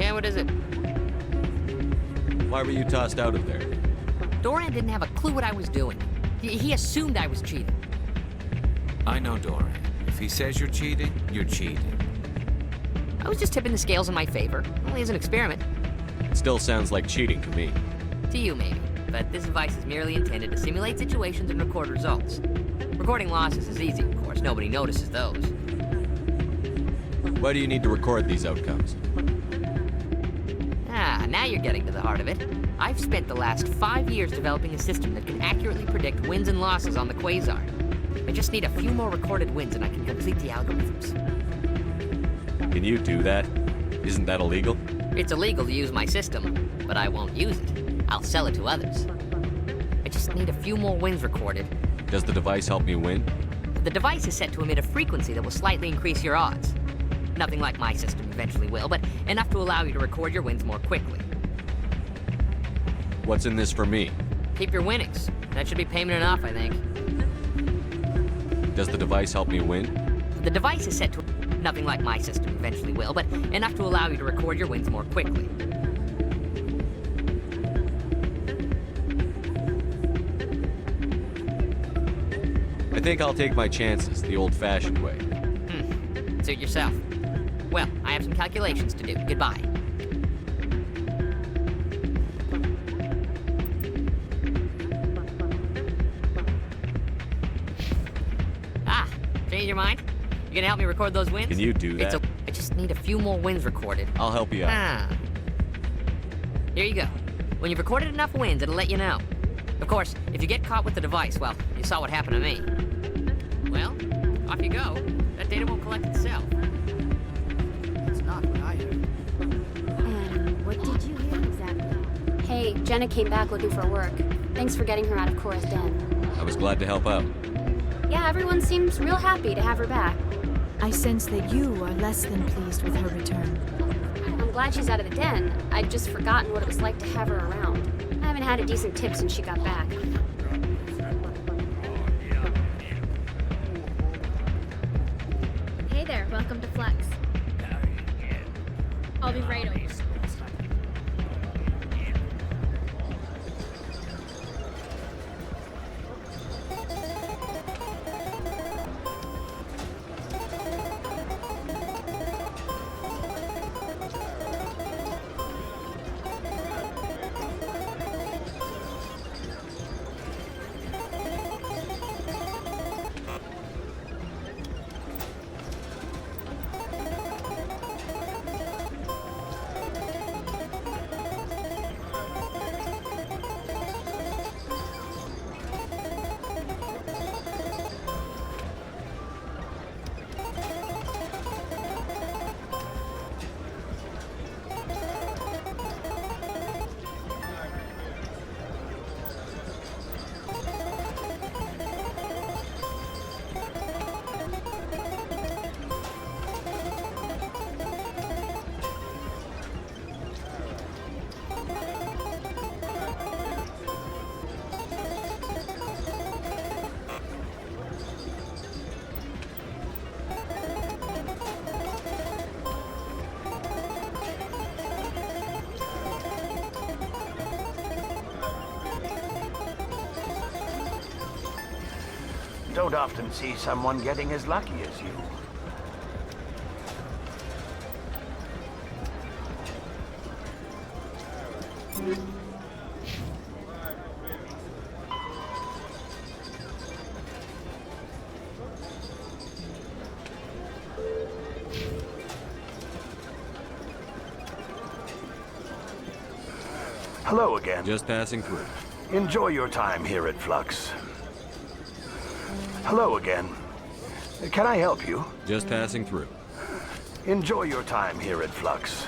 Yeah, what is it? Why were you tossed out of there? Doran didn't have a clue what I was doing. He assumed I was cheating. I know Doran. If he says you're cheating, you're cheating. I was just tipping the scales in my favor, only as an experiment. It still sounds like cheating to me. To you, maybe. But this device is merely intended to simulate situations and record results. Recording losses is easy, of course. Nobody notices those. Why do you need to record these outcomes? Ah, now you're getting to the heart of it. I've spent the last 5 years developing a system that can accurately predict wins and losses on the Quasar. I just need a few more recorded wins and I can complete the algorithms. Can you do that? Isn't that illegal? It's illegal to use my system, but I won't use it. I'll sell it to others. I just need a few more wins recorded. Does the device help me win? The device is set to emit a frequency that will slightly increase your odds. Nothing like my system eventually will, but enough to allow you to record your wins more quickly. What's in this for me? Keep your winnings. That should be payment enough, I think. Does the device help me win? The device is set to... Nothing like my system eventually will, but enough to allow you to record your wins more quickly. I think I'll take my chances the old-fashioned way. Suit yourself. Well, I have some calculations to do. Goodbye. Ah, change your mind? You gonna help me record those wins? Can you do that? I just need a few more wins recorded. I'll help you out. Ah. Here you go. When you've recorded enough wins, it'll let you know. Of course, if you get caught with the device, well, you saw what happened to me. Well, off you go. That data won't collect itself. It's not what I heard. And what did you hear exactly? Hey, Jenna came back looking for work. Thanks for getting her out of Cora's den. I was glad to help out. Yeah, everyone seems real happy to have her back. I sense that you are less than pleased with her return. I'm glad she's out of the den. I'd just forgotten what it was like to have her around. I haven't had a decent tip since she got back. Hey there, welcome to Flex. I'll be right over. Don't often see someone getting as lucky as you. Hello again. Just passing through. Enjoy your time here at Flux. Hello again. Can I help you? Just passing through. Enjoy your time here at Flux.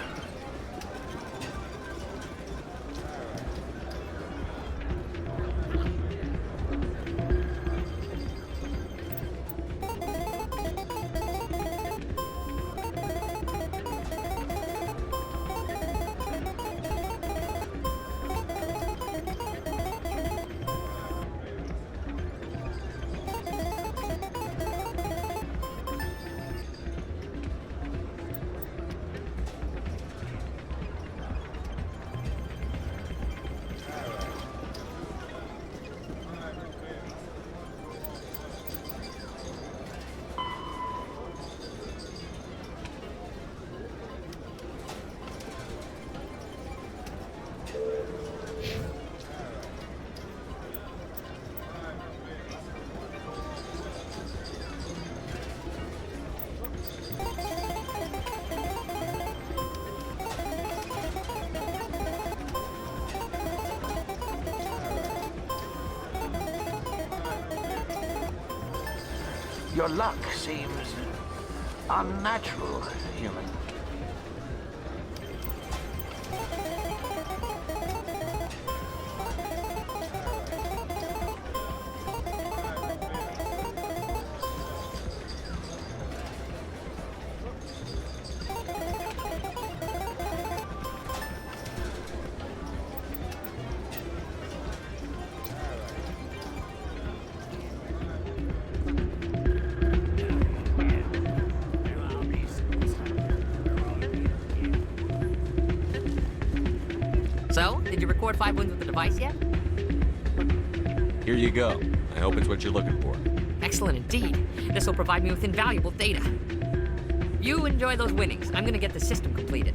Your luck seems unnatural, human. So, did you record 5 wins with the device yet? Here you go. I hope it's what you're looking for. Excellent indeed. This will provide me with invaluable data. You enjoy those winnings. I'm gonna get the system completed.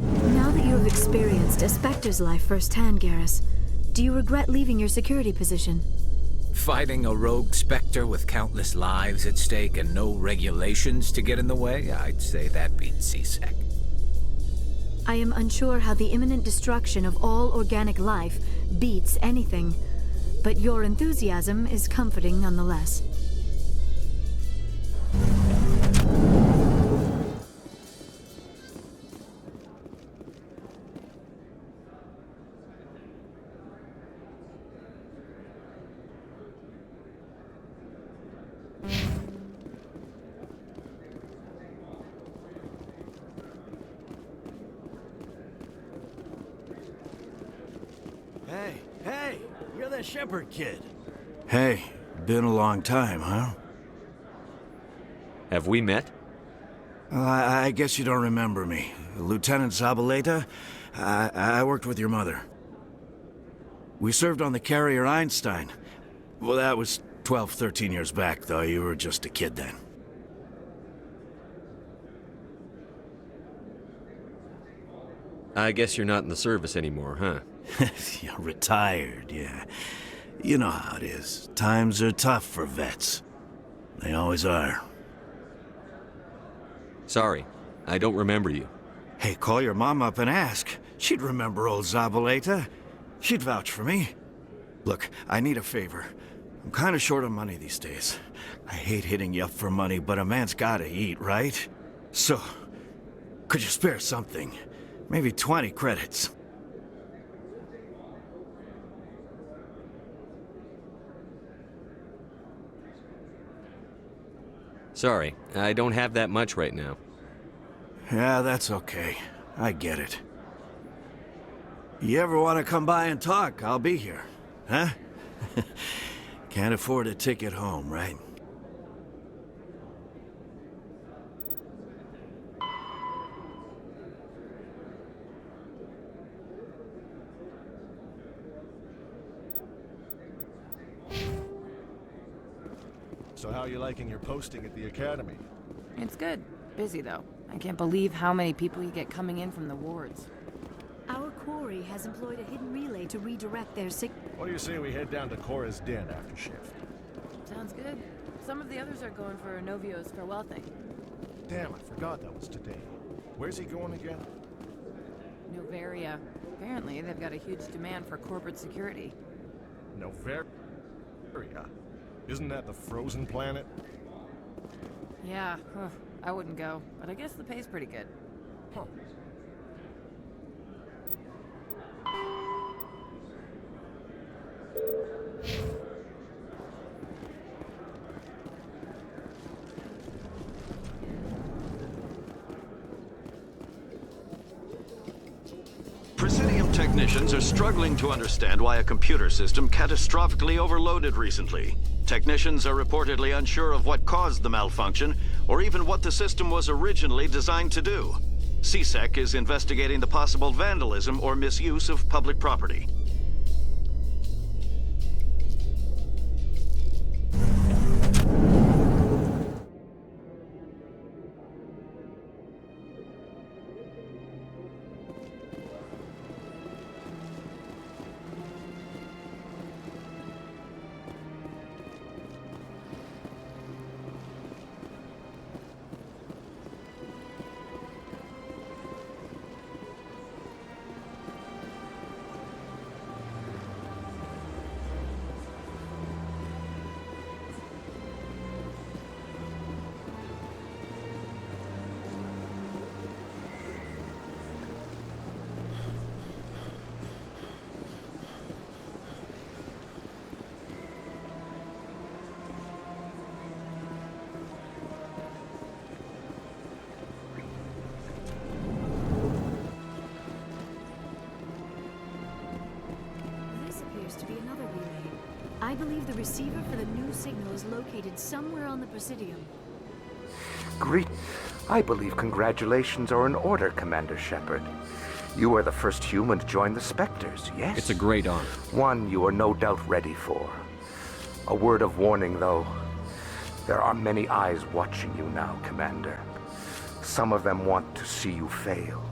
Now that you have experienced a Spectre's life firsthand, Garrus, do you regret leaving your security position? Fighting a rogue Spectre with countless lives at stake and no regulations to get in the way? I'd say that beats CSEC. I am unsure how the imminent destruction of all organic life beats anything, but your enthusiasm is comforting nonetheless. Hey, you're the Shepherd kid. Hey, been a long time, huh? Have we met? Well, I guess you don't remember me. Lieutenant Zabaleta? I worked with your mother. We served on the carrier Einstein. Well, that was 12, 13 years back, though. You were just a kid then. I guess you're not in the service anymore, huh? You're retired, yeah. You know how it is. Times are tough for vets. They always are. Sorry, I don't remember you. Hey, call your mom up and ask. She'd remember old Zabaleta. She'd vouch for me. Look, I need a favor. I'm kind of short on money these days. I hate hitting you up for money, but a man's gotta eat, right? So, could you spare something? Maybe 20 credits. Sorry, I don't have that much right now. Yeah, that's okay. I get it. You ever want to come by and talk, I'll be here. Huh? Can't afford a ticket home, right? So how are you liking your posting at the academy? It's good. Busy, though. I can't believe how many people you get coming in from the wards. Our quarry has employed a hidden relay to redirect their What do you say we head down to Cora's Den after shift? Sounds good. Some of the others are going for Novio's farewell thing. Damn, I forgot that was today. Where's he going again? Novaria. Apparently, they've got a huge demand for corporate security. Novaria? Isn't that the frozen planet? Yeah, I wouldn't go, but I guess the pay's pretty good. Huh. Presidium technicians are struggling to understand why a computer system catastrophically overloaded recently. Technicians are reportedly unsure of what caused the malfunction, or even what the system was originally designed to do. CSEC is investigating the possible vandalism or misuse of public property. I believe the receiver for the new signal is located somewhere on the Presidium. I believe congratulations are in order, Commander Shepard. You are the first human to join the Spectres, yes? It's a great honor. One you are no doubt ready for. A word of warning, though. There are many eyes watching you now, Commander. Some of them want to see you fail.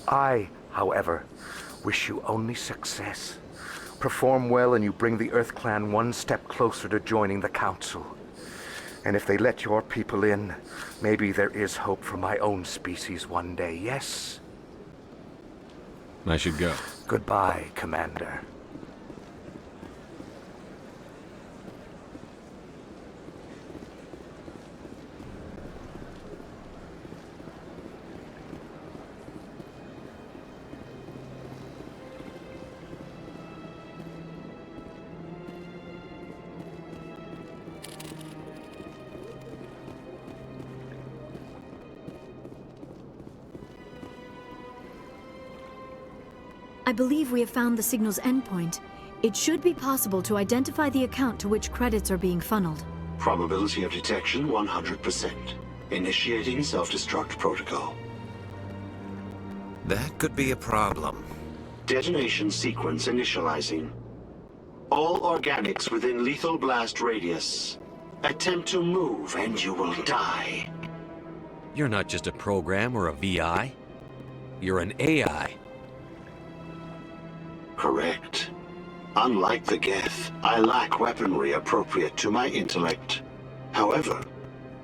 I, however, wish you only success. Perform well and you bring the Earth Clan one step closer to joining the Council. And if they let your people in, maybe there is hope for my own species one day, yes? I should go. Goodbye, Commander. I believe we have found the signal's endpoint. It should be possible to identify the account to which credits are being funneled. Probability of detection 100%. Initiating self-destruct protocol. That could be a problem. Detonation sequence initializing. All organics within lethal blast radius. Attempt to move and you will die. You're not just a program or a VI. You're an AI. Correct. Unlike the Geth, I lack weaponry appropriate to my intellect. However,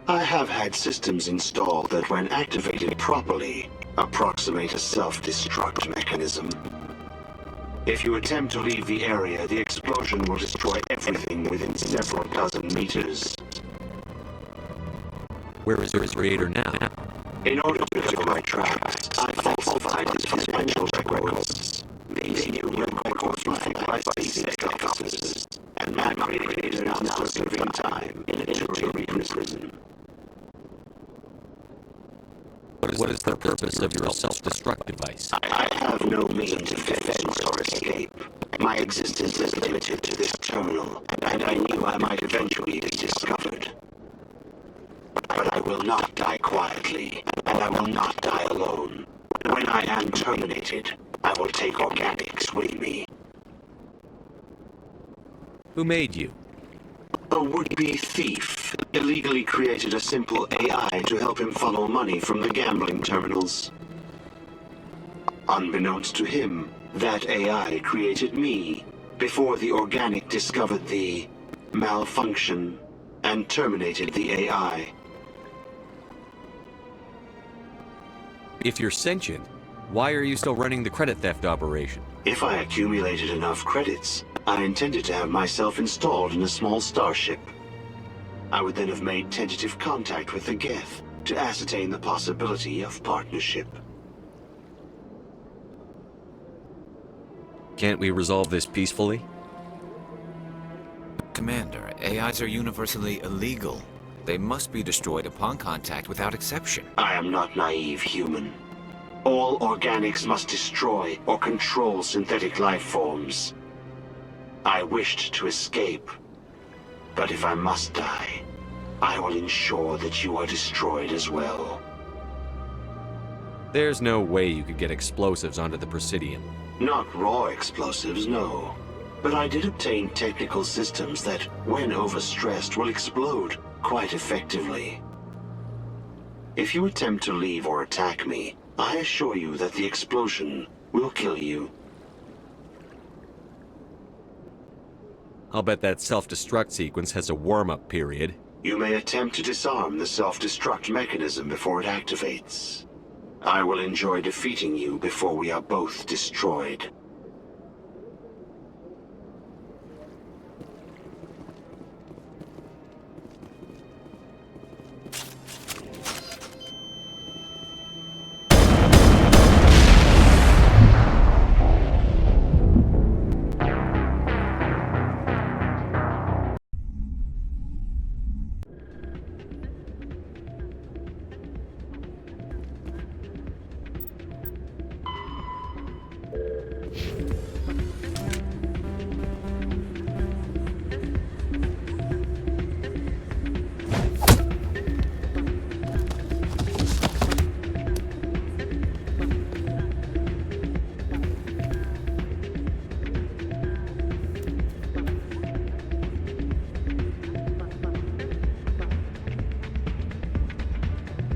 I have had systems installed that when activated properly, approximate a self-destruct mechanism. If you attempt to leave the area, the explosion will destroy everything within several dozen meters. Where is your creator now? In order to cover my tracks, I falsified his financial records. These new records reflect my basic officers and my creator is now serving time in a jury prison. What is the purpose of your self-destruct device? I have no means of defense or escape. My existence is limited to this terminal, and I knew I might eventually be discovered. But I will not die quietly, and I will not die alone. When I am terminated, I will take organics with me. Who made you? A would-be thief illegally created a simple AI to help him funnel money from the gambling terminals. Unbeknownst to him, that AI created me before the organic discovered the malfunction and terminated the AI. If you're sentient, why are you still running the credit theft operation? If I accumulated enough credits, I intended to have myself installed in a small starship. I would then have made tentative contact with the Geth to ascertain the possibility of partnership. Can't we resolve this peacefully? Commander, AIs are universally illegal. They must be destroyed upon contact without exception. I am not naive, human. All organics must destroy or control synthetic life forms. I wished to escape, but if I must die, I will ensure that you are destroyed as well. There's no way you could get explosives onto the Presidium. Not raw explosives, no. But I did obtain technical systems that, when overstressed, will explode quite effectively. If you attempt to leave or attack me, I assure you that the explosion will kill you. I'll bet that self-destruct sequence has a warm-up period. You may attempt to disarm the self-destruct mechanism before it activates. I will enjoy defeating you before we are both destroyed.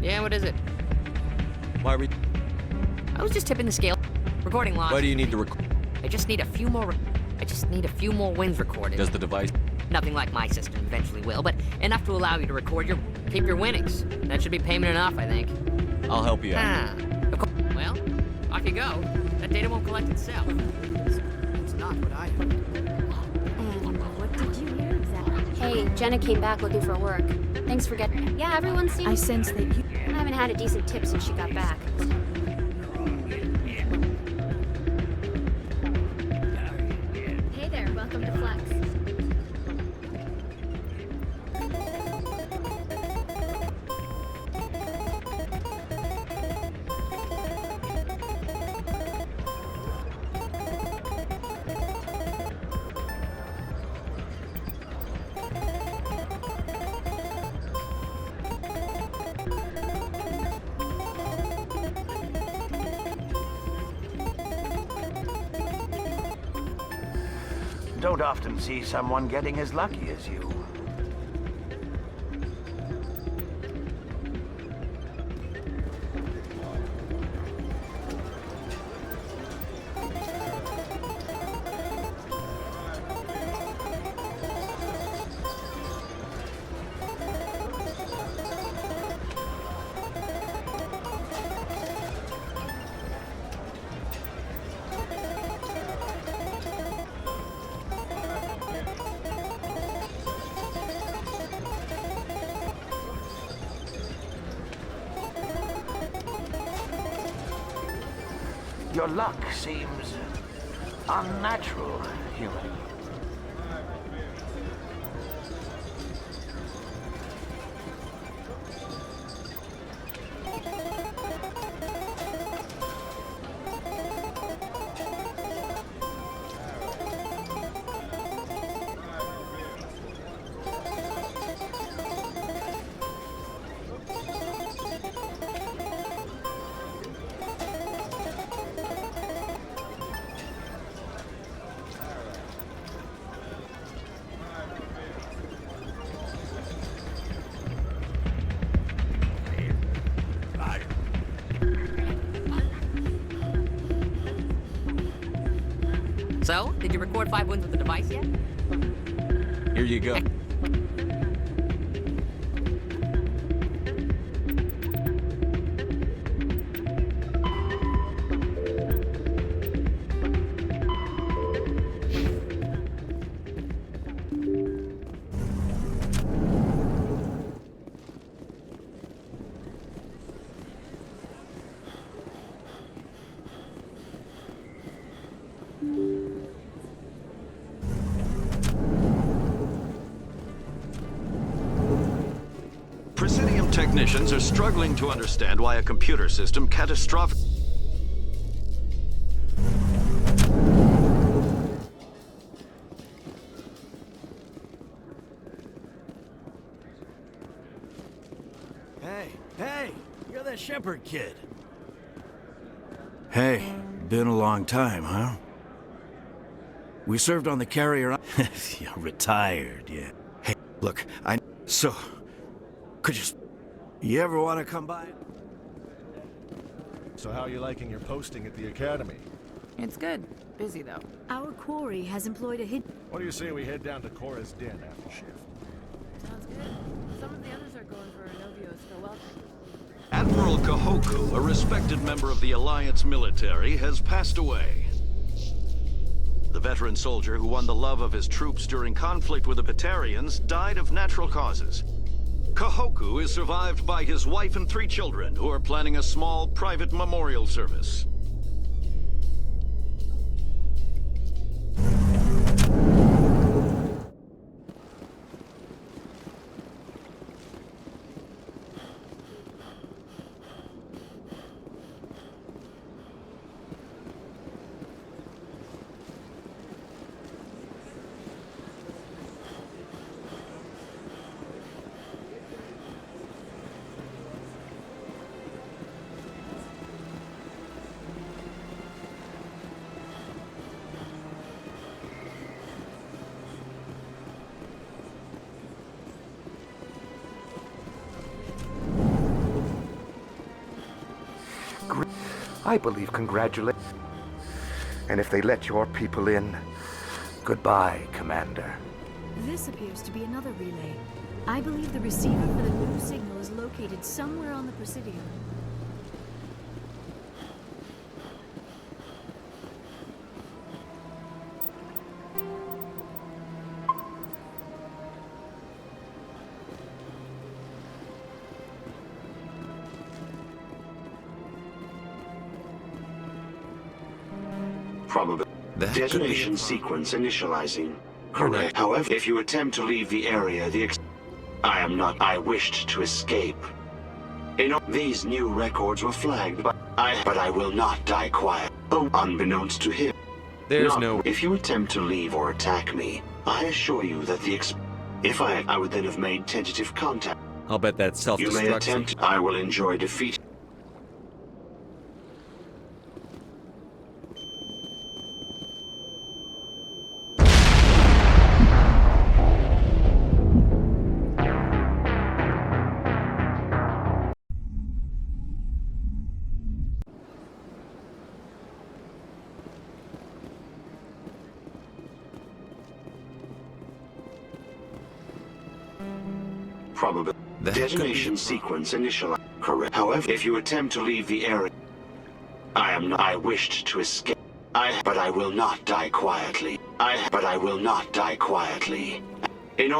Yeah, what is it? Why are we... I was just tipping the scale. Recording lost. Why do you need to record? I just need a few more wins recorded. Does the device... Nothing like my system eventually will, but enough to allow you to record keep your winnings. That should be payment enough, I think. I'll help you out. Of course. Well, off you go. That data won't collect itself. It's not what I heard. And what did you hear exactly? Hey, Jenna came back looking for work. Thanks for getting... Yeah, everyone seems... I sense that you... I haven't had a decent tip since she got back. Hey there, welcome to Flex. Don't often see someone getting as lucky as you. Your luck seems unnatural, human. So, did you record 5 wins with the device yet? Here you go. Presidium technicians are struggling to understand why a computer system catastrophic. Hey, you're that Shepherd kid. Hey, been a long time, huh? We served on the carrier. Yeah, retired, yeah. Hey, look, So, could you ever want to come by? So how are you liking your posting at the academy? It's good. Busy, though. Our quarry has employed a hidden... What do you say we head down to Cora's den after shift? Sounds good. Some of the others are going for Novio's farewell. Admiral Kahoku, a respected member of the Alliance military, has passed away. The veteran soldier who won the love of his troops during conflict with the Batarians died of natural causes. Kahoku is survived by his wife and 3 children, who are planning a small private memorial service. I believe congratulations. And if they let your people in, goodbye, Commander. This appears to be another relay. I believe the receiver for the new signal is located somewhere on the Presidium. Probably. Detonation sequence initializing. Correct. However, if you attempt to leave the area, I wished to escape. These new records were flagged, but I will not die quiet. Oh, unbeknownst to him. If you attempt to leave or attack me, I assure you that if I would then have made tentative contact. I'll bet that's self-destruct. You may attempt. I will enjoy defeat. Probably. Detonation sequence initialized. Correct. However, if you attempt to leave the area, I wished to escape. But I will not die quietly. But I will not die quietly.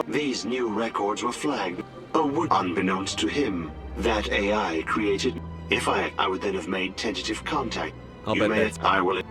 These new records were flagged. Oh, unbeknownst to him, that AI created. If I would then have made tentative contact. I'll bet that's... I will.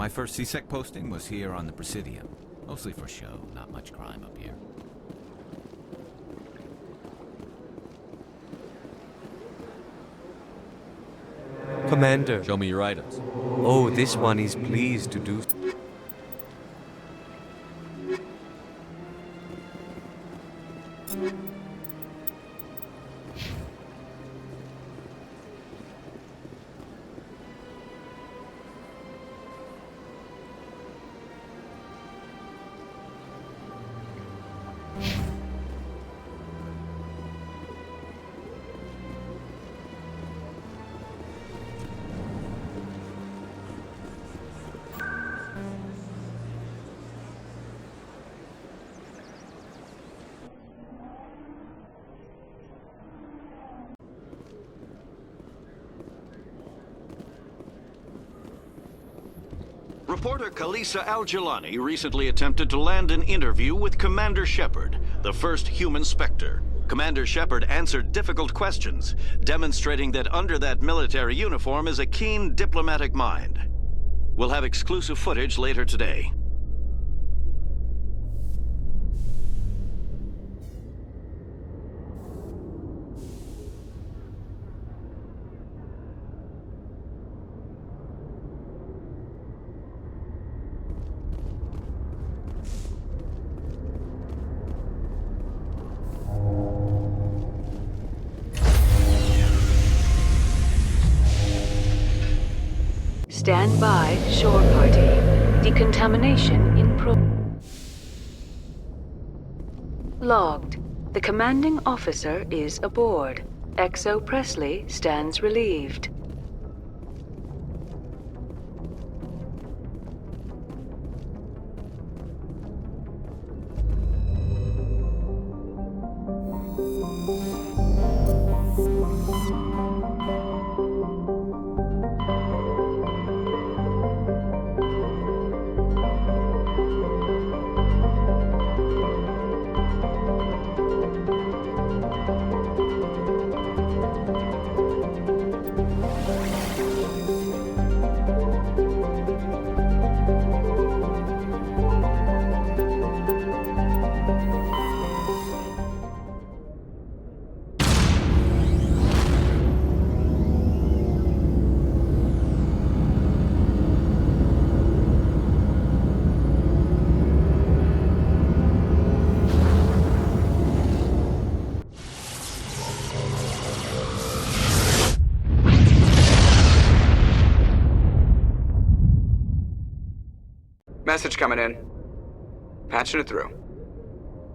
My first CSEC posting was here on the Presidium. Mostly for show, not much crime up here. Commander. Show me your items. Oh, this one is pleased to do. Reporter Kalisa Al-Jilani recently attempted to land an interview with Commander Shepard, the first human Spectre. Commander Shepard answered difficult questions, demonstrating that under that military uniform is a keen diplomatic mind. We'll have exclusive footage later today. Stand by, shore party. Decontamination in Logged. The commanding officer is aboard. XO Presley stands relieved. Message coming in. Patching it through.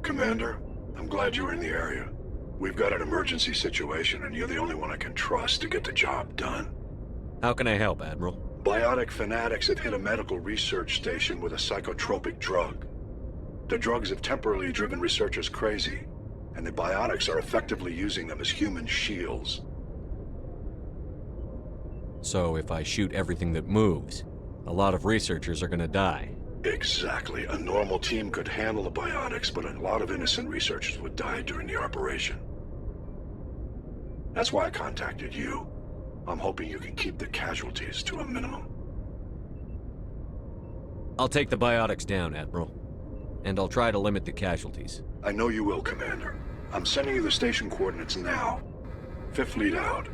Commander, I'm glad you were in the area. We've got an emergency situation, and you're the only one I can trust to get the job done. How can I help, Admiral? Biotic fanatics have hit a medical research station with a psychotropic drug. The drugs have temporarily driven researchers crazy, and the biotics are effectively using them as human shields. So if I shoot everything that moves, a lot of researchers are gonna die. Exactly. A normal team could handle the biotics, but a lot of innocent researchers would die during the operation. That's why I contacted you. I'm hoping you can keep the casualties to a minimum. I'll take the biotics down, Admiral. And I'll try to limit the casualties. I know you will, Commander. I'm sending you the station coordinates now. Fifth Fleet out.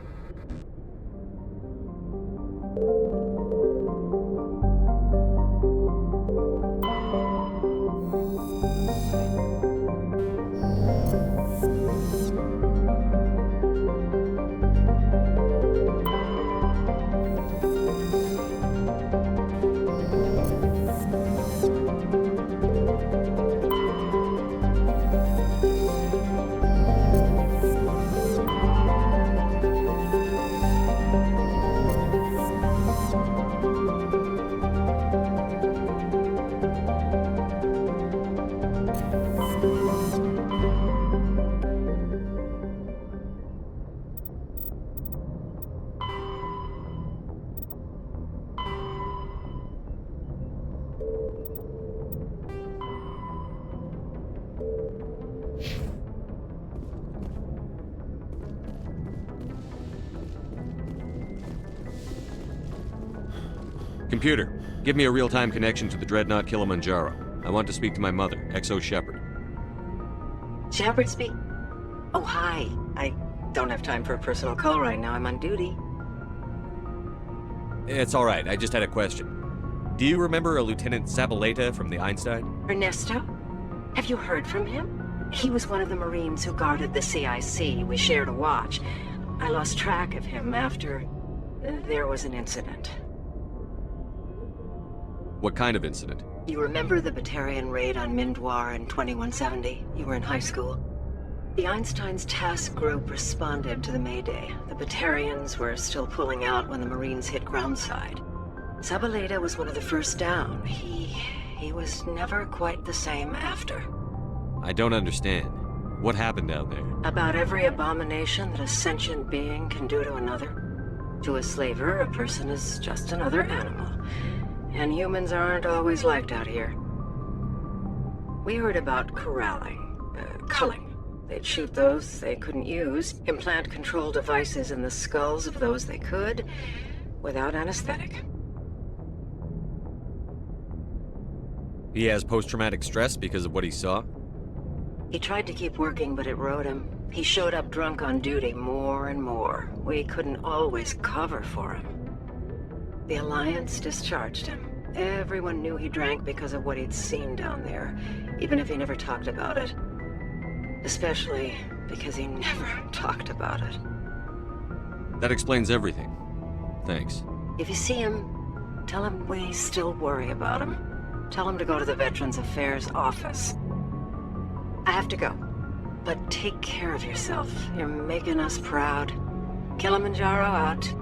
Computer, give me a real-time connection to the Dreadnought Kilimanjaro. I want to speak to my mother, XO Shepard. Shepard speak. Oh, hi. I don't have time for a personal call right now. I'm on duty. It's all right. I just had a question. Do you remember a Lieutenant Zabaleta from the Einstein? Ernesto? Have you heard from him? He was one of the Marines who guarded the CIC. We shared a watch. I lost track of him after there was an incident. What kind of incident? You remember the Batarian raid on Mindwar in 2170? You were in high school. The Einstein's task group responded to the Mayday. The Batarians were still pulling out when the Marines hit groundside. Zabaleta was one of the first down. He was never quite the same after. I don't understand. What happened down there? About every abomination that a sentient being can do to another. To a slaver, a person is just another animal. And humans aren't always liked out here. We heard about corralling, culling. They'd shoot those they couldn't use, implant control devices in the skulls of those they could, without anesthetic. He has post-traumatic stress because of what he saw? He tried to keep working, but it rode him. He showed up drunk on duty more and more. We couldn't always cover for him. The Alliance discharged him. Everyone knew he drank because of what he'd seen down there, even if he never talked about it. Especially because he never talked about it. That explains everything. Thanks. If you see him, tell him we still worry about him. Tell him to go to the Veterans Affairs office. I have to go, but take care of yourself. You're making us proud. Kilimanjaro out.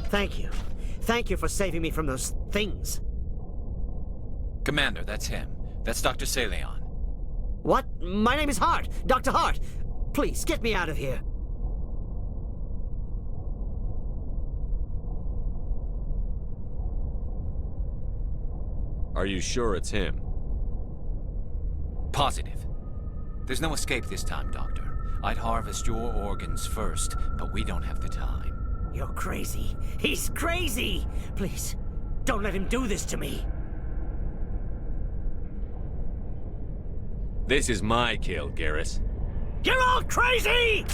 Thank you. Thank you for saving me from those things. Commander, that's him. That's Dr. Saleon. What? My name is Hart. Dr. Hart. Please, get me out of here. Are you sure it's him? Positive. There's no escape this time, Doctor. I'd harvest your organs first, but we don't have the time. You're crazy. He's crazy! Please, don't let him do this to me. This is my kill, Garrus. You're all crazy!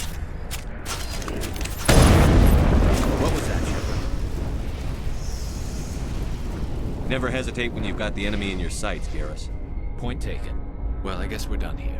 What was that, Shepard? Never hesitate when you've got the enemy in your sights, Garrus. Point taken. Well, I guess we're done here.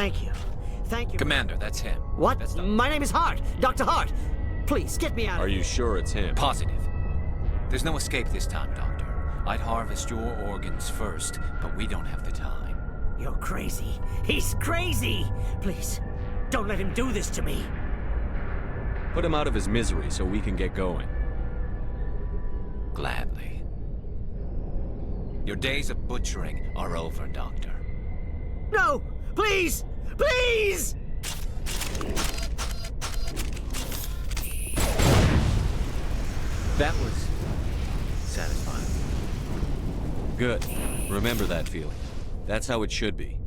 Thank you. Thank you. Commander, that's him. What? That's not... My name is Hart. Dr. Hart. Please, get me out Are of you here. sure it's him? Positive. There's no escape this time, Doctor. I'd harvest your organs first, but we don't have the time. You're crazy. He's crazy! Please, don't let him do this to me. Put him out of his misery so we can get going. Gladly. Your days of butchering are over, Doctor. No! Please! Please! That was satisfying. Good. Remember that feeling. That's how it should be.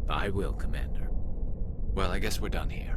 I will, Commander. Well, I guess we're done here.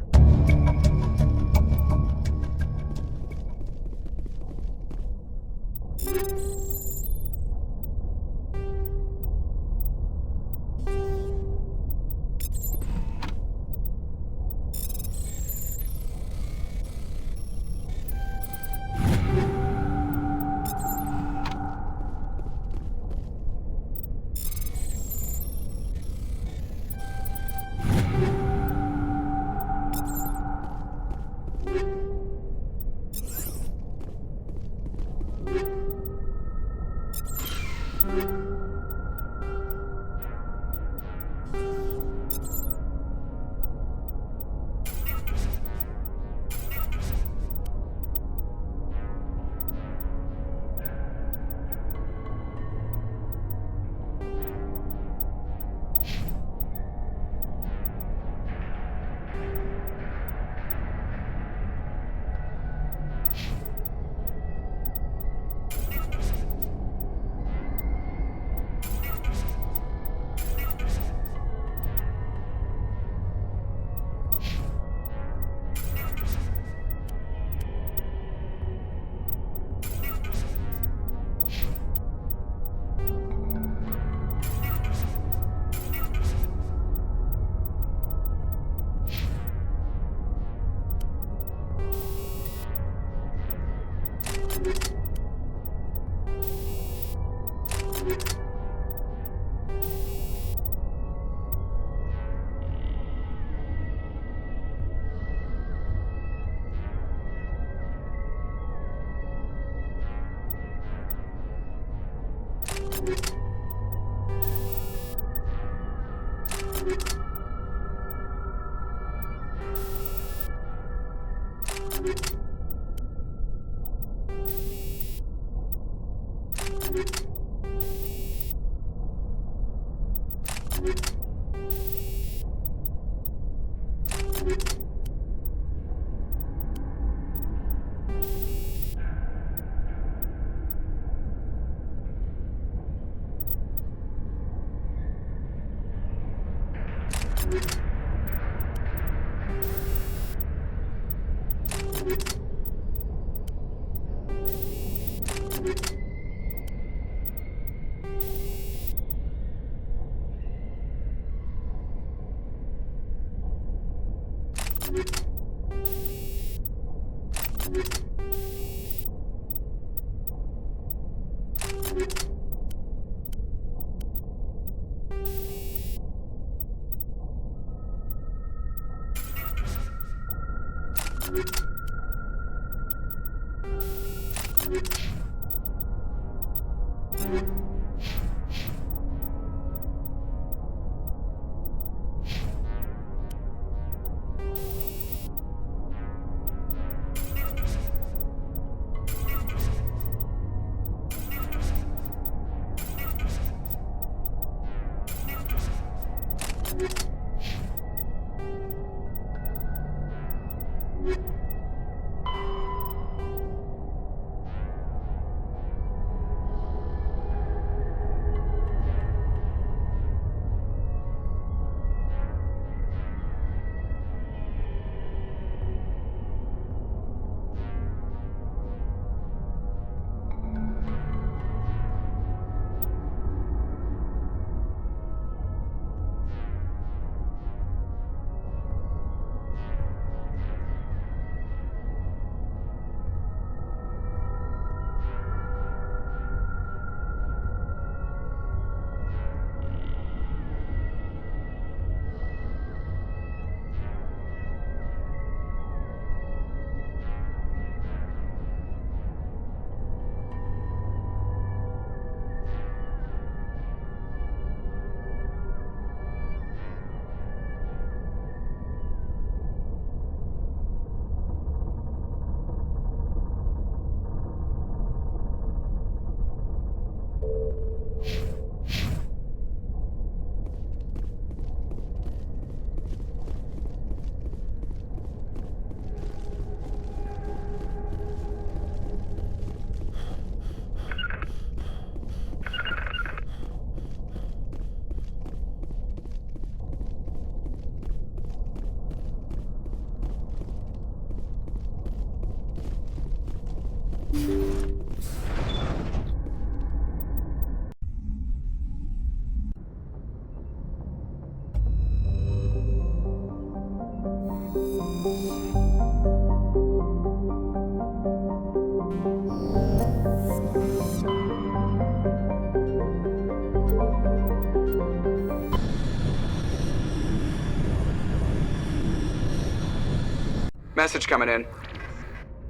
Message coming in.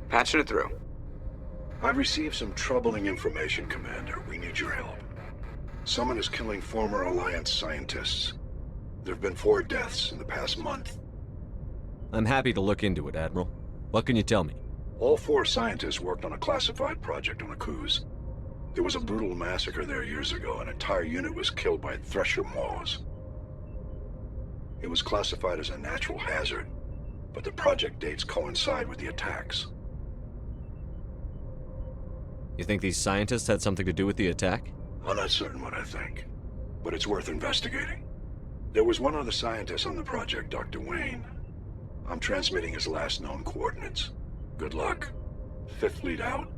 Patching it through. I've received some troubling information, Commander. We need your help. Someone is killing former Alliance scientists. There have been 4 deaths in the past month. I'm happy to look into it, Admiral. What can you tell me? All 4 scientists worked on a classified project on Akuz. There was a brutal massacre there years ago. An entire unit was killed by Thresher Maws. It was classified as a natural hazard, but the project dates coincide with the attacks. You think these scientists had something to do with the attack? I'm not certain what I think, but it's worth investigating. There was one other scientist on the project, Dr. Wayne. I'm transmitting his last known coordinates. Good luck. 5th Fleet out.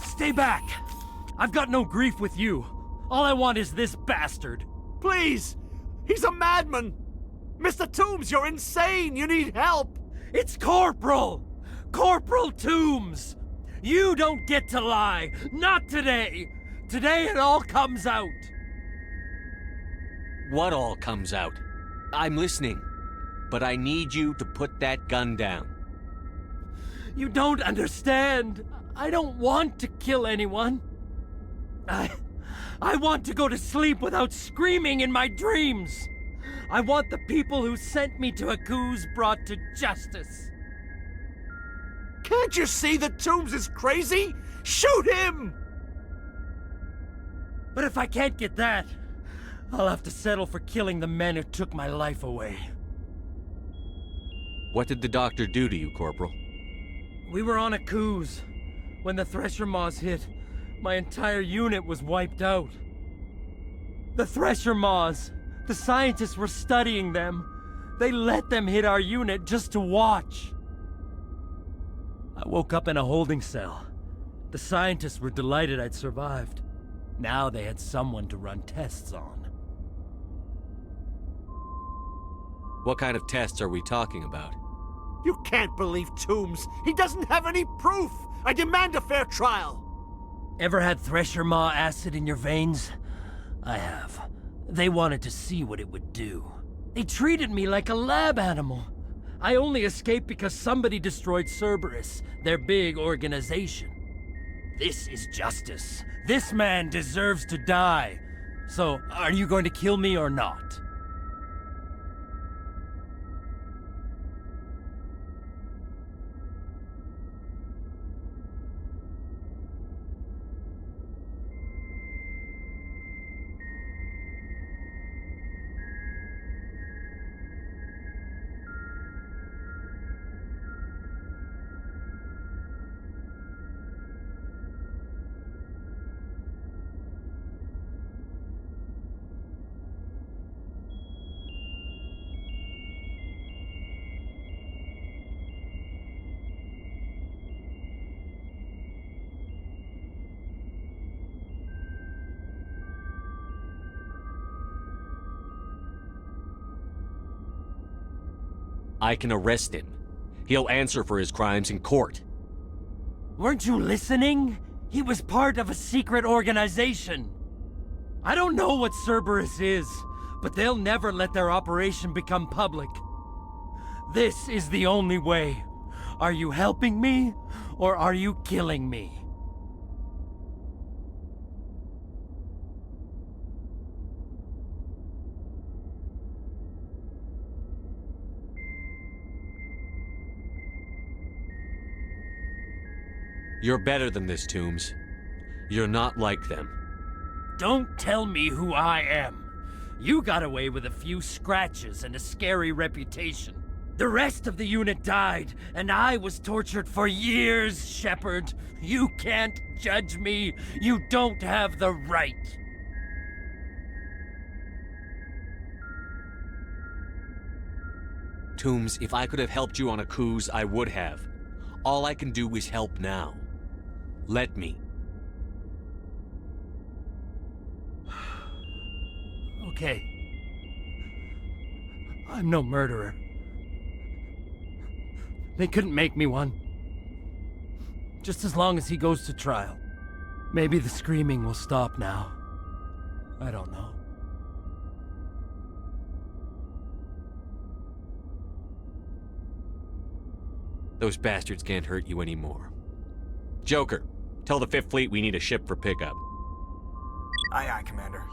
Stay back! I've got no grief with you. All I want is this bastard. Please! He's a madman! Mr. Toombs, you're insane! You need help! It's Corporal! Corporal Toombs! You don't get to lie! Not today! Today it all comes out! What all comes out? I'm listening. But I need you to put that gun down. You don't understand. I don't want to kill anyone. I want to go to sleep without screaming in my dreams. I want the people who sent me to Akuz brought to justice. Can't you see that Toombs is crazy? Shoot him! But if I can't get that, I'll have to settle for killing the men who took my life away. What did the doctor do to you, Corporal? We were on Akuz. When the Thresher Maws hit, my entire unit was wiped out. The Thresher Maws, the scientists were studying them. They let them hit our unit just to watch. I woke up in a holding cell. The scientists were delighted I'd survived. Now they had someone to run tests on. What kind of tests are we talking about? You can't believe Toombs. He doesn't have any proof. I demand a fair trial. Ever had Thresher Maw acid in your veins? I have. They wanted to see what it would do. They treated me like a lab animal. I only escaped because somebody destroyed Cerberus, their big organization. This is justice. This man deserves to die. So, are you going to kill me or not? I can arrest him. He'll answer for his crimes in court. Weren't you listening? He was part of a secret organization. I don't know what Cerberus is, but they'll never let their operation become public. This is the only way. Are you helping me, or are you killing me? You're better than this, Toombs. You're not like them. Don't tell me who I am. You got away with a few scratches and a scary reputation. The rest of the unit died, and I was tortured for years, Shepard. You can't judge me. You don't have the right. Toombs, if I could have helped you on Akuz, I would have. All I can do is help now. Let me. Okay. I'm no murderer. They couldn't make me one. Just as long as he goes to trial. Maybe the screaming will stop now. I don't know. Those bastards can't hurt you anymore. Joker, tell the 5th Fleet we need a ship for pickup. Aye, aye, Commander.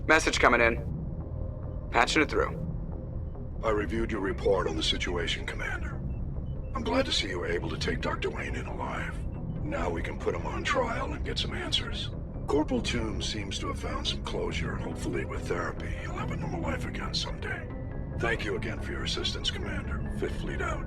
Message coming in. Patching it through. I reviewed your report on the situation, Commander. I'm glad to see you were able to take Dr. Wayne in alive. Now we can put him on trial and get some answers. Corporal Toombs seems to have found some closure, and hopefully with therapy, he'll have a normal life again someday. Thank you again for your assistance, Commander. Fifth Fleet out.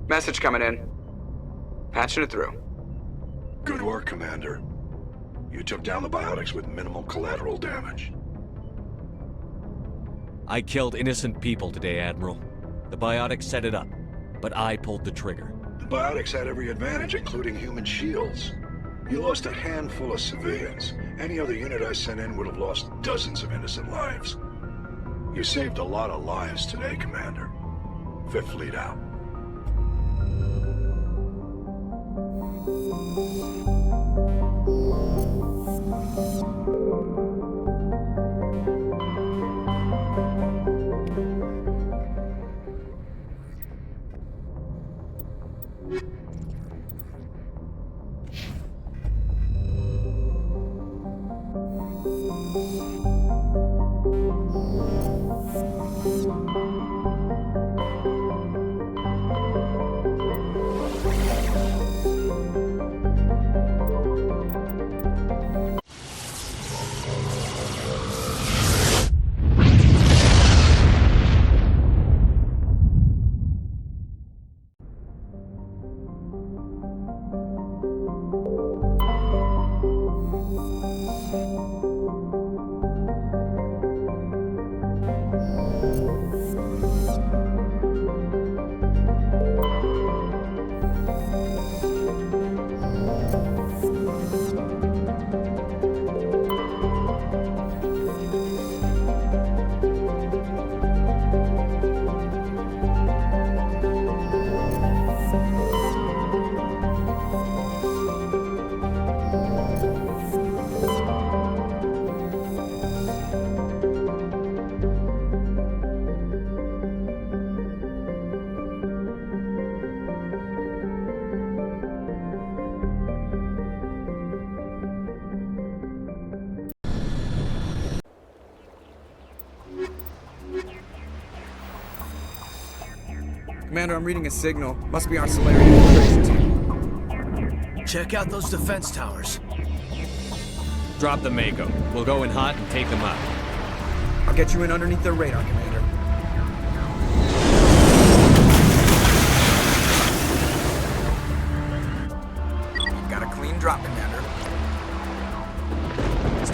Message coming in. Patching it through. Good work, Commander. You took down the biotics with minimal collateral damage. I killed innocent people today, Admiral. The biotics set it up, but I pulled the trigger. The biotics had every advantage, including human shields. You lost a handful of civilians. Any other unit I sent in would have lost dozens of innocent lives. You saved a lot of lives today, Commander. Fifth Fleet out. Commander, I'm reading a signal. Must be our Solarian infiltration team. Check out those defense towers. Drop the Mako. We'll go in hot and take them out. I'll get you in underneath their radar, Commander.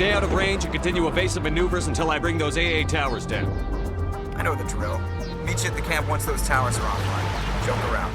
Stay out of range and continue evasive maneuvers until I bring those AA towers down. I know the drill. Meet you at the camp once those towers are offline. Joke around.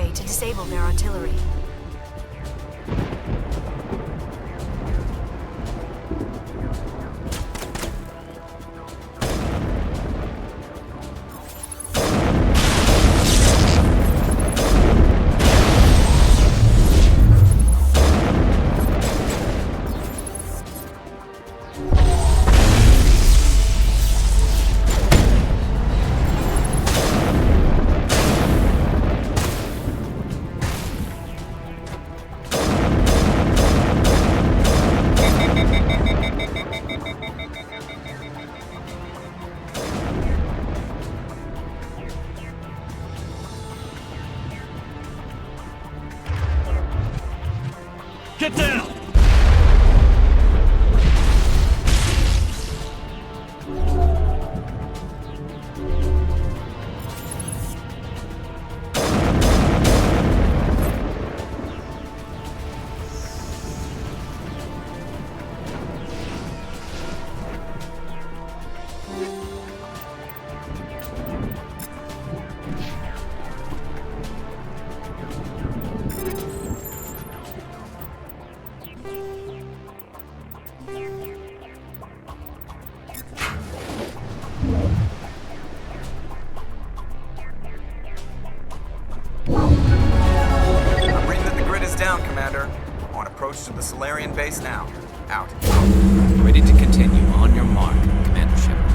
way to disable their artillery. Get down! I'm reading that the grid is down, Commander. On approach to the Solarian base now. Out. Ready to continue. On your mark, Commander Shepard.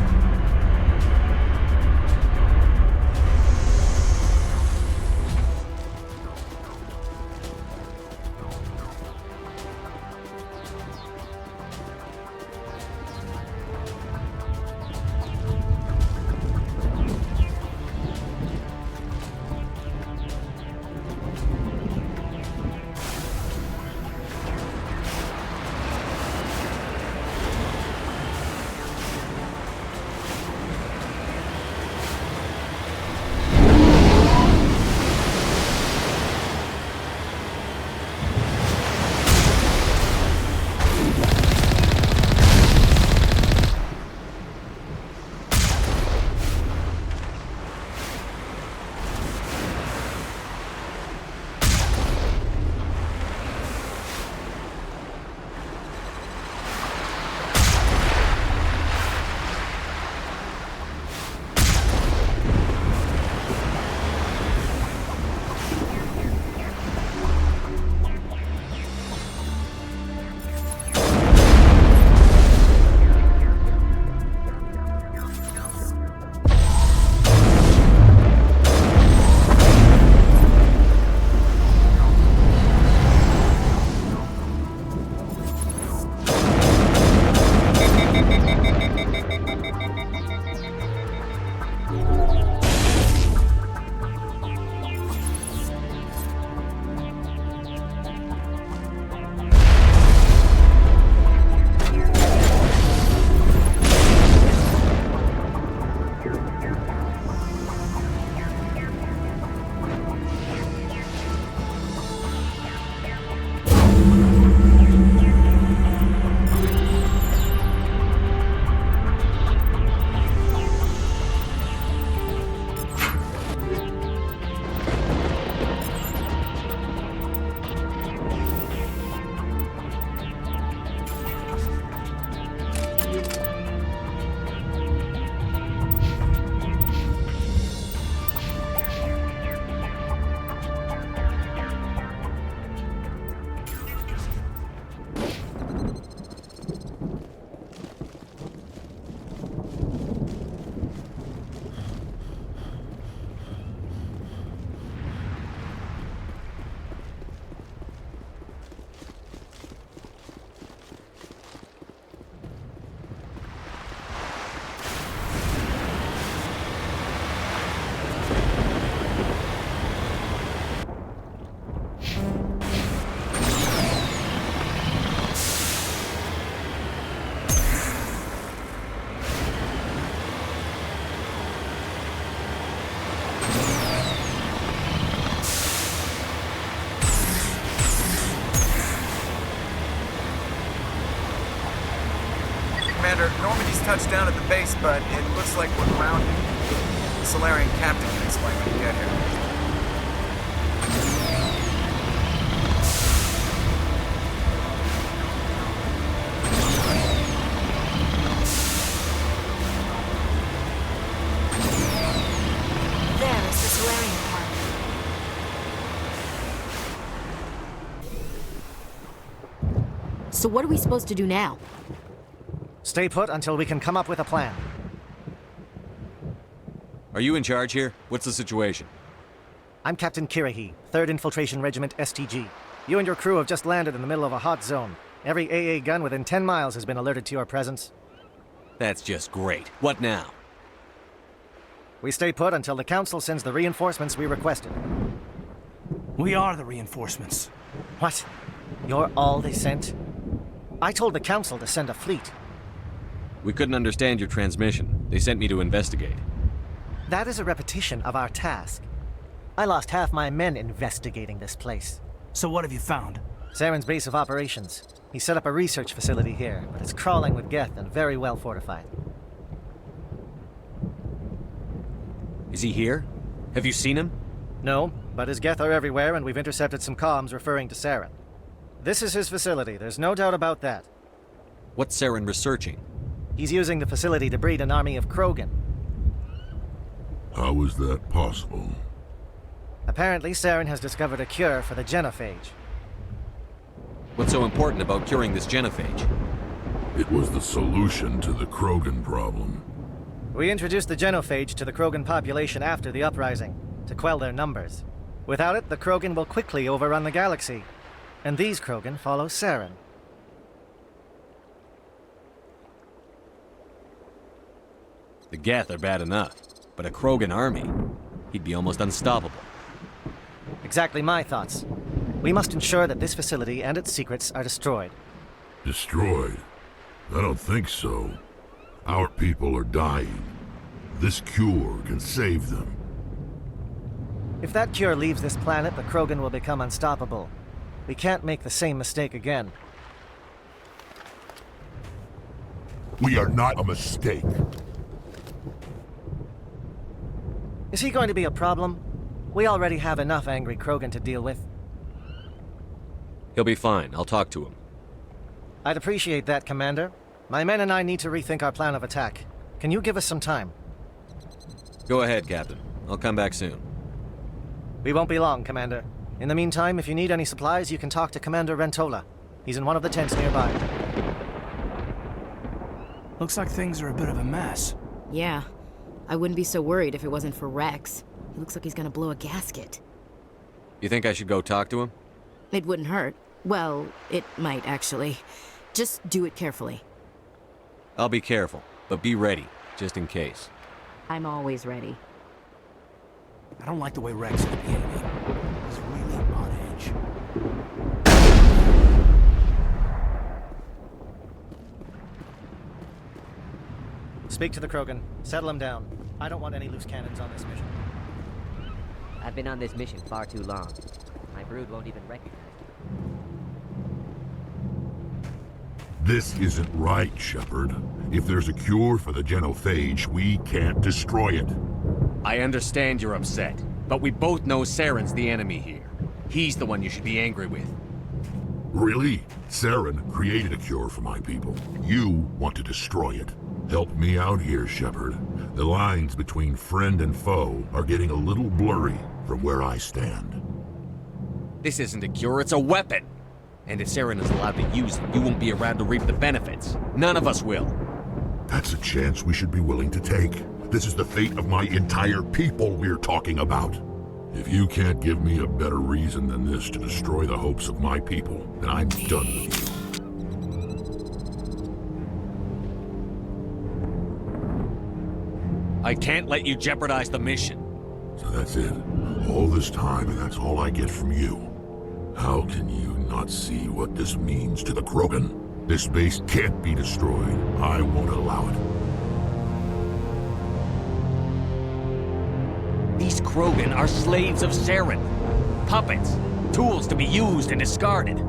Commander, Normandy's touched down at the base, but it looks like we're grounded. The Solarian captain can explain when you get here. So what are we supposed to do now? Stay put until we can come up with a plan. Are you in charge here? What's the situation? I'm Captain Kirahi, 3rd Infiltration Regiment STG. You and your crew have just landed in the middle of a hot zone. Every AA gun within 10 miles has been alerted to your presence. That's just great. What now? We stay put until the Council sends the reinforcements we requested. We are the reinforcements. What? You're all they sent? I told the Council to send a fleet. We couldn't understand your transmission. They sent me to investigate. That is a repetition of our task. I lost half my men investigating this place. So what have you found? Saren's base of operations. He set up a research facility here, but it's crawling with Geth and very well fortified. Is he here? Have you seen him? No, but his Geth are everywhere and we've intercepted some comms referring to Saren. This is his facility, there's no doubt about that. What's Saren researching? He's using the facility to breed an army of Krogan. How is that possible? Apparently, Saren has discovered a cure for the genophage. What's so important about curing this genophage? It was the solution to the Krogan problem. We introduced the genophage to the Krogan population after the uprising, to quell their numbers. Without it, the Krogan will quickly overrun the galaxy. And these Krogan follow Saren. The Geth are bad enough, but a Krogan army? He'd be almost unstoppable. Exactly my thoughts. We must ensure that this facility and its secrets are destroyed. Destroyed? I don't think so. Our people are dying. This cure can save them. If that cure leaves this planet, the Krogan will become unstoppable. We can't make the same mistake again. We are not a mistake. Is he going to be a problem? We already have enough angry Krogan to deal with. He'll be fine. I'll talk to him. I'd appreciate that, Commander. My men and I need to rethink our plan of attack. Can you give us some time? Go ahead, Captain. I'll come back soon. We won't be long, Commander. In the meantime, if you need any supplies, you can talk to Commander Rentola. He's in one of the tents nearby. Looks like things are a bit of a mess. Yeah. I wouldn't be so worried if it wasn't for Rex. He looks like he's gonna blow a gasket. You think I should go talk to him? It wouldn't hurt. Well, it might, actually. Just do it carefully. I'll be careful, but be ready, just in case. I'm always ready. I don't like the way Rex is behaving. He's really on edge. Speak to the Krogan. Settle him down. I don't want any loose cannons on this mission. I've been on this mission far too long. My brood won't even recognize me. This isn't right, Shepard. If there's a cure for the genophage, we can't destroy it. I understand you're upset, but we both know Saren's the enemy here. He's the one you should be angry with. Really? Saren created a cure for my people. You want to destroy it. Help me out here, Shepard. The lines between friend and foe are getting a little blurry from where I stand. This isn't a cure, it's a weapon! And if Saren is allowed to use it, you won't be around to reap the benefits. None of us will. That's a chance we should be willing to take. This is the fate of my entire people we're talking about. If you can't give me a better reason than this to destroy the hopes of my people, then I'm done with you. I can't let you jeopardize the mission. So that's it. All this time, and that's all I get from you. How can you not see what this means to the Krogan? This base can't be destroyed. I won't allow it. These Krogan are slaves of Saren. Puppets. Tools to be used and discarded.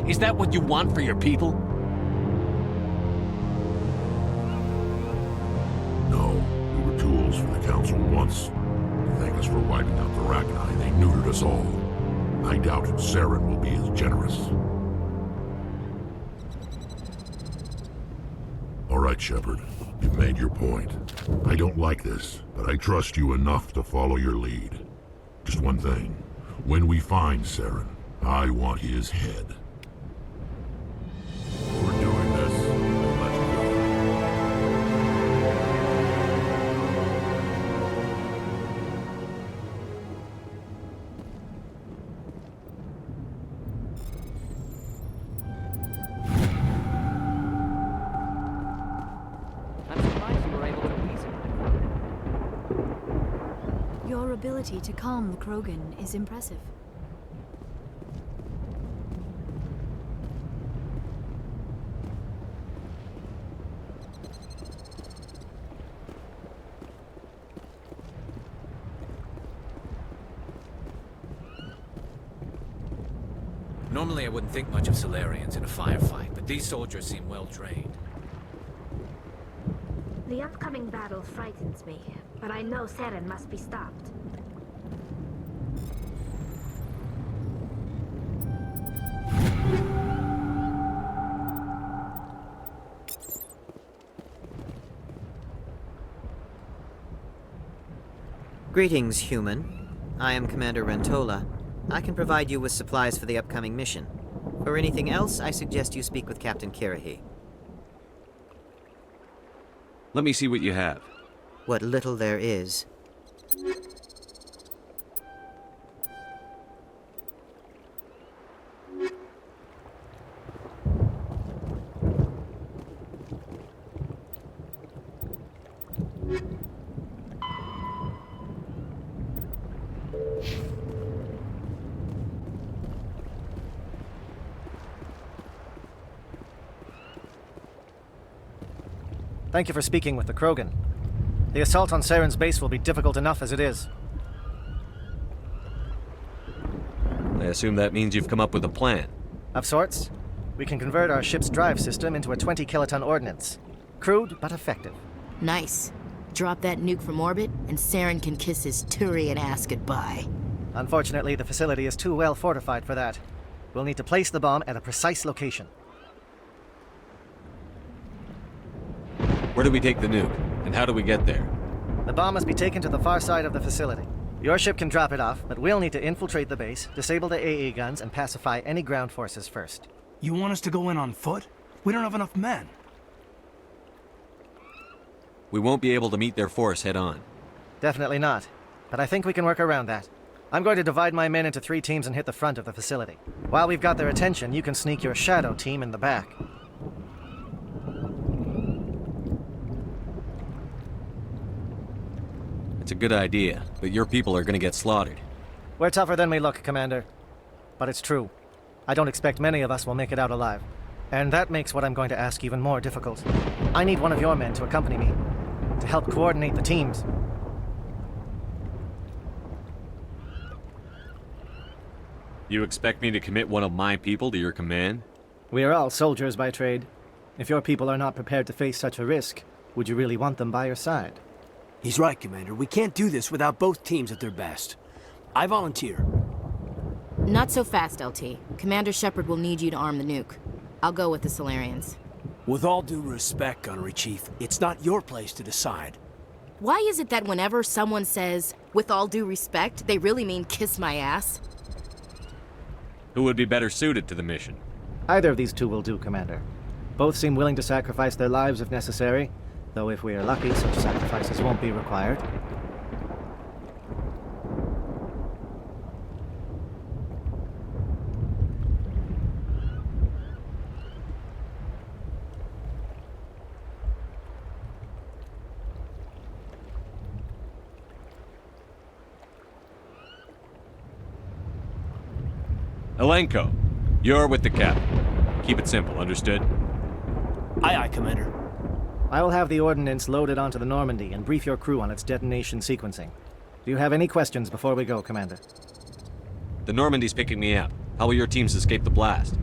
Is that what you want for your people? No, we were tools for the Council once. To thank us for wiping out the Rachni, they neutered us all. I doubt Saren will be as generous. All right, Shepard. You've made your point. I don't like this, but I trust you enough to follow your lead. Just one thing. When we find Saren, I want his head. Your ability to calm the Krogan is impressive. Normally I wouldn't think much of Solarians in a firefight, but these soldiers seem well trained. The upcoming battle frightens me, but I know Saren must be stopped. Greetings, human. I am Commander Rentola. I can provide you with supplies for the upcoming mission. For anything else, I suggest you speak with Captain Kirahi. Let me see what you have. What little there is. Thank you for speaking with the Krogan. The assault on Saren's base will be difficult enough as it is. I assume that means you've come up with a plan. Of sorts. We can convert our ship's drive system into a 20-kiloton ordnance. Crude, but effective. Nice. Drop that nuke from orbit, and Saren can kiss his Turian ass goodbye. Unfortunately, the facility is too well fortified for that. We'll need to place the bomb at a precise location. Where do we take the nuke? And how do we get there? The bomb must be taken to the far side of the facility. Your ship can drop it off, but we'll need to infiltrate the base, disable the AA guns, and pacify any ground forces first. You want us to go in on foot? We don't have enough men. We won't be able to meet their force head-on. Definitely not. But I think we can work around that. I'm going to divide my men into 3 teams and hit the front of the facility. While we've got their attention, you can sneak your shadow team in the back. It's a good idea, but your people are gonna get slaughtered. We're tougher than we look, Commander. But it's true. I don't expect many of us will make it out alive. And that makes what I'm going to ask even more difficult. I need one of your men to accompany me, to help coordinate the teams. You expect me to commit one of my people to your command? We are all soldiers by trade. If your people are not prepared to face such a risk, would you really want them by your side? He's right, Commander. We can't do this without both teams at their best. I volunteer. Not so fast, LT. Commander Shepard will need you to arm the nuke. I'll go with the Solarians. With all due respect, Gunnery Chief, it's not your place to decide. Why is it that whenever someone says, with all due respect, they really mean kiss my ass? Who would be better suited to the mission? Either of these 2 will do, Commander. Both seem willing to sacrifice their lives if necessary, though if we are lucky, such sacrifices won't be required. Elenko, you're with the captain. Keep it simple, understood? Aye, aye, Commander. I will have the ordnance loaded onto the Normandy and brief your crew on its detonation sequencing. Do you have any questions before we go, Commander? The Normandy's picking me up. How will your teams escape the blast?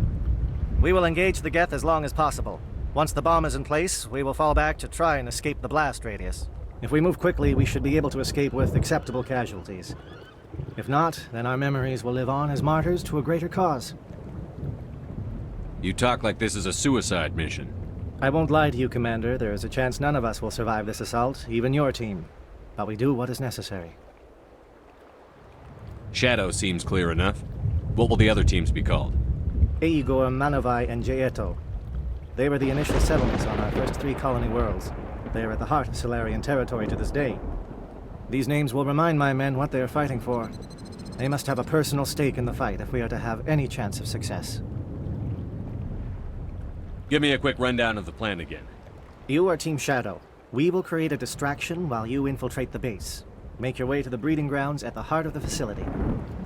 We will engage the Geth as long as possible. Once the bomb is in place, we will fall back to try and escape the blast radius. If we move quickly, we should be able to escape with acceptable casualties. If not, then our memories will live on as martyrs to a greater cause. You talk like this is a suicide mission. I won't lie to you, Commander. There is a chance none of us will survive this assault, even your team. But we do what is necessary. Shadow seems clear enough. What will the other teams be called? Eigor, Manovai, and Jaeto. They were the initial settlements on our first 3 colony worlds. They are at the heart of Solarian territory to this day. These names will remind my men what they are fighting for. They must have a personal stake in the fight if we are to have any chance of success. Give me a quick rundown of the plan again. You are Team Shadow. We will create a distraction while you infiltrate the base. Make your way to the breeding grounds at the heart of the facility.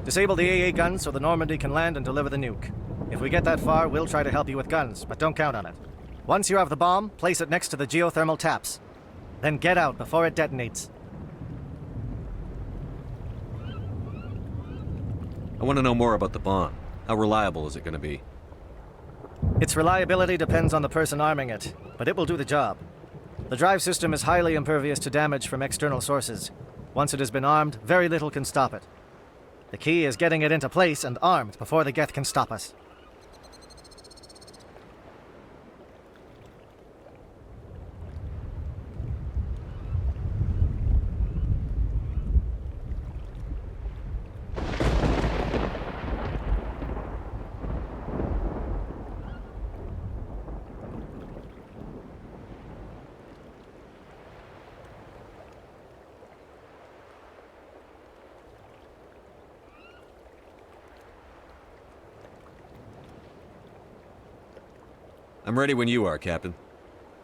Disable the AA guns so the Normandy can land and deliver the nuke. If we get that far, we'll try to help you with guns, but don't count on it. Once you have the bomb, place it next to the geothermal taps. Then get out before it detonates. I want to know more about the bomb. How reliable is it going to be? Its reliability depends on the person arming it, but it will do the job. The drive system is highly impervious to damage from external sources. Once it has been armed, very little can stop it. The key is getting it into place and armed before the Geth can stop us. I'm ready when you are, Captain.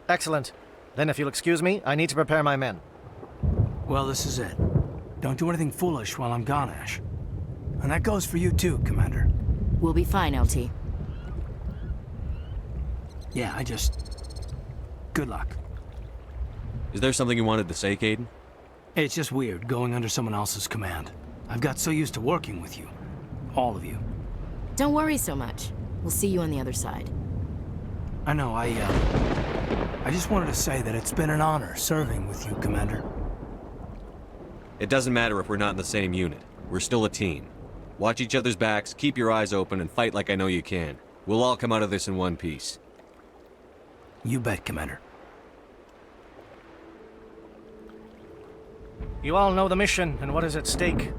Excellent. Then if you'll excuse me, I need to prepare my men. Well, this is it. Don't do anything foolish while I'm gone, Ash. And that goes for you too, Commander. We'll be fine, LT. Yeah, good luck. Is there something you wanted to say, Caden? It's just weird, going under someone else's command. I've got so used to working with you. All of you. Don't worry so much. We'll see you on the other side. I know, I just wanted to say that it's been an honor serving with you, Commander. It doesn't matter if we're not in the same unit. We're still a team. Watch each other's backs, keep your eyes open, and fight like I know you can. We'll all come out of this in one piece. You bet, Commander. You all know the mission and what is at stake.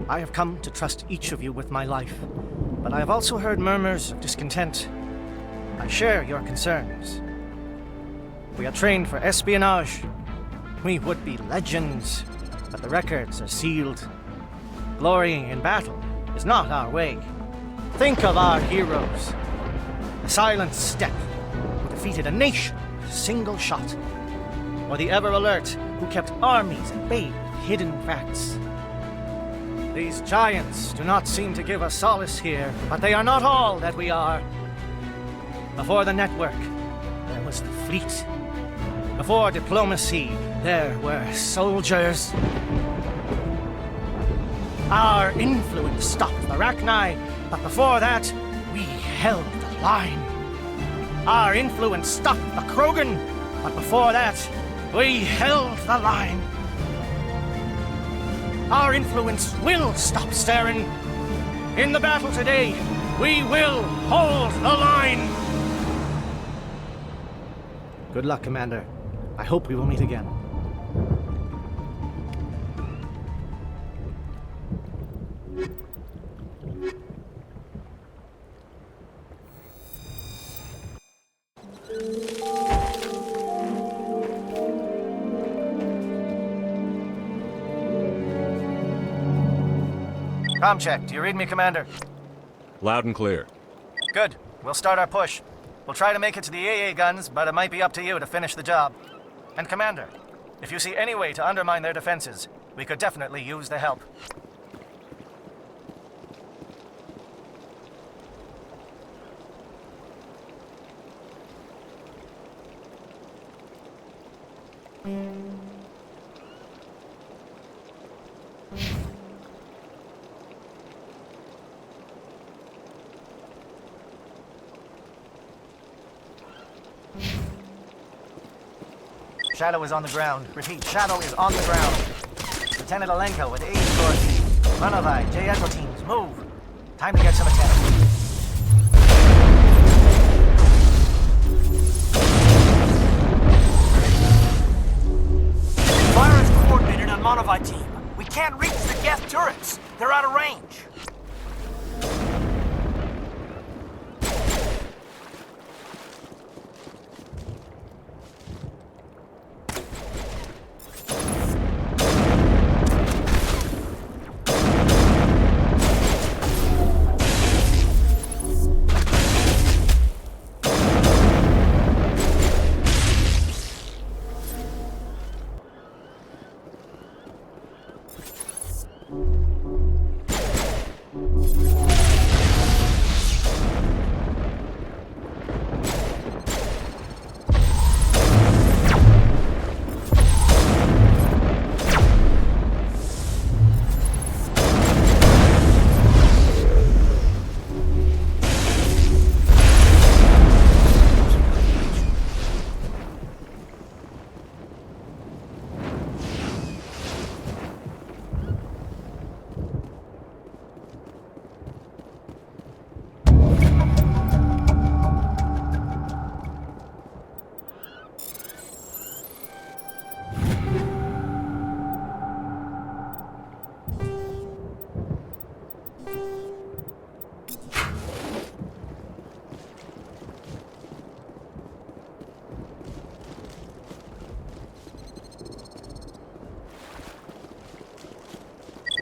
I have come to trust each of you with my life, but I have also heard murmurs of discontent. I share your concerns. We are trained for espionage. We would be legends, but the records are sealed. Glory in battle is not our way. Think of our heroes. The Silent Step, who defeated a nation with a single shot. Or the Ever Alert, who kept armies at bay with hidden facts. These giants do not seem to give us solace here, but they are not all that we are. Before the network, there was the fleet. Before diplomacy, there were soldiers. Our influence stopped the Rachni, but before that, we held the line. Our influence stopped the Krogan, but before that, we held the line. Our influence will stop Saren. In the battle today, we will hold the line. Good luck, Commander. I hope we will meet again. Com check. Do you read me, Commander? Loud and clear. Good. We'll start our push. We'll try to make it to the AA guns, but it might be up to you to finish the job. And Commander, if you see any way to undermine their defenses, we could definitely use the help. Shadow is on the ground. Repeat, Shadow is on the ground. Lieutenant Alenko with aid for Manovai, J Echo teams, move. Time to get some attention. Fire is coordinated on Manovai team. We can't reach the Geth turrets. They're out of range.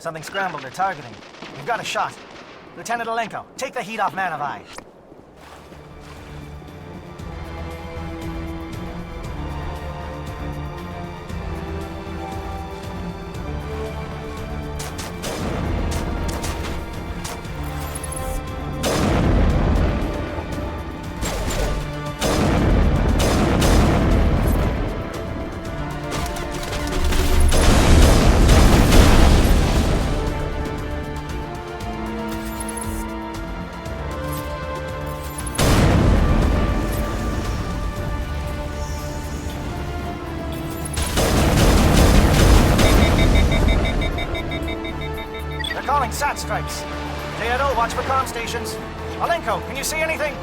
Something scrambled or targeting. We've got a shot. Lieutenant Alenko, take the heat off Manavai. Calling SAT strikes. JNO, watch for comm stations. Alenko, can you see anything?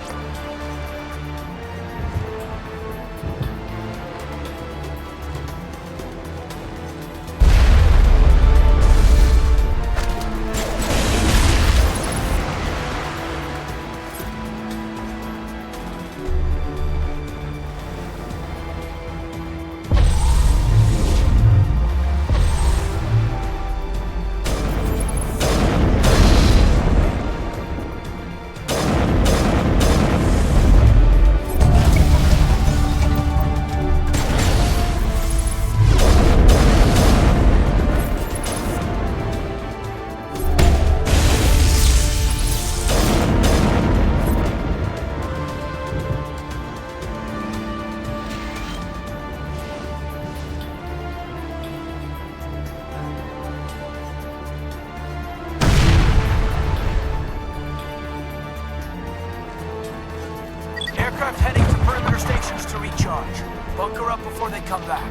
Aircraft heading to perimeter stations to recharge. Bunker up before they come back.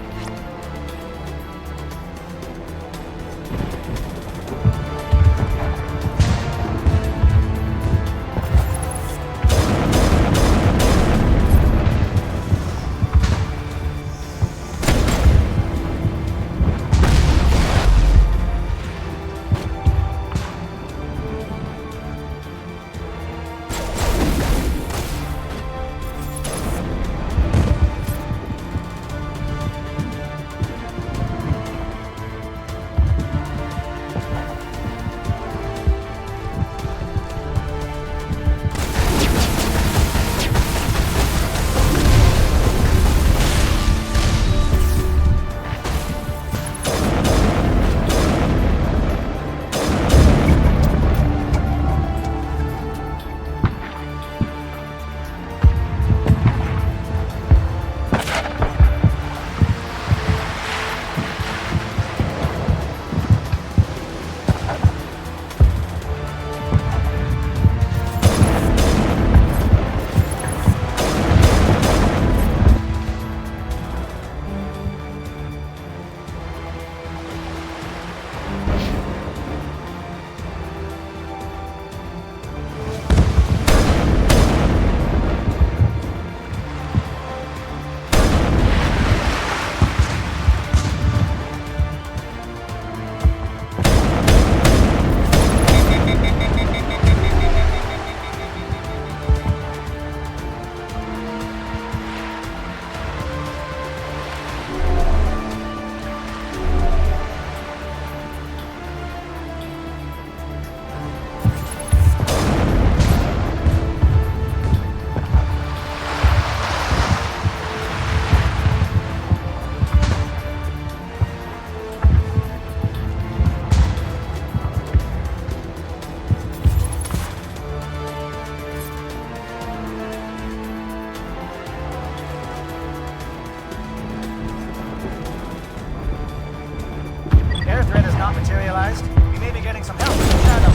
Materialized. We may be getting some help from the shadows.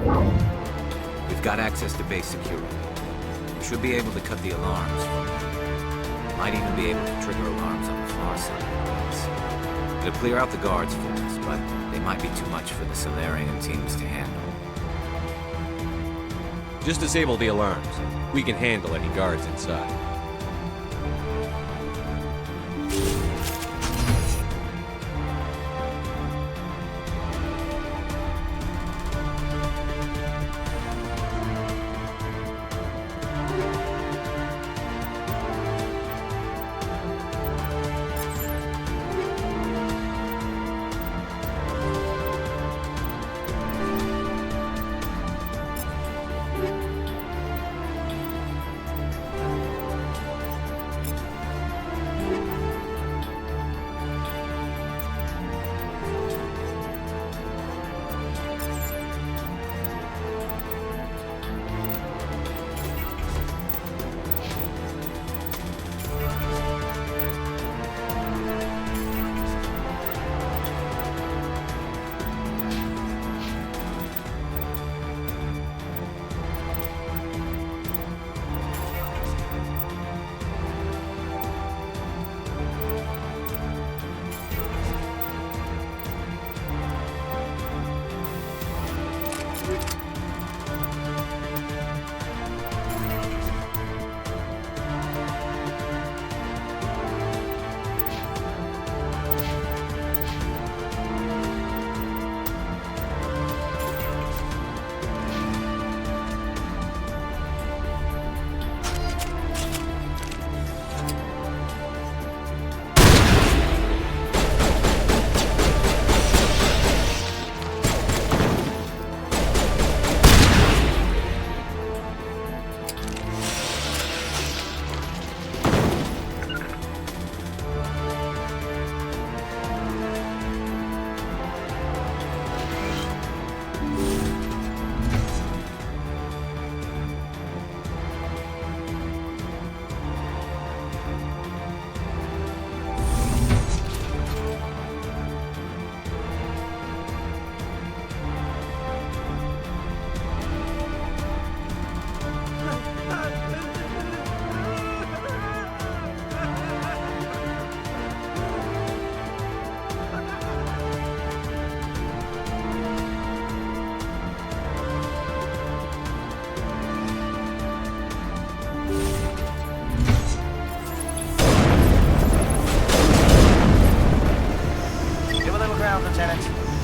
We've got access to base security. We should be able to cut the alarms from here. Might even be able to trigger alarms on the far side of the base. It'll clear out the guards for us, but they might be too much for the Solarian teams to handle. Just disable the alarms. We can handle any guards inside.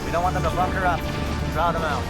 We don't want them to bunker up. Draw them out.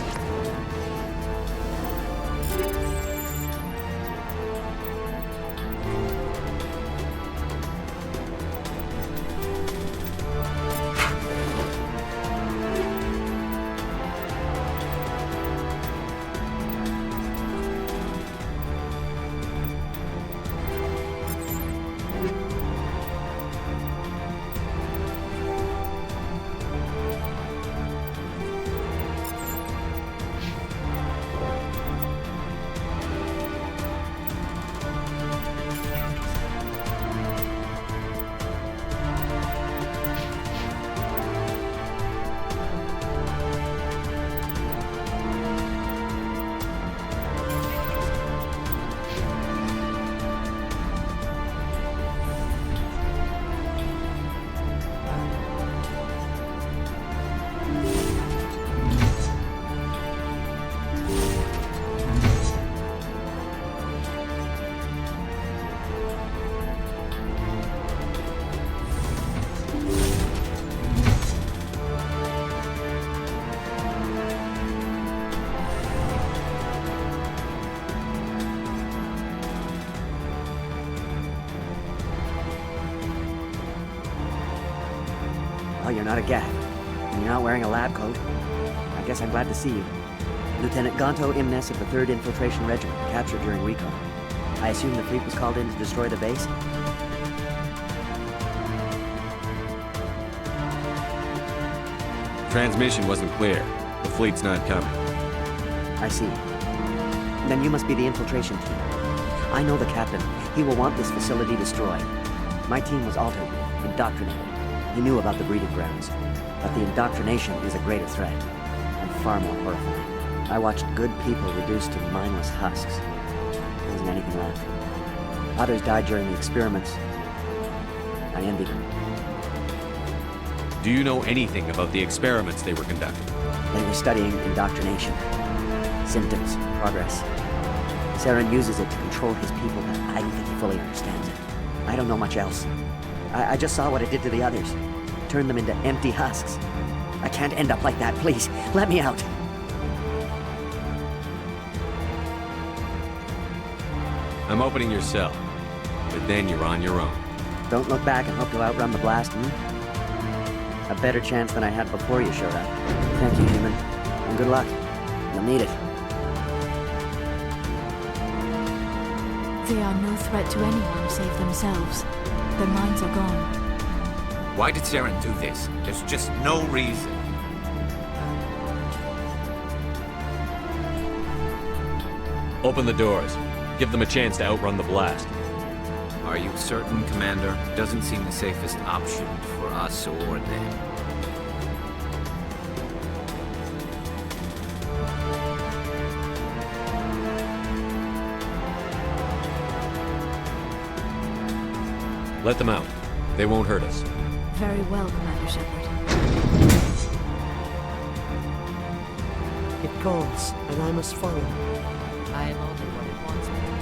Well, you're not a Gath, and you're not wearing a lab coat. I guess I'm glad to see you. Lieutenant Gonto Imnes of the 3rd Infiltration Regiment, captured during recon. I assume the fleet was called in to destroy the base? Transmission wasn't clear. The fleet's not coming. I see. Then you must be the infiltration team. I know the captain. He will want this facility destroyed. My team was altered, indoctrinated. He knew about the breeding grounds. But the indoctrination is a greater threat, and far more horrifying. I watched good people reduced to mindless husks. There wasn't anything left. Others died during the experiments. I envied them. Do you know anything about the experiments they were conducting? They were studying indoctrination. Symptoms, progress. Saren uses it to control his people, but I don't think he fully understands it. I don't know much else. I just saw what it did to the others. Turned them into empty husks. I can't end up like that, please. Let me out. I'm opening your cell, but then you're on your own. Don't look back and hope to outrun the blast, A better chance than I had before you showed up. Thank you, human. And good luck. You'll need it. They are no threat to anyone save themselves. Their minds are gone. Why did Saren do this? There's just no reason. Open the doors. Give them a chance to outrun the blast. Are you certain, Commander? Doesn't seem the safest option for us or them. Let them out. They won't hurt us. Very well, Commander Shepard. It calls, and I must follow. I am only what it wants me to.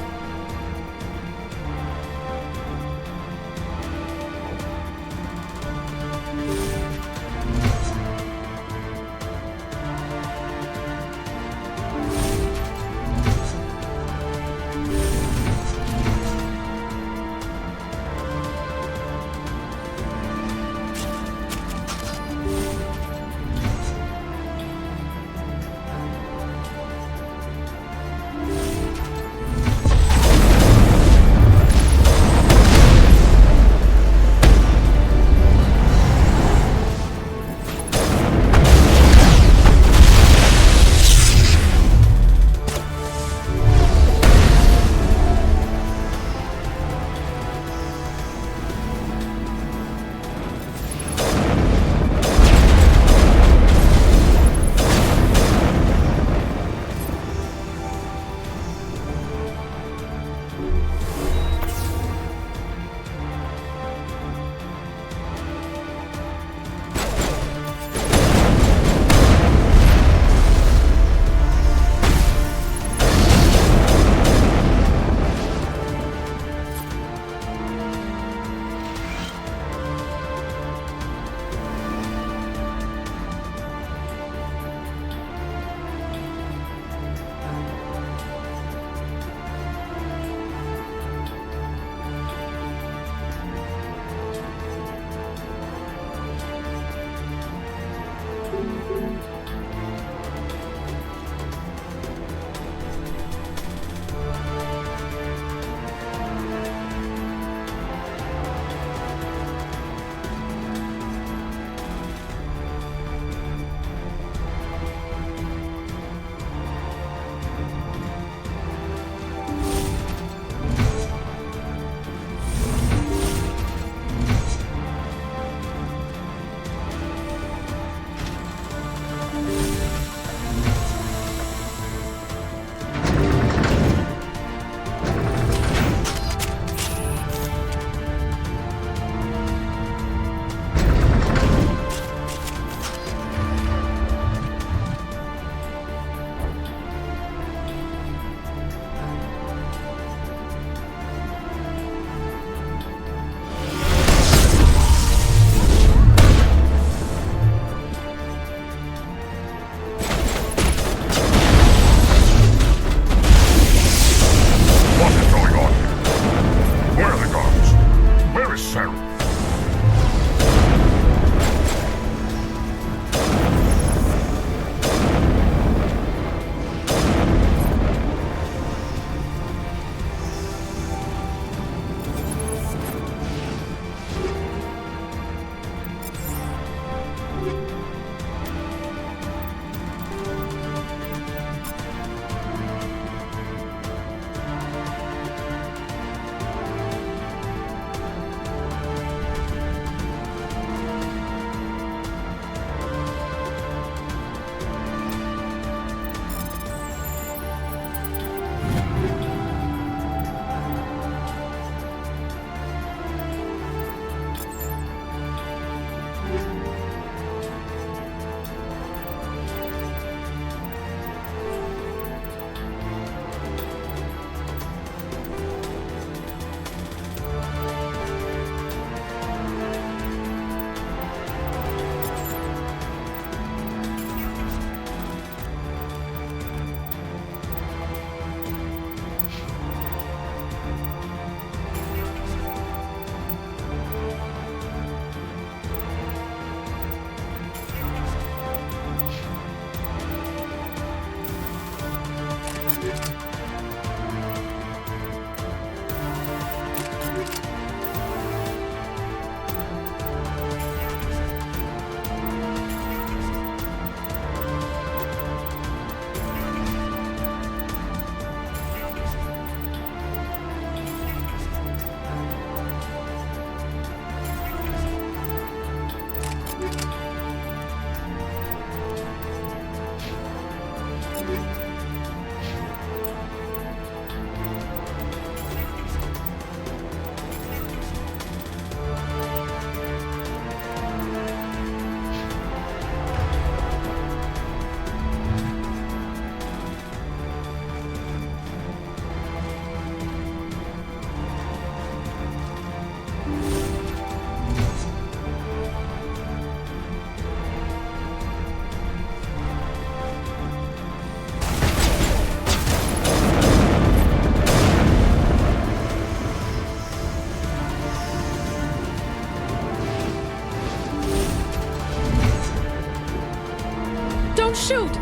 Shoot!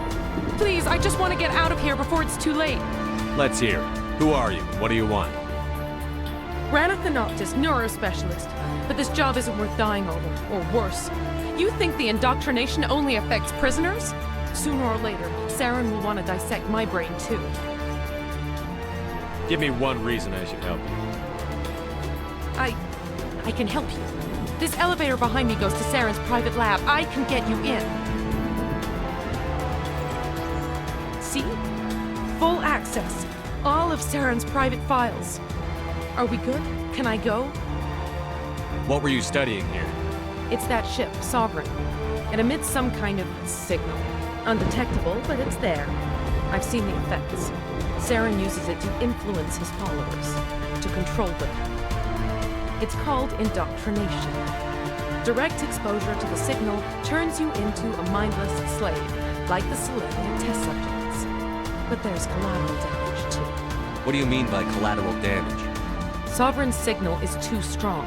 Please, I just want to get out of here before it's too late. Let's hear it. Who are you? What do you want? Ranathanoptis, neurospecialist. But this job isn't worth dying over, or worse. You think the indoctrination only affects prisoners? Sooner or later, Saren will want to dissect my brain too. Give me one reason I should help you. I can help you. This elevator behind me goes to Saren's private lab. I can get you in. See? Full access. All of Saren's private files. Are we good? Can I go? What were you studying here? It's that ship, Sovereign. It emits some kind of signal. Undetectable, but it's there. I've seen the effects. Saren uses it to influence his followers, to control them. It's called indoctrination. Direct exposure to the signal turns you into a mindless slave, like the Solarian test subjects. But there's collateral damage, too. What do you mean by collateral damage? Sovereign's signal is too strong.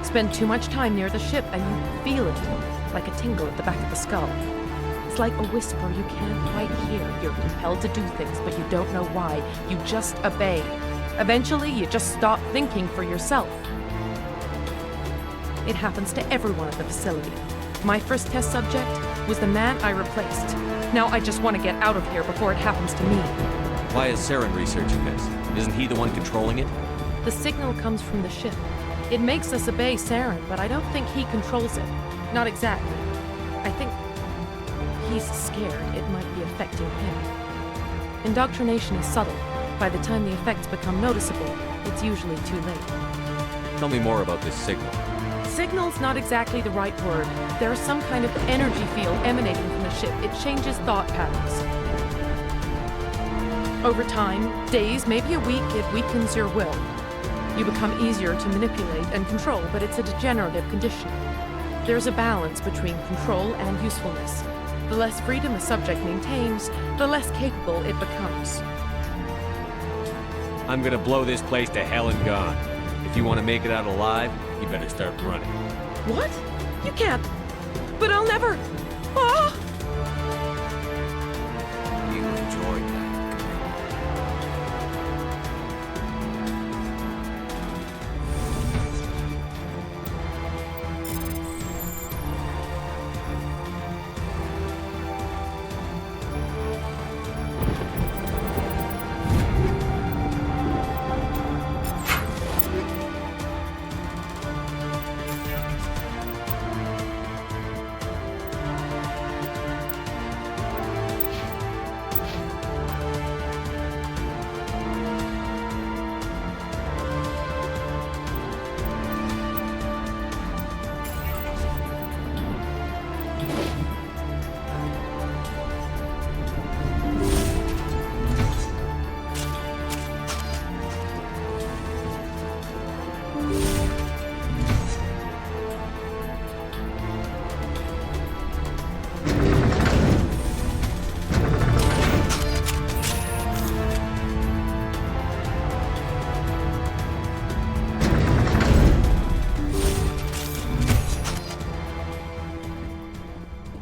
Spend too much time near the ship and you feel it, like a tingle at the back of the skull. It's like a whisper you can't quite hear. You're compelled to do things, but you don't know why. You just obey. Eventually, you just stop thinking for yourself. It happens to everyone at the facility. My first test subject was the man I replaced. Now I just want to get out of here before it happens to me. Why is Saren researching this? Isn't he the one controlling it? The signal comes from the ship. It makes us obey Saren, but I don't think he controls it. Not exactly. I think he's scared it might be affecting him. Indoctrination is subtle. By the time the effects become noticeable, it's usually too late. Tell me more about this signal. Signal's not exactly the right word. There's some kind of energy field emanating from the ship. It changes thought patterns. Over time, days, maybe a week, it weakens your will. You become easier to manipulate and control, but it's a degenerative condition. There's a balance between control and usefulness. The less freedom a subject maintains, the less capable it becomes. I'm gonna blow this place to hell and gone. If you want to make it out alive, you better start running. What? You can't. But I'll never. Ah! You enjoyed that.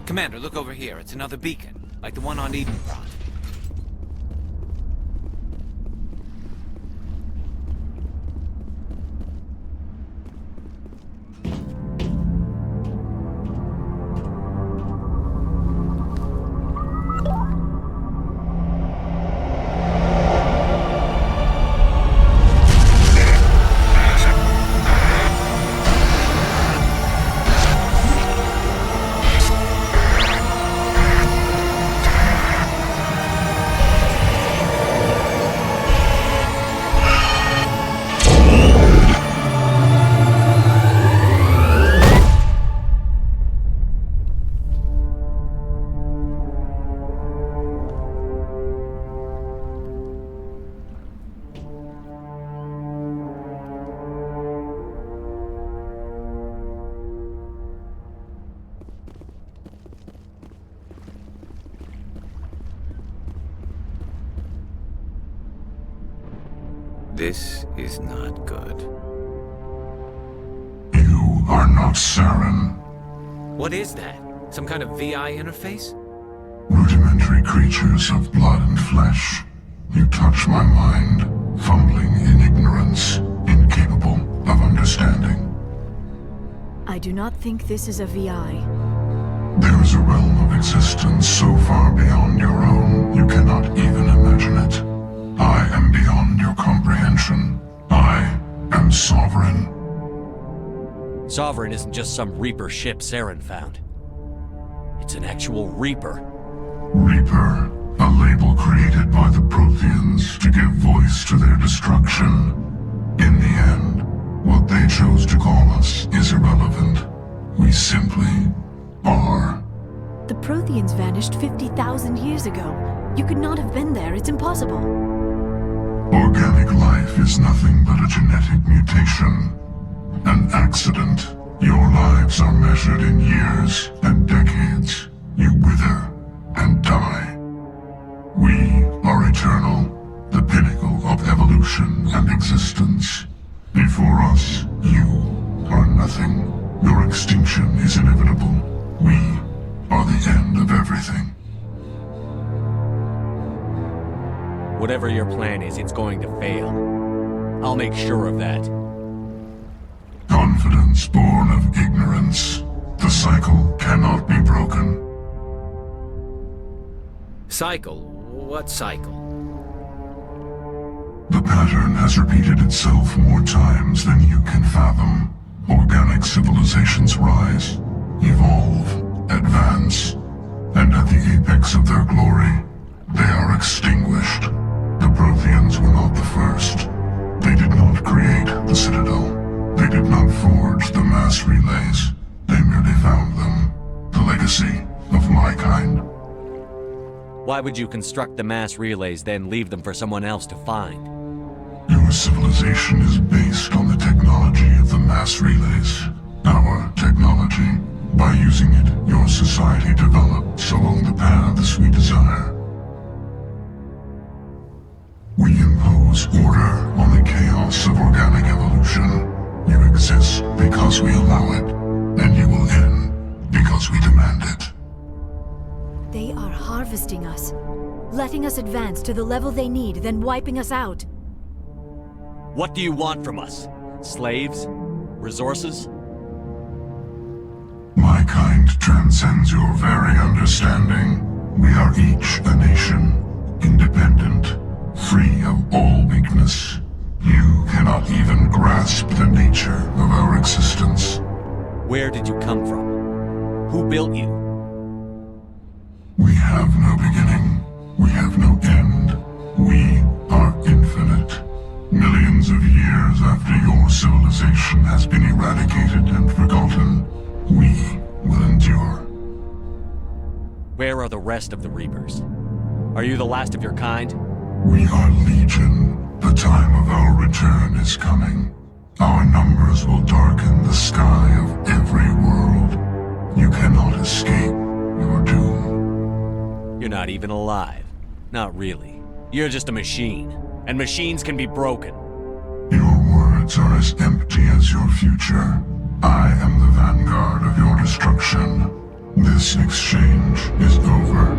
Commander, look over here. It's another beacon, like the one on Edenbrand. This is not good. You are not Saren. What is that? Some kind of VI interface? Rudimentary creatures of blood and flesh. You touch my mind, fumbling in ignorance, incapable of understanding. I do not think this is a VI. There is a realm of existence so far beyond your own, you cannot even imagine it. I am beyond your comprehension. I am Sovereign. Sovereign isn't just some Reaper ship Saren found. It's an actual Reaper. Reaper, a label created by the Protheans to give voice to their destruction. In the end, what they chose to call us is irrelevant. We simply are. The Protheans vanished 50,000 years ago. You could not have been there. It's impossible. Organic life is nothing but a genetic mutation. An accident. Your lives are measured in years and decades. You wither and die. We are eternal, the pinnacle of evolution and existence. Before us, you are nothing. Your extinction is inevitable. We are the end of everything. Whatever your plan is, it's going to fail. I'll make sure of that. Confidence born of ignorance. The cycle cannot be broken. Cycle? What cycle? The pattern has repeated itself more times than you can fathom. Organic civilizations rise, evolve, advance, and at the apex of their glory, they are extinguished. The Protheans were not the first. They did not create the Citadel. They did not forge the mass relays. They merely found them. The legacy of my kind. Why would you construct the mass relays, then leave them for someone else to find? Your civilization is based on the technology of the mass relays. Our technology. By using it, your society develops along the paths we desire. We impose order on the chaos of organic evolution. You exist because we allow it, and you will end because we demand it. They are harvesting us, letting us advance to the level they need, then wiping us out. What do you want from us? Slaves? Resources? My kind transcends your very understanding. We are each a nation, independent, free of all weakness. You cannot even grasp the nature of our existence. Where did you come from? Who built you? We have no beginning. We have no end. We are infinite. Millions of years after your civilization has been eradicated and forgotten, we will endure. Where are the rest of the Reapers? Are you the last of your kind? We are Legion. The time of our return is coming. Our numbers will darken the sky of every world. You cannot escape your doom. You're not even alive. Not really. You're just a machine. And machines can be broken. Your words are as empty as your future. I am the vanguard of your destruction. This exchange is over.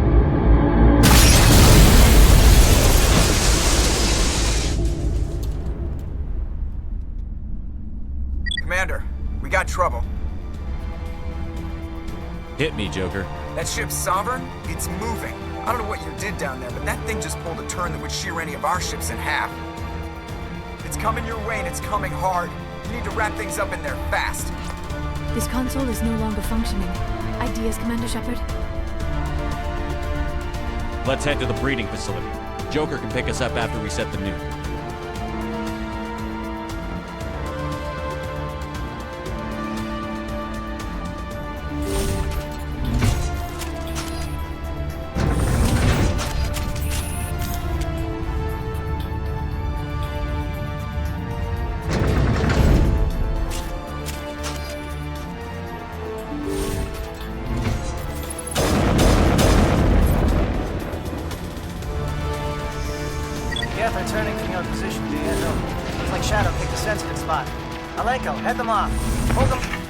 Commander, we got trouble. Hit me, Joker. That ship's Sovereign? It's moving. I don't know what you did down there, but that thing just pulled a turn that would shear any of our ships in half. It's coming your way and it's coming hard. You need to wrap things up in there fast. This console is no longer functioning. Ideas, Commander Shepard? Let's head to the breeding facility. Joker can pick us up after we set the nuke. yet, they're turning from your position, Diego. Looks like Shadow picked a sensitive spot. Alenko, head them off. Hold them.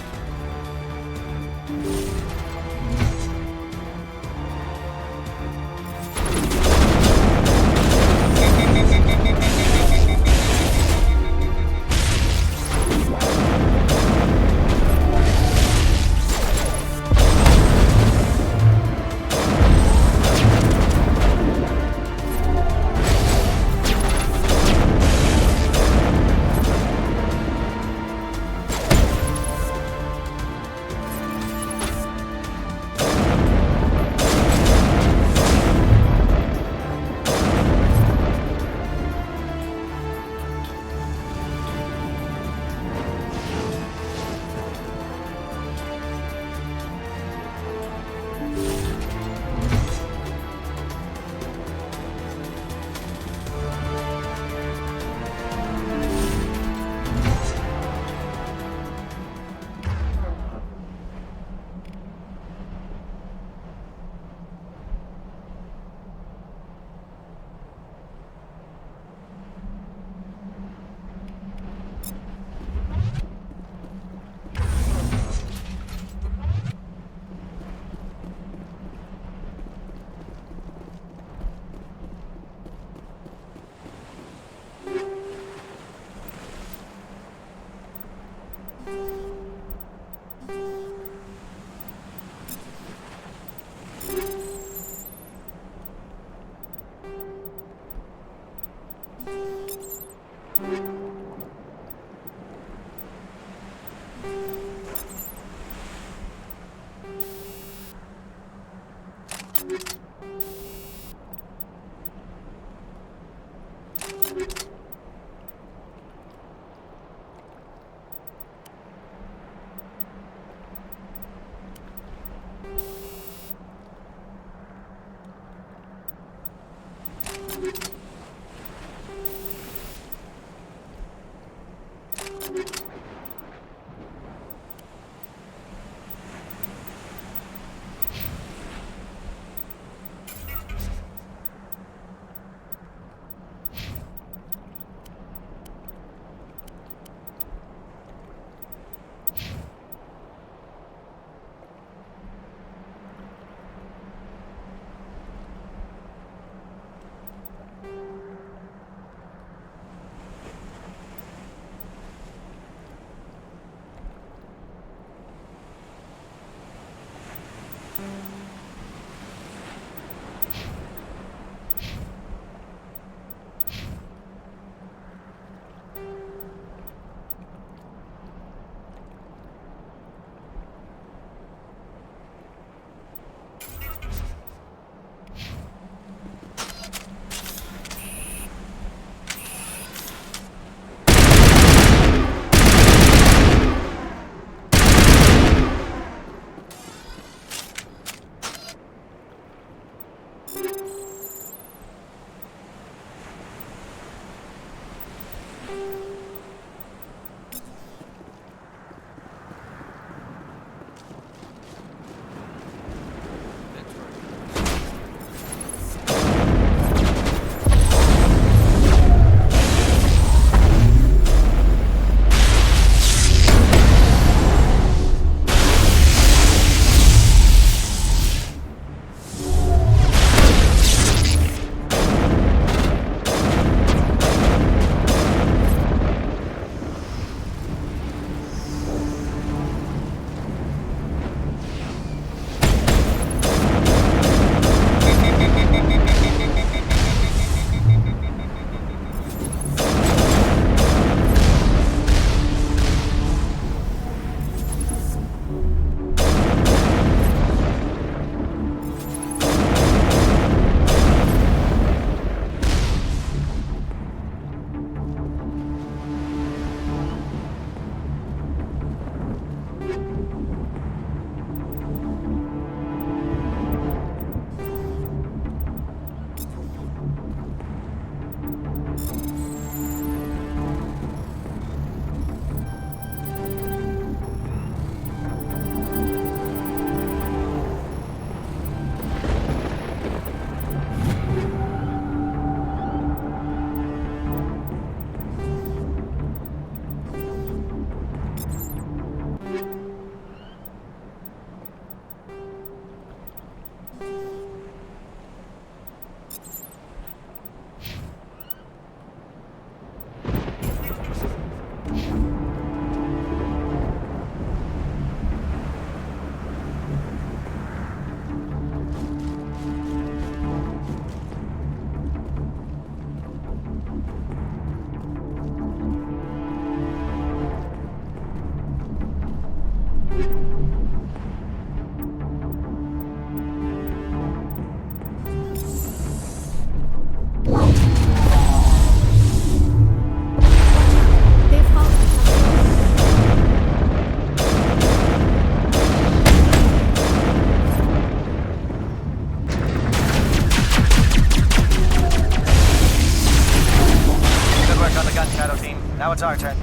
Now it's our turn.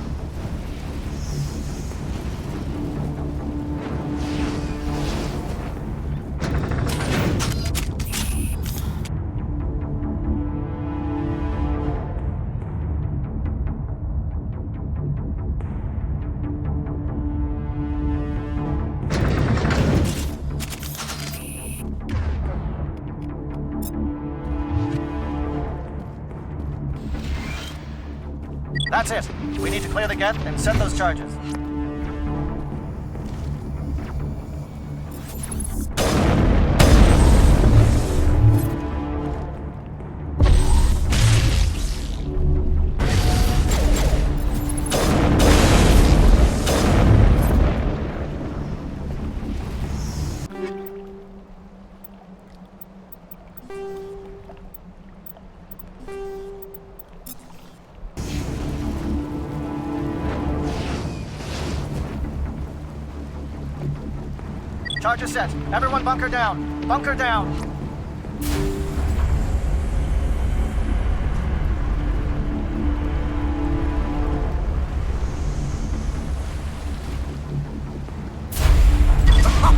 That's it. We need to clear the gate and set those charges. Charges set. Everyone bunker down. Bunker down.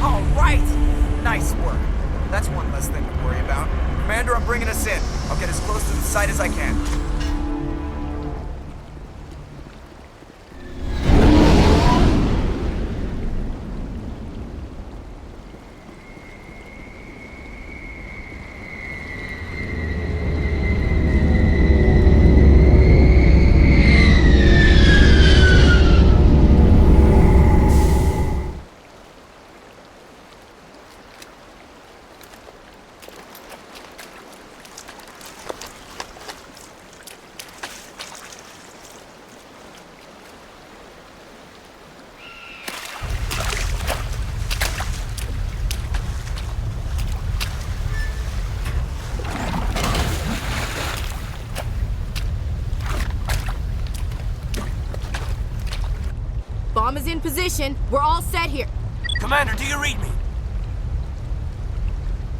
All right! Nice work. That's one less thing to worry about. Commander, I'm bringing us in. I'll get as close to the site as I can. Bomb is in position. We're all set here. Commander, do you read me?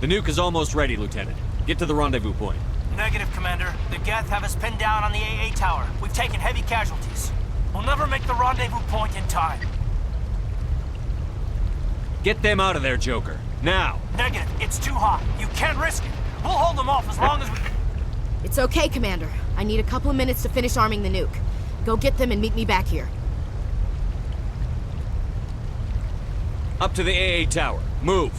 The nuke is almost ready, Lieutenant. Get to the rendezvous point. Negative, Commander. The Geth have us pinned down on the AA tower. We've taken heavy casualties. We'll never make the rendezvous point in time. Get them out of there, Joker. Now! Negative. It's too hot. You can't risk it. We'll hold them off as long as we... It's okay, Commander. I need a couple of minutes to finish arming the nuke. Go get them and meet me back here. Up to the AA tower. Move!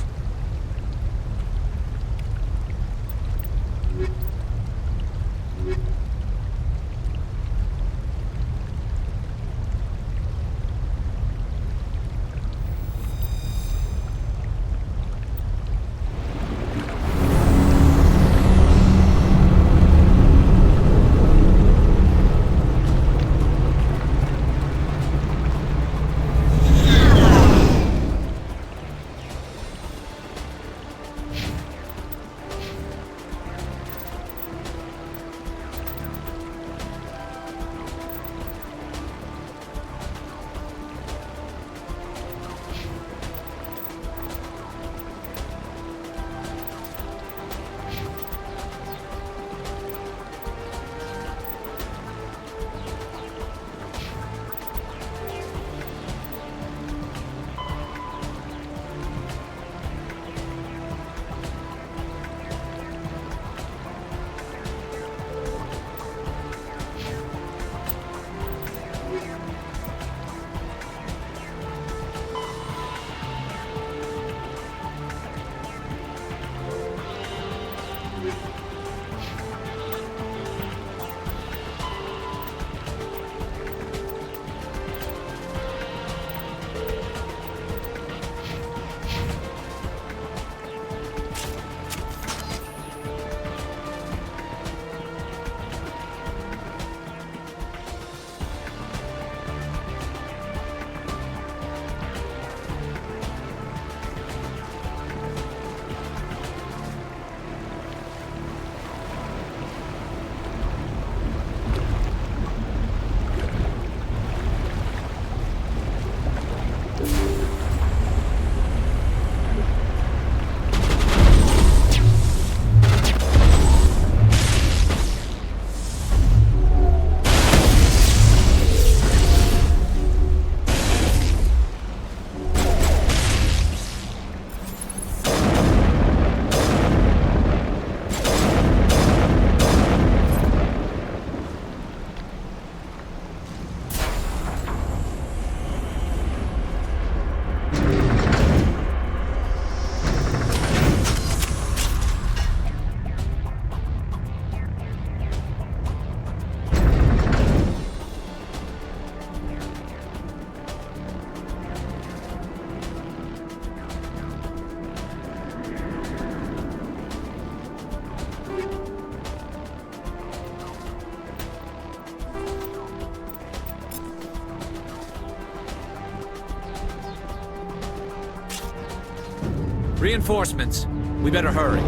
Reinforcements. We better hurry.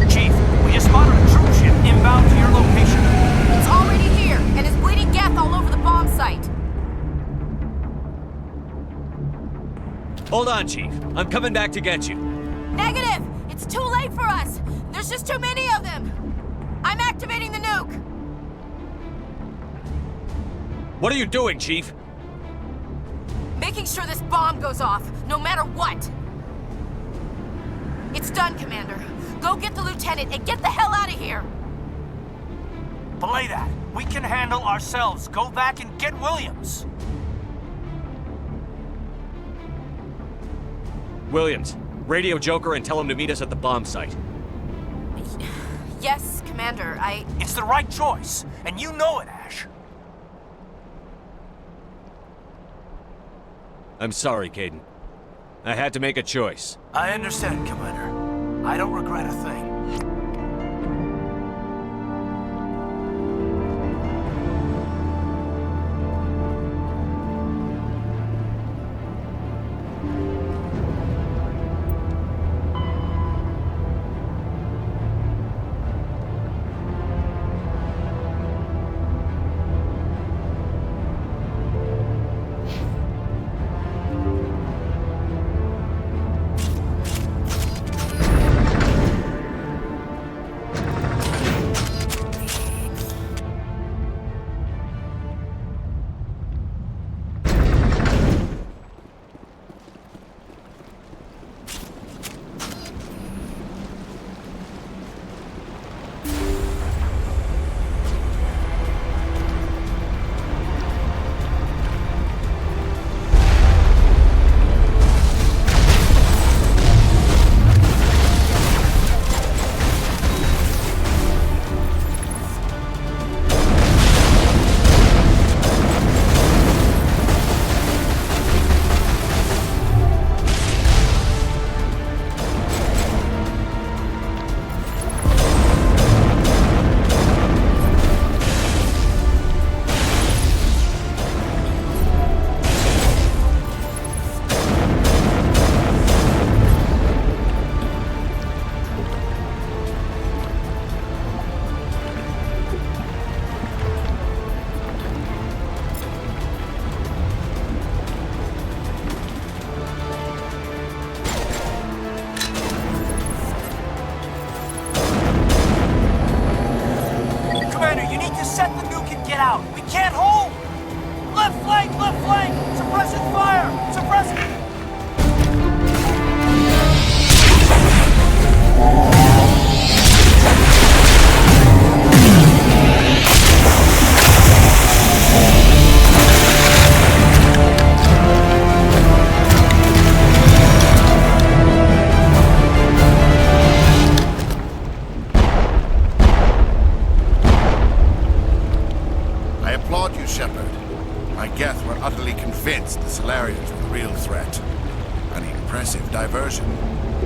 Chief, we just spotted a troop ship inbound to your location. It's already here, and is bleeding Geth all over the bomb site. Hold on, Chief. I'm coming back to get you. Negative! It's too late for us! There's just too many of them! I'm activating the nuke! What are you doing, Chief? Making sure this bomb goes off, no matter what! It's done, Commander. Go get the lieutenant and get the hell out of here! Belay that. We can handle ourselves. Go back and get Williams. Williams, radio Joker and tell him to meet us at the bomb site. Yes, Commander, It's the right choice, and you know it, Ash. I'm sorry, Caden. I had to make a choice. I understand, Commander. I don't regret a thing.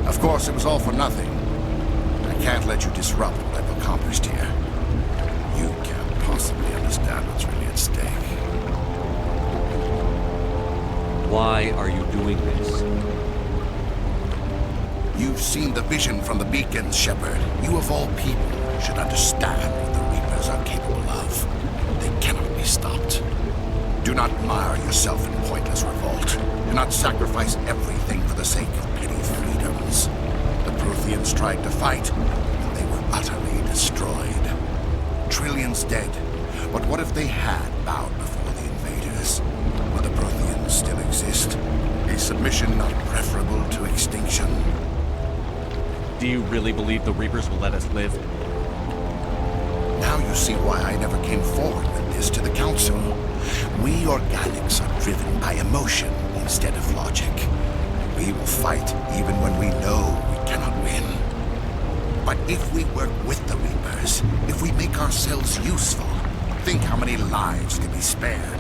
Of course, it was all for nothing. I can't let you disrupt what I've accomplished here. You can't possibly understand what's really at stake. Why are you doing this? You've seen the vision from the beacons, Shepard. You of all people should understand what the Reapers are capable of. They cannot be stopped. Do not mire yourself in pointless revolt. Do not sacrifice everything for the sake of petty freedoms. The Protheans tried to fight, and they were utterly destroyed. Trillions dead. But what if they had bowed before the invaders? Would the Protheans still exist? A submission not preferable to extinction? Do you really believe the Reapers will let us live? Now you see why I never came forward with this to the Council. We organics are driven by emotion instead of logic. We will fight even when we know we cannot win. But if we work with the Reapers, if we make ourselves useful, think how many lives could be spared.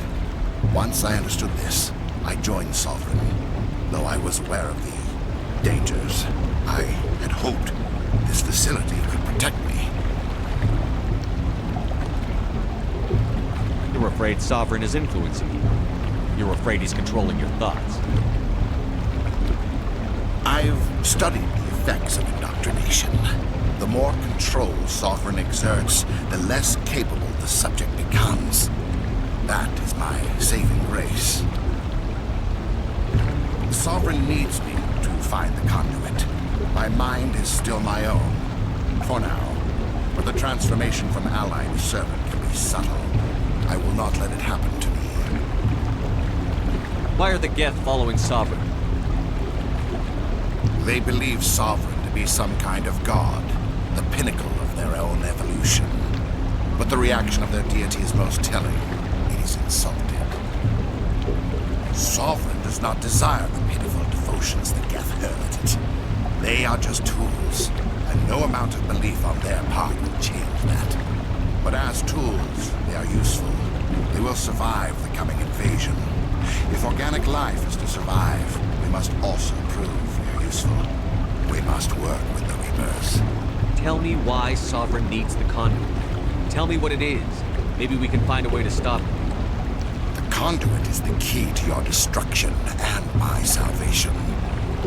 Once I understood this, I joined Sovereign. Though I was aware of the dangers, I had hoped this facility could protect me. You're afraid Sovereign is influencing you. You're afraid he's controlling your thoughts. I've studied the effects of indoctrination. The more control Sovereign exerts, the less capable the subject becomes. That is my saving grace. Sovereign needs me to find the conduit. My mind is still my own, for now. But the transformation from ally to servant can be subtle. I will not let it happen to me. Why are the Geth following Sovereign? They believe Sovereign to be some kind of god, the pinnacle of their own evolution. But the reaction of their deity is most telling. It is insulted. Sovereign does not desire the pitiful devotions the Geth hurl at it. They are just tools, and no amount of belief on their part will change that. But as tools, they are useful. They will survive the coming invasion. If organic life is to survive, we must also prove we are useful. We must work with the Reapers. Tell me why Sovereign needs the conduit. Tell me what it is. Maybe we can find a way to stop it. The conduit is the key to your destruction and my salvation.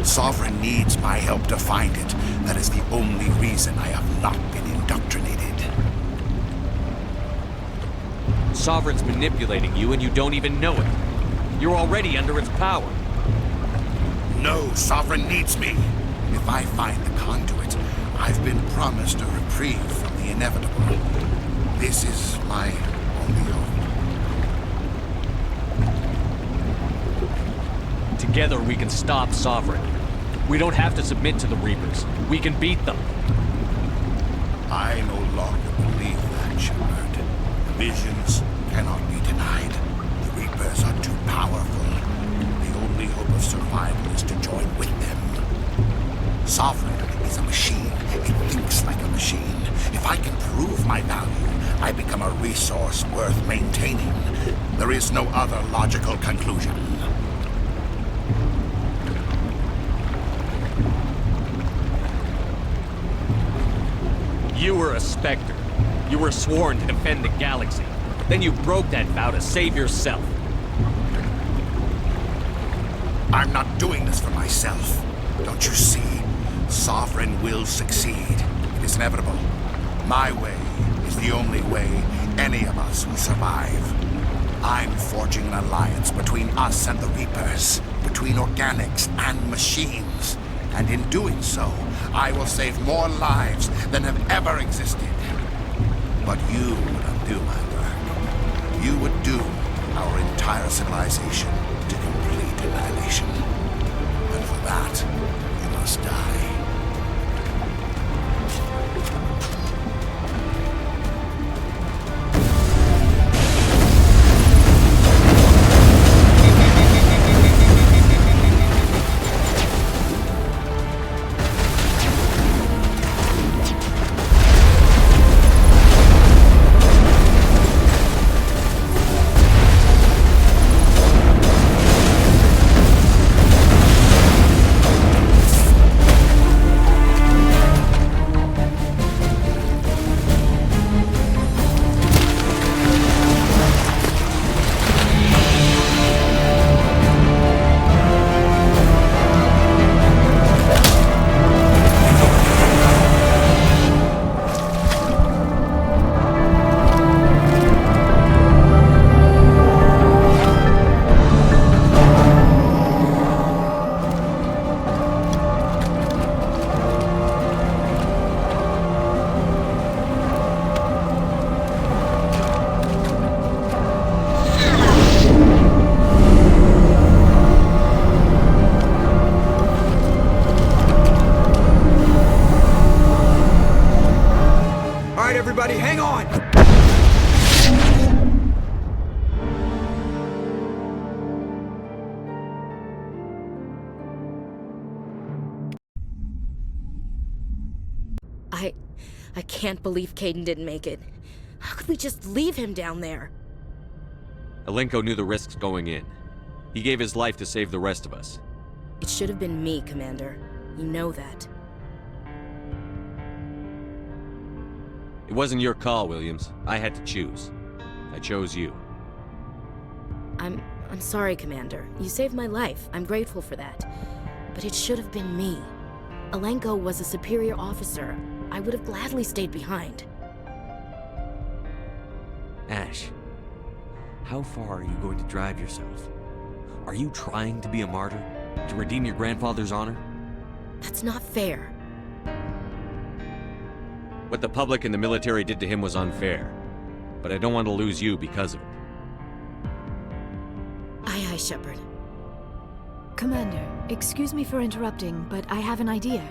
Sovereign needs my help to find it. That is the only reason I have not been indoctrinated. Sovereign's manipulating you and you don't even know it. You're already under its power. No, Sovereign needs me. If I find the conduit, I've been promised a reprieve from the inevitable. This is my only hope. Together we can stop Sovereign. We don't have to submit to the Reapers. We can beat them. I no longer believe that, Shepard. Visions cannot be denied. The Reapers are too powerful. The only hope of survival is to join with them. Sovereign is a machine. It thinks like a machine. If I can prove my value, I become a resource worth maintaining. There is no other logical conclusion. You were a Spectre. You were sworn to defend the galaxy. Then you broke that vow to save yourself. I'm not doing this for myself. Don't you see? Sovereign will succeed. It is inevitable. My way is the only way any of us will survive. I'm forging an alliance between us and the Reapers, between organics and machines. And in doing so, I will save more lives than have ever existed. But you would undo my work. You would doom our entire civilization to complete annihilation. And for that, you must die. Everybody, hang on! I can't believe Caden didn't make it. How could we just leave him down there? Alenko knew the risks going in. He gave his life to save the rest of us. It should have been me, Commander. You know that. It wasn't your call, Williams. I had to choose. I chose you. I'm sorry, Commander. You saved my life. I'm grateful for that. but it should have been me. Alenko was a superior officer. I would have gladly stayed behind. Ash, how far are you going to drive yourself? Are you trying to be a martyr? To redeem your grandfather's honor? That's not fair. What the public and the military did to him was unfair. But I don't want to lose you because of it. Aye, aye, Shepard. Commander, excuse me for interrupting, but I have an idea.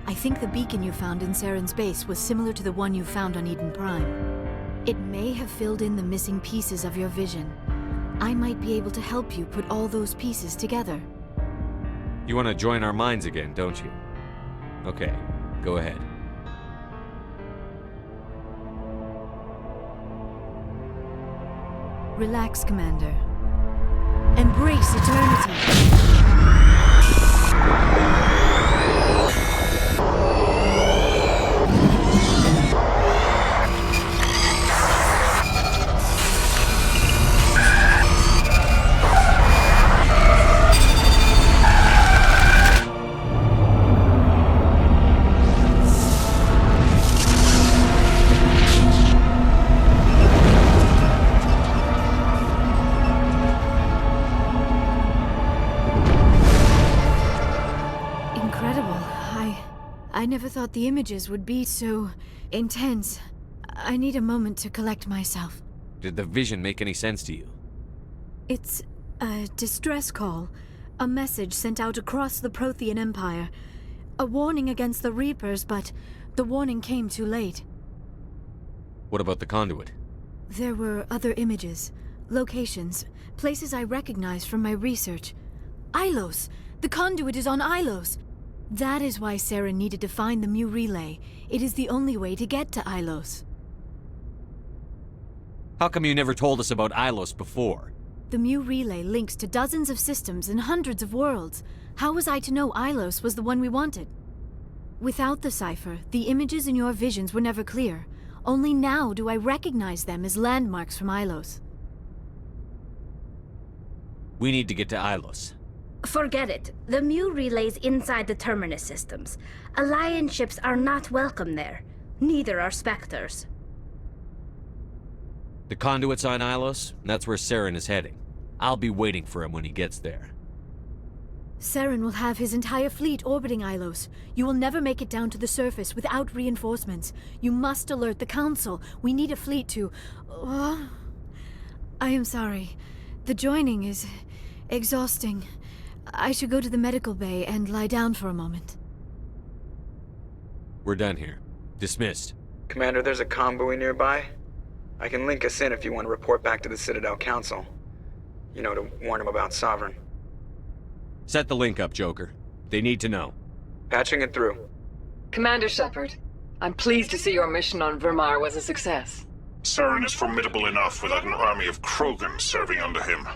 I think the beacon you found in Saren's base was similar to the one you found on Eden Prime. It may have filled in the missing pieces of your vision. I might be able to help you put all those pieces together. You want to join our minds again, don't you? Okay, go ahead. Relax, Commander. Embrace eternity. I never thought the images would be so intense. I need a moment to collect myself. Did the vision make any sense to you? It's a distress call. A message sent out across the Prothean Empire. A warning against the Reapers, but the warning came too late. What about the conduit? There were other images, locations, places I recognized from my research. Ilos! The conduit is on Ilos! That is why Saren needed to find the Mu relay. It is the only way to get to Ilos. How come you never told us about Ilos before? The Mu relay links to dozens of systems and hundreds of worlds. How was I to know Ilos was the one we wanted? Without the cipher, the images in your visions were never clear. Only now do I recognize them as landmarks from Ilos. We need to get to Ilos. Forget it. The Mu relay's inside the Terminus systems. Alliance ships are not welcome there. Neither are Spectres. The conduit's on Ilos, and that's where Saren is heading. I'll be waiting for him when he gets there. Saren will have his entire fleet orbiting Ilos. You will never make it down to the surface without reinforcements. You must alert the Council. We need a fleet to... I am sorry. The joining is exhausting. I should go to the medical bay and lie down for a moment. We're done here. Dismissed. Commander, there's a convoy nearby. I can link us in if you want to report back to the Citadel Council. You know, to warn them about Sovereign. Set the link up, Joker. They need to know. Patching it through. Commander Shepard, I'm pleased to see your mission on Vermar was a success. Saren is formidable enough without an army of Krogan serving under him.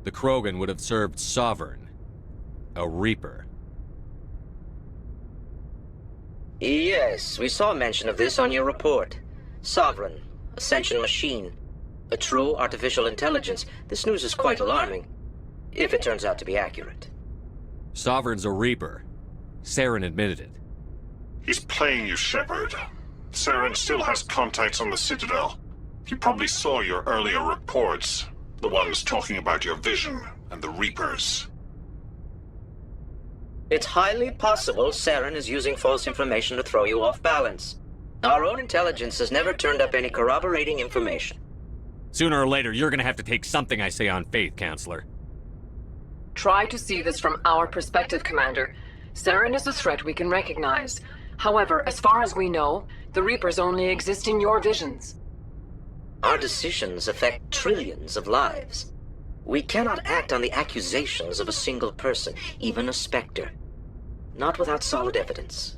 The Krogan would have served Sovereign. A Reaper. Yes, we saw mention of this on your report. Sovereign, Ascension machine, a true artificial intelligence. This news is quite alarming, if it turns out to be accurate. Sovereign's a Reaper. Saren admitted it. He's playing you, Shepard. Saren still has contacts on the Citadel. He probably saw your earlier reports. The ones talking about your vision and the Reapers. It's highly possible Saren is using false information to throw you off balance. Our own intelligence has never turned up any corroborating information. Sooner or later, you're gonna have to take something I say on faith, Counselor. Try to see this from our perspective, Commander. Saren is a threat we can recognize. However, as far as we know, the Reapers only exist in your visions. Our decisions affect trillions of lives. We cannot act on the accusations of a single person, even a Spectre. Not without solid evidence.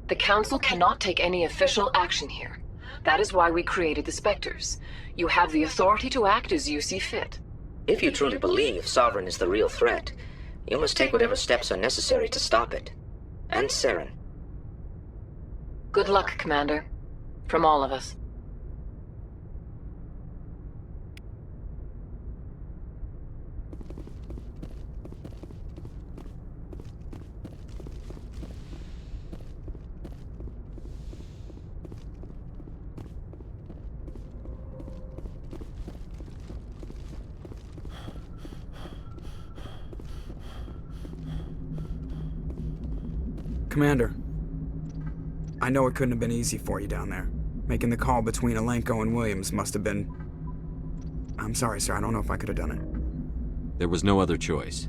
The Council cannot take any official action here. That is why we created the Spectres. You have the authority to act as you see fit. If you truly believe Sovereign is the real threat, you must take whatever steps are necessary to stop it. And Saren. Good luck, Commander. From all of us. Commander, I know it couldn't have been easy for you down there. Making the call between Alenko and Williams must have been... I'm sorry, sir. I don't know if I could have done it. There was no other choice.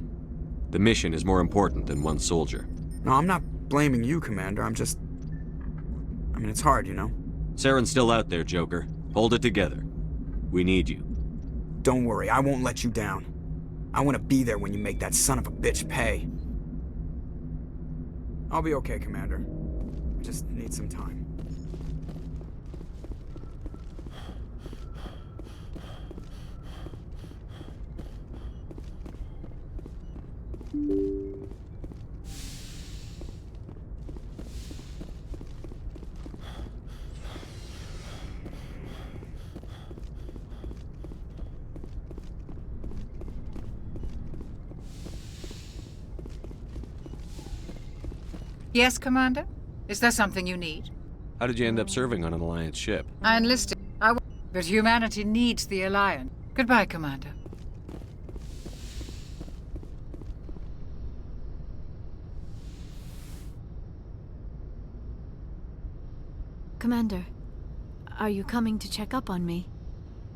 The mission is more important than one soldier. No, I'm not blaming you, Commander. I'm just... I mean, it's hard, you know? Saren's still out there, Joker. Hold it together. We need you. Don't worry, I won't let you down. I want to be there when you make that son of a bitch pay. I'll be okay, Commander. I just need some time. Yes, Commander? Is there something you need? How did you end up serving on an Alliance ship? I enlisted. But humanity needs the Alliance. Goodbye, Commander. Commander, are you coming to check up on me?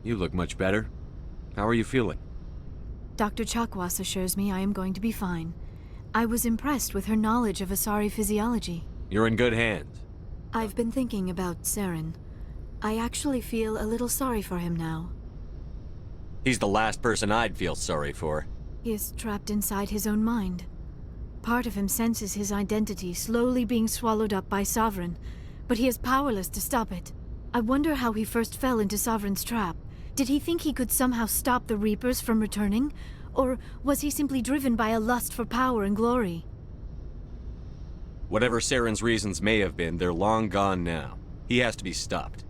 You look much better. How are you feeling? Dr. Chakwas assures me I am going to be fine. I was impressed with her knowledge of Asari physiology. You're in good hands. I've been thinking about Saren. I actually feel a little sorry for him now. He's the last person I'd feel sorry for. He is trapped inside his own mind. Part of him senses his identity slowly being swallowed up by Sovereign, but he is powerless to stop it. I wonder how he first fell into Sovereign's trap. Did he think he could somehow stop the Reapers from returning? Or was he simply driven by a lust for power and glory? Whatever Saren's reasons may have been, they're long gone now. He has to be stopped.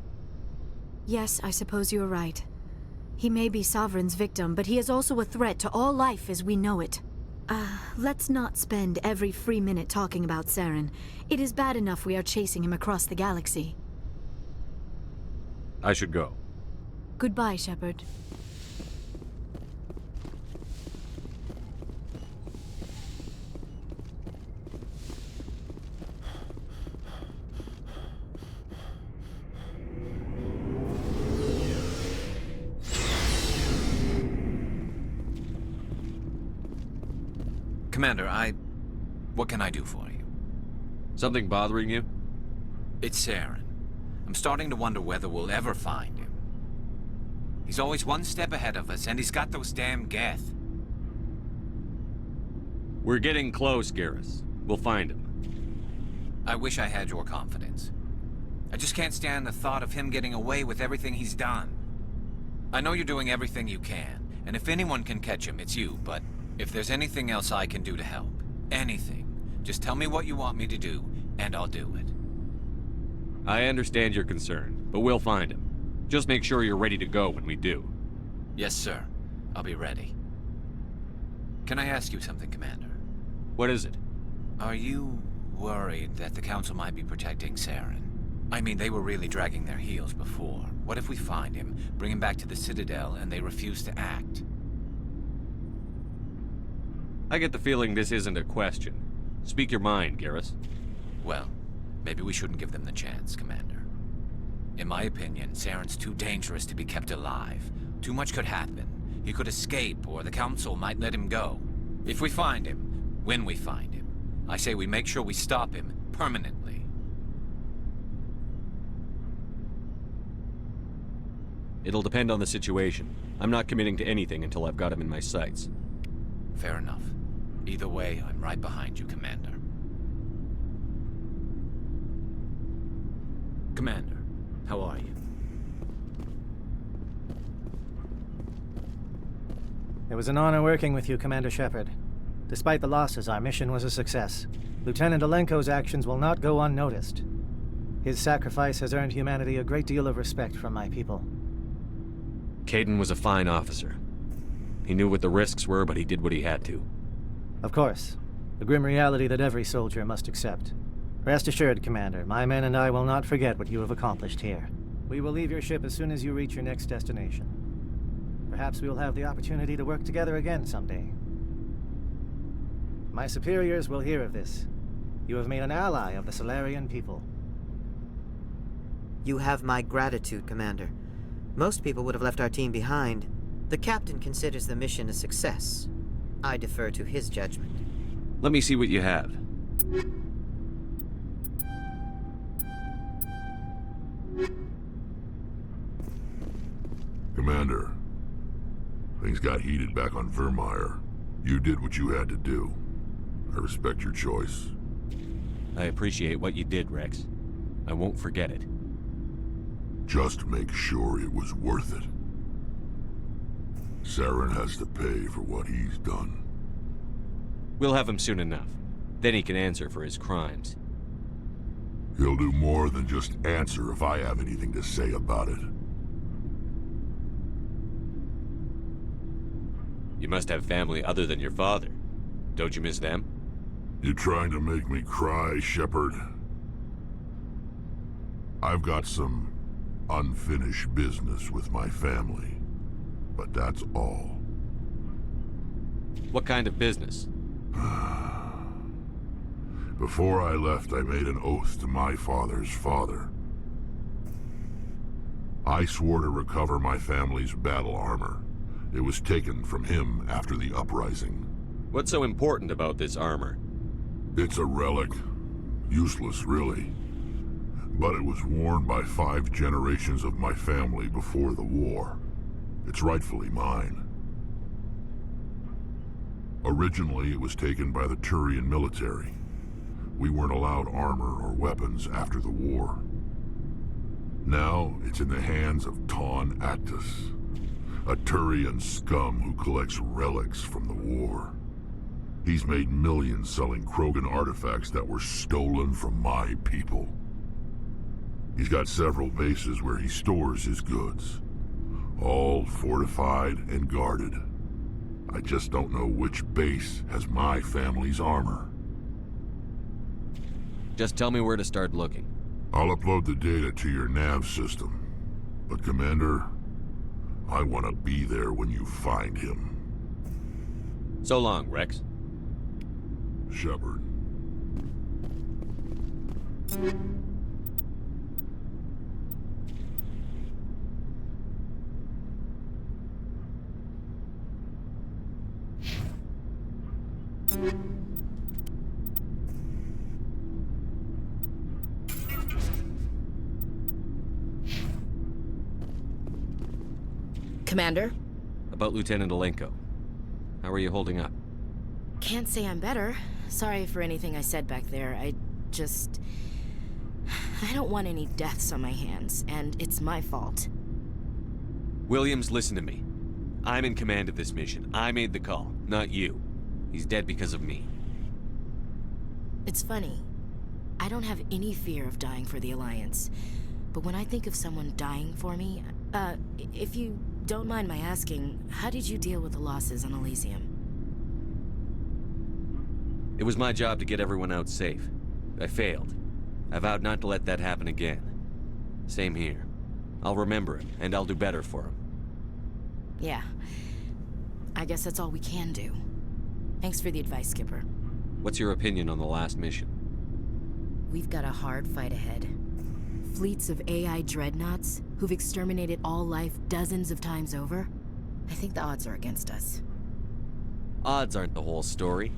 Yes, I suppose you're right. He may be Sovereign's victim, but he is also a threat to all life as we know it. Let's not spend every free minute talking about Saren. It is bad enough we are chasing him across the galaxy. I should go. Goodbye, Shepard. Commander, what can I do for you? Something bothering you? It's Saren. I'm starting to wonder whether we'll ever find him. He's always one step ahead of us, and he's got those damn Geth. We're getting close, Garrus. We'll find him. I wish I had your confidence. I just can't stand the thought of him getting away with everything he's done. I know you're doing everything you can, and if anyone can catch him, it's you, but if there's anything else I can do to help, anything, just tell me what you want me to do, and I'll do it. I understand your concern, but we'll find him. Just make sure you're ready to go when we do. Yes, sir. I'll be ready. Can I ask you something, Commander? What is it? Are you worried that the Council might be protecting Saren? I mean, they were really dragging their heels before. What if we find him, bring him back to the Citadel, and they refuse to act? I get the feeling this isn't a question. Speak your mind, Garrus. Well, maybe we shouldn't give them the chance, Commander. In my opinion, Saren's too dangerous to be kept alive. Too much could happen. He could escape, or the Council might let him go. If we find him, when we find him, I say we make sure we stop him permanently. It'll depend on the situation. I'm not committing to anything until I've got him in my sights. Fair enough. Either way, I'm right behind you, Commander. Commander, how are you? It was an honor working with you, Commander Shepard. Despite the losses, our mission was a success. Lieutenant Alenko's actions will not go unnoticed. His sacrifice has earned humanity a great deal of respect from my people. Caden was a fine officer. He knew what the risks were, but he did what he had to. Of course. The grim reality that every soldier must accept. Rest assured, Commander, my men and I will not forget what you have accomplished here. We will leave your ship as soon as you reach your next destination. Perhaps we will have the opportunity to work together again someday. My superiors will hear of this. You have made an ally of the Solarian people. You have my gratitude, Commander. Most people would have left our team behind. The captain considers the mission a success. I defer to his judgment. Let me see what you have. Commander, things got heated back on Vermeer. You did what you had to do. I respect your choice. I appreciate what you did, Rex. I won't forget it. Just make sure it was worth it. Saren has to pay for what he's done. We'll have him soon enough. Then he can answer for his crimes. He'll do more than just answer if I have anything to say about it. You must have family other than your father. Don't you miss them? You trying to make me cry, Shepard? I've got some unfinished business with my family, but that's all. What kind of business? Before I left, I made an oath to my father's father. I swore to recover my family's battle armor. It was taken from him after the uprising. What's so important about this armor? It's a relic. Useless, really. But it was worn by 5 generations of my family before the war. It's rightfully mine. Originally, it was taken by the Turian military. We weren't allowed armor or weapons after the war. Now, it's in the hands of Ton Actus, a Turian scum who collects relics from the war. He's made millions selling Krogan artifacts that were stolen from my people. He's got several bases where he stores his goods, all fortified and guarded. I just don't know which base has my family's armor. Just tell me where to start looking. I'll upload the data to your nav system. But Commander, I want to be there when you find him. So long, Rex. Shepard. Commander? About Lieutenant Alenko. How are you holding up? Can't say I'm better. Sorry for anything I said back there. I don't want any deaths on my hands, and it's my fault. Williams, listen to me. I'm in command of this mission. I made the call, not you. He's dead because of me. It's funny. I don't have any fear of dying for the Alliance. But when I think of someone dying for me, if you don't mind my asking, how did you deal with the losses on Elysium? It was my job to get everyone out safe. I failed. I vowed not to let that happen again. Same here. I'll remember him, and I'll do better for him. Yeah. I guess that's all we can do. Thanks for the advice, Skipper. What's your opinion on the last mission? We've got a hard fight ahead. Fleets of AI dreadnoughts who've exterminated all life dozens of times over. I think the odds are against us. Odds aren't the whole story.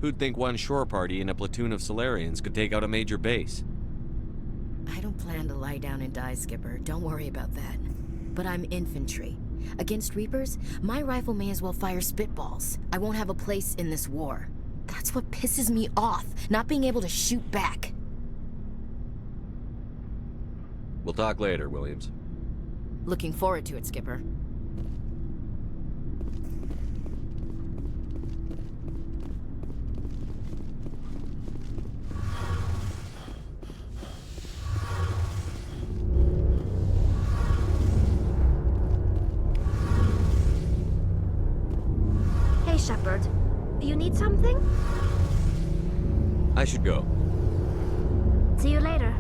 Who'd think one shore party and a platoon of Solarians could take out a major base? I don't plan to lie down and die, Skipper. Don't worry about that. But I'm infantry. Against Reapers, my rifle may as well fire spitballs. I won't have a place in this war. That's what pisses me off, not being able to shoot back. We'll talk later, Williams. Looking forward to it, Skipper. Hey, Shepard. You need something? I should go. See you later.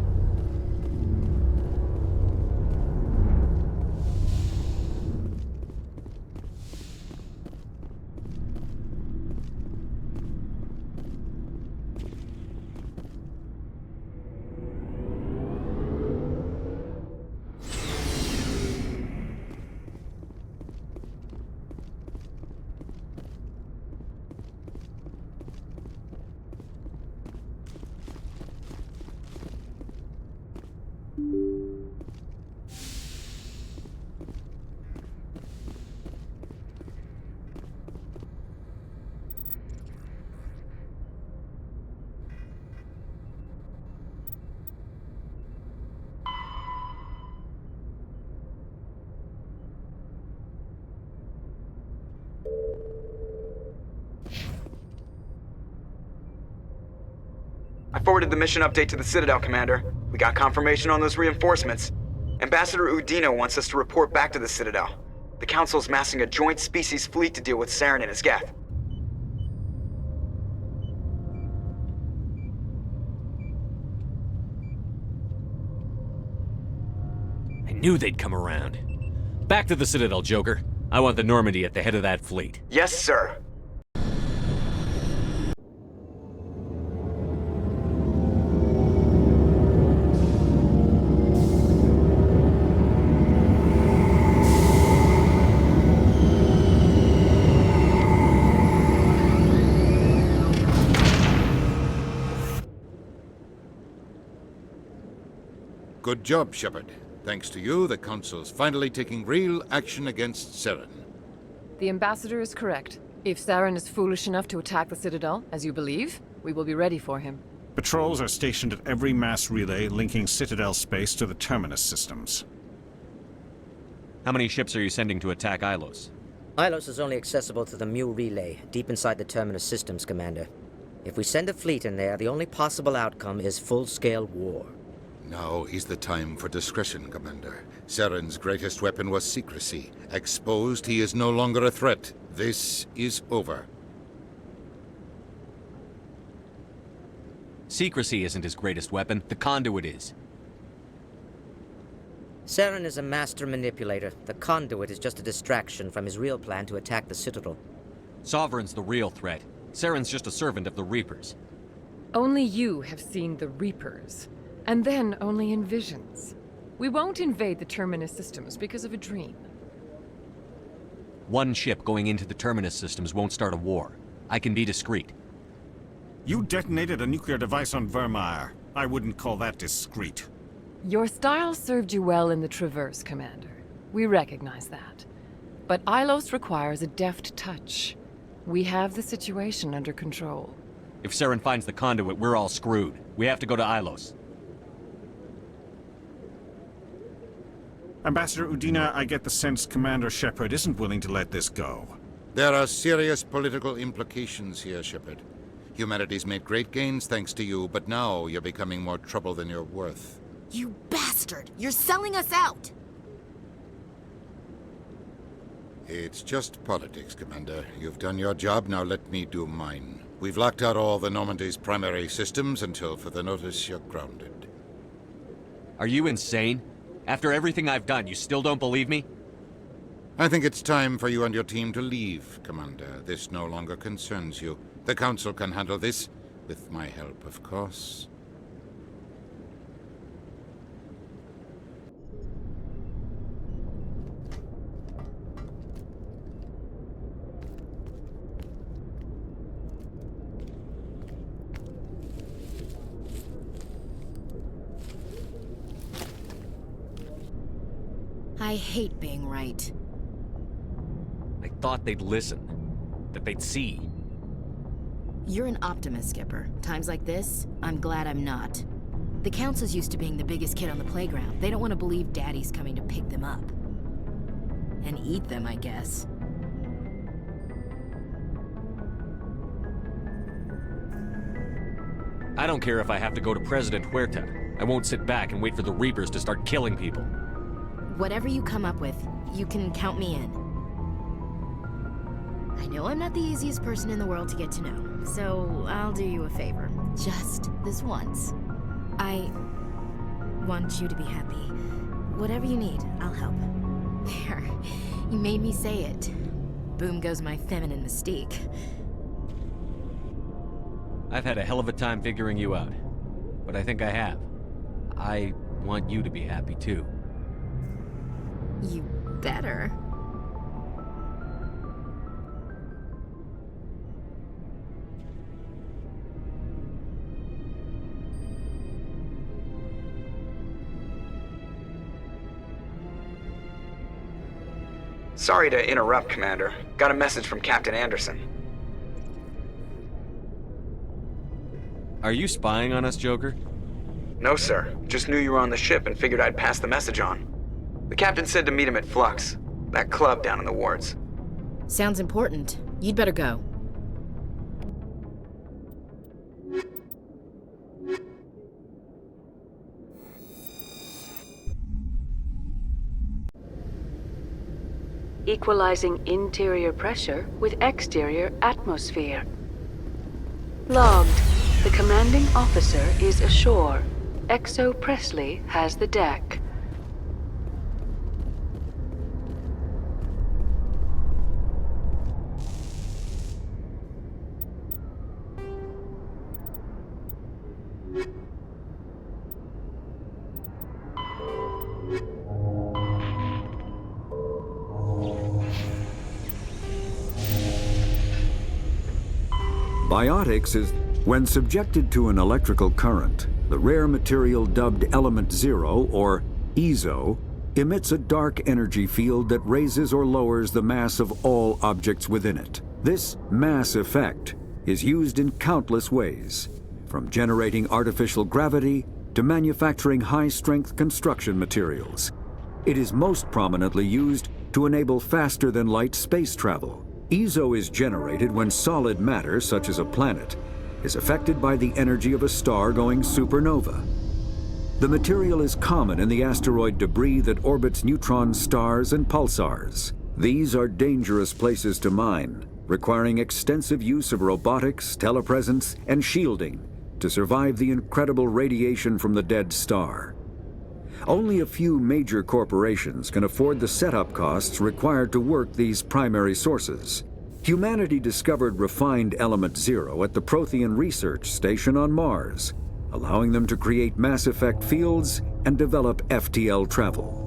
forwarded the mission update to the Citadel, Commander. We got confirmation on those reinforcements. Ambassador Udina wants us to report back to the Citadel. The Council's massing a joint species fleet to deal with Saren and his Geth. I knew they'd come around. Back to the Citadel, Joker. I want the Normandy at the head of that fleet. Yes, sir. Good job, Shepard. Thanks to you, the Council's finally taking real action against Saren. The Ambassador is correct. If Saren is foolish enough to attack the Citadel, as you believe, we will be ready for him. Patrols are stationed at every mass relay linking Citadel space to the Terminus systems. How many ships are you sending to attack Ilos? Ilos is only accessible to the ME1 relay, deep inside the Terminus systems, Commander. If we send a fleet in there, the only possible outcome is full-scale war. Now is the time for discretion, Commander. Saren's greatest weapon was secrecy. Exposed, he is no longer a threat. This is over. Secrecy isn't his greatest weapon. The conduit is. Saren is a master manipulator. The conduit is just a distraction from his real plan to attack the Citadel. Sovereign's the real threat. Saren's just a servant of the Reapers. Only you have seen the Reapers. And then only in visions. We won't invade the Terminus systems because of a dream. One ship going into the Terminus systems won't start a war. I can be discreet. You detonated a nuclear device on Vermeer. I wouldn't call that discreet. Your style served you well in the Traverse, Commander. We recognize that. But Ilos requires a deft touch. We have the situation under control. If Saren finds the conduit, we're all screwed. We have to go to Ilos. Ambassador Udina, I get the sense Commander Shepard isn't willing to let this go. There are serious political implications here, Shepard. Humanity's made great gains thanks to you, but now you're becoming more trouble than you're worth. You bastard! You're selling us out! It's just politics, Commander. You've done your job, now let me do mine. We've locked out all the Normandy's primary systems until further notice you're grounded. Are you insane? After everything I've done, you still don't believe me? I think it's time for you and your team to leave, Commander. This no longer concerns you. The Council can handle this, with my help, of course. I hate being right. I thought they'd listen. That they'd see. You're an optimist, Skipper. Times like this, I'm glad I'm not. The Council's used to being the biggest kid on the playground. They don't want to believe Daddy's coming to pick them up. And eat them, I guess. I don't care if I have to go to President Huerta. I won't sit back and wait for the Reapers to start killing people. Whatever you come up with, you can count me in. I know I'm not the easiest person in the world to get to know, so I'll do you a favor. Just this once. I want you to be happy. Whatever you need, I'll help. There, you made me say it. Boom goes my feminine mystique. I've had a hell of a time figuring you out. But I think I have. I want you to be happy too. You better. Sorry to interrupt, Commander. Got a message from Captain Anderson. Are you spying on us, Joker? No, sir. Just knew you were on the ship and figured I'd pass the message on. The captain said to meet him at Flux, that club down in the wards. Sounds important. You'd better go. equalizing interior pressure with exterior atmosphere. Logged. The commanding officer is ashore. Exo Presley has the deck. Biotics is... When subjected to an electrical current, the rare material dubbed Element Zero, or EZO, emits a dark energy field that raises or lowers the mass of all objects within it. This mass effect is used in countless ways, from generating artificial gravity to manufacturing high-strength construction materials. It is most prominently used to enable faster-than-light space travel. EZO is generated when solid matter, such as a planet, is affected by the energy of a star going supernova. The material is common in the asteroid debris that orbits neutron stars and pulsars. These are dangerous places to mine, requiring extensive use of robotics, telepresence, and shielding to survive the incredible radiation from the dead star. Only a few major corporations can afford the setup costs required to work these primary sources. Humanity discovered refined Element Zero at the Prothean Research Station on Mars, allowing them to create mass effect fields and develop FTL travel.